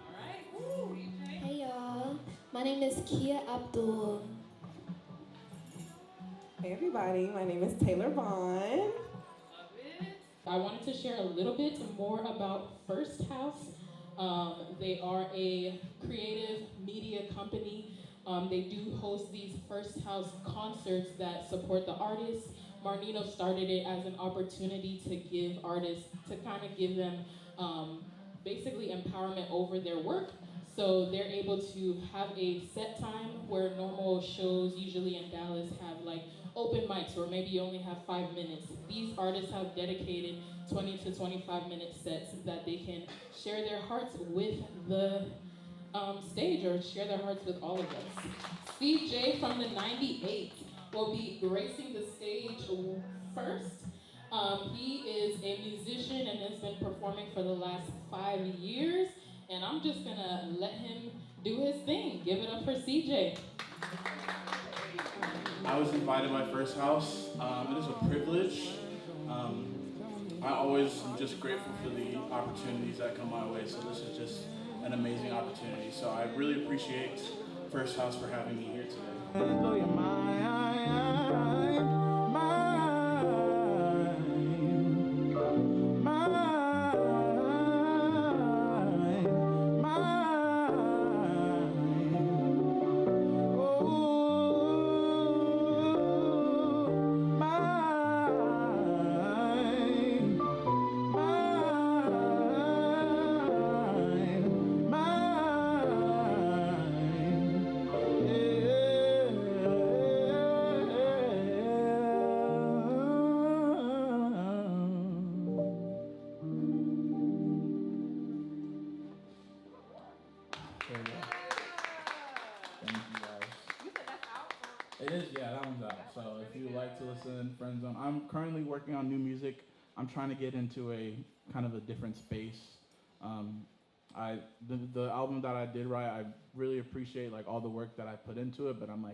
Alright, woo! Hey y'all, my name is Kia Abdul. Hey everybody, my name is Taylor Vaughn. I wanted to share a little bit more about First House. They are a creative media company. They do host these first house concerts that support the artists. Marnino started it as an opportunity to give artists, to kind of give them basically empowerment over their work. So they're able to have a set time where normal shows usually in Dallas have like open mics or maybe you only have 5 minutes. These artists have dedicated 20 to 25-minute sets that they can share their hearts with the stage or share their hearts with all of us. CJ from the 98 will be gracing the stage first. He is a musician and has been performing for the last 5 years. And I'm just gonna let him do his thing. Give it up for CJ. I was invited by First House. It is a privilege. I always am just grateful for the opportunities that come my way. So this is just an amazing opportunity. So I really appreciate First House for having me here today. It is, yeah, that one's out. So if you like to listen, Friend Zone. I'm currently working on new music. I'm trying to get into a kind of a different space. The album that I did write, I really appreciate like all the work that I put into it, but I'm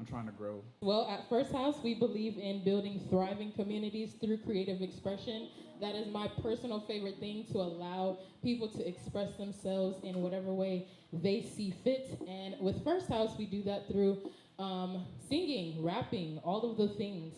trying to grow. Well, at First House, we believe in building thriving communities through creative expression. That is my personal favorite thing, to allow people to express themselves in whatever way they see fit. And with First House, we do that through singing, rapping, all of the things.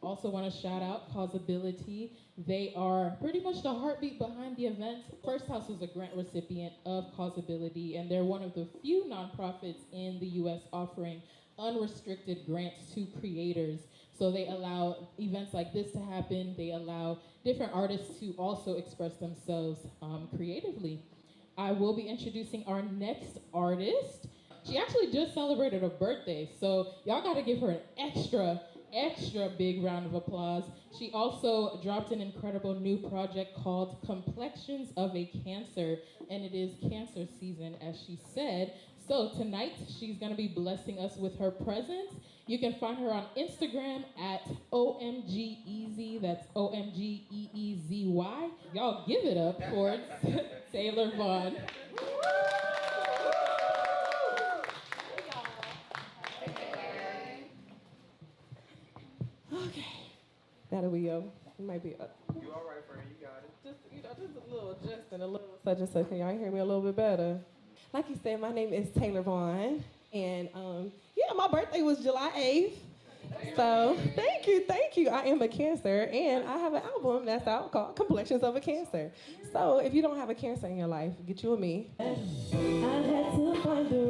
Also want to shout out Causability. They are pretty much the heartbeat behind the event. First House is a grant recipient of Causability, and they're one of the few nonprofits in the U.S. offering unrestricted grants to creators. So they allow events like this to happen. They allow different artists to also express themselves creatively. I will be introducing our next artist. She actually just celebrated a birthday, so y'all gotta give her an extra big round of applause. She also dropped an incredible new project called Complexions of a Cancer, and it is cancer season, as she said. So tonight, she's gonna be blessing us with her presence. You can find her on Instagram at OMGEezy, that's OMGEEZY. Y'all give it up for Taylor Vaughn. Okay. That'll be it might be up. You all right, friend? You got it. Just a little adjusting, a little such and such. Can y'all hear me a little bit better? Like you said, my name is Taylor Vaughn, and my birthday was July 8th. So thank you. I am a Cancer, and I have an album that's out called Complexions of a Cancer. So if you don't have a Cancer in your life, get you a me. I had to find the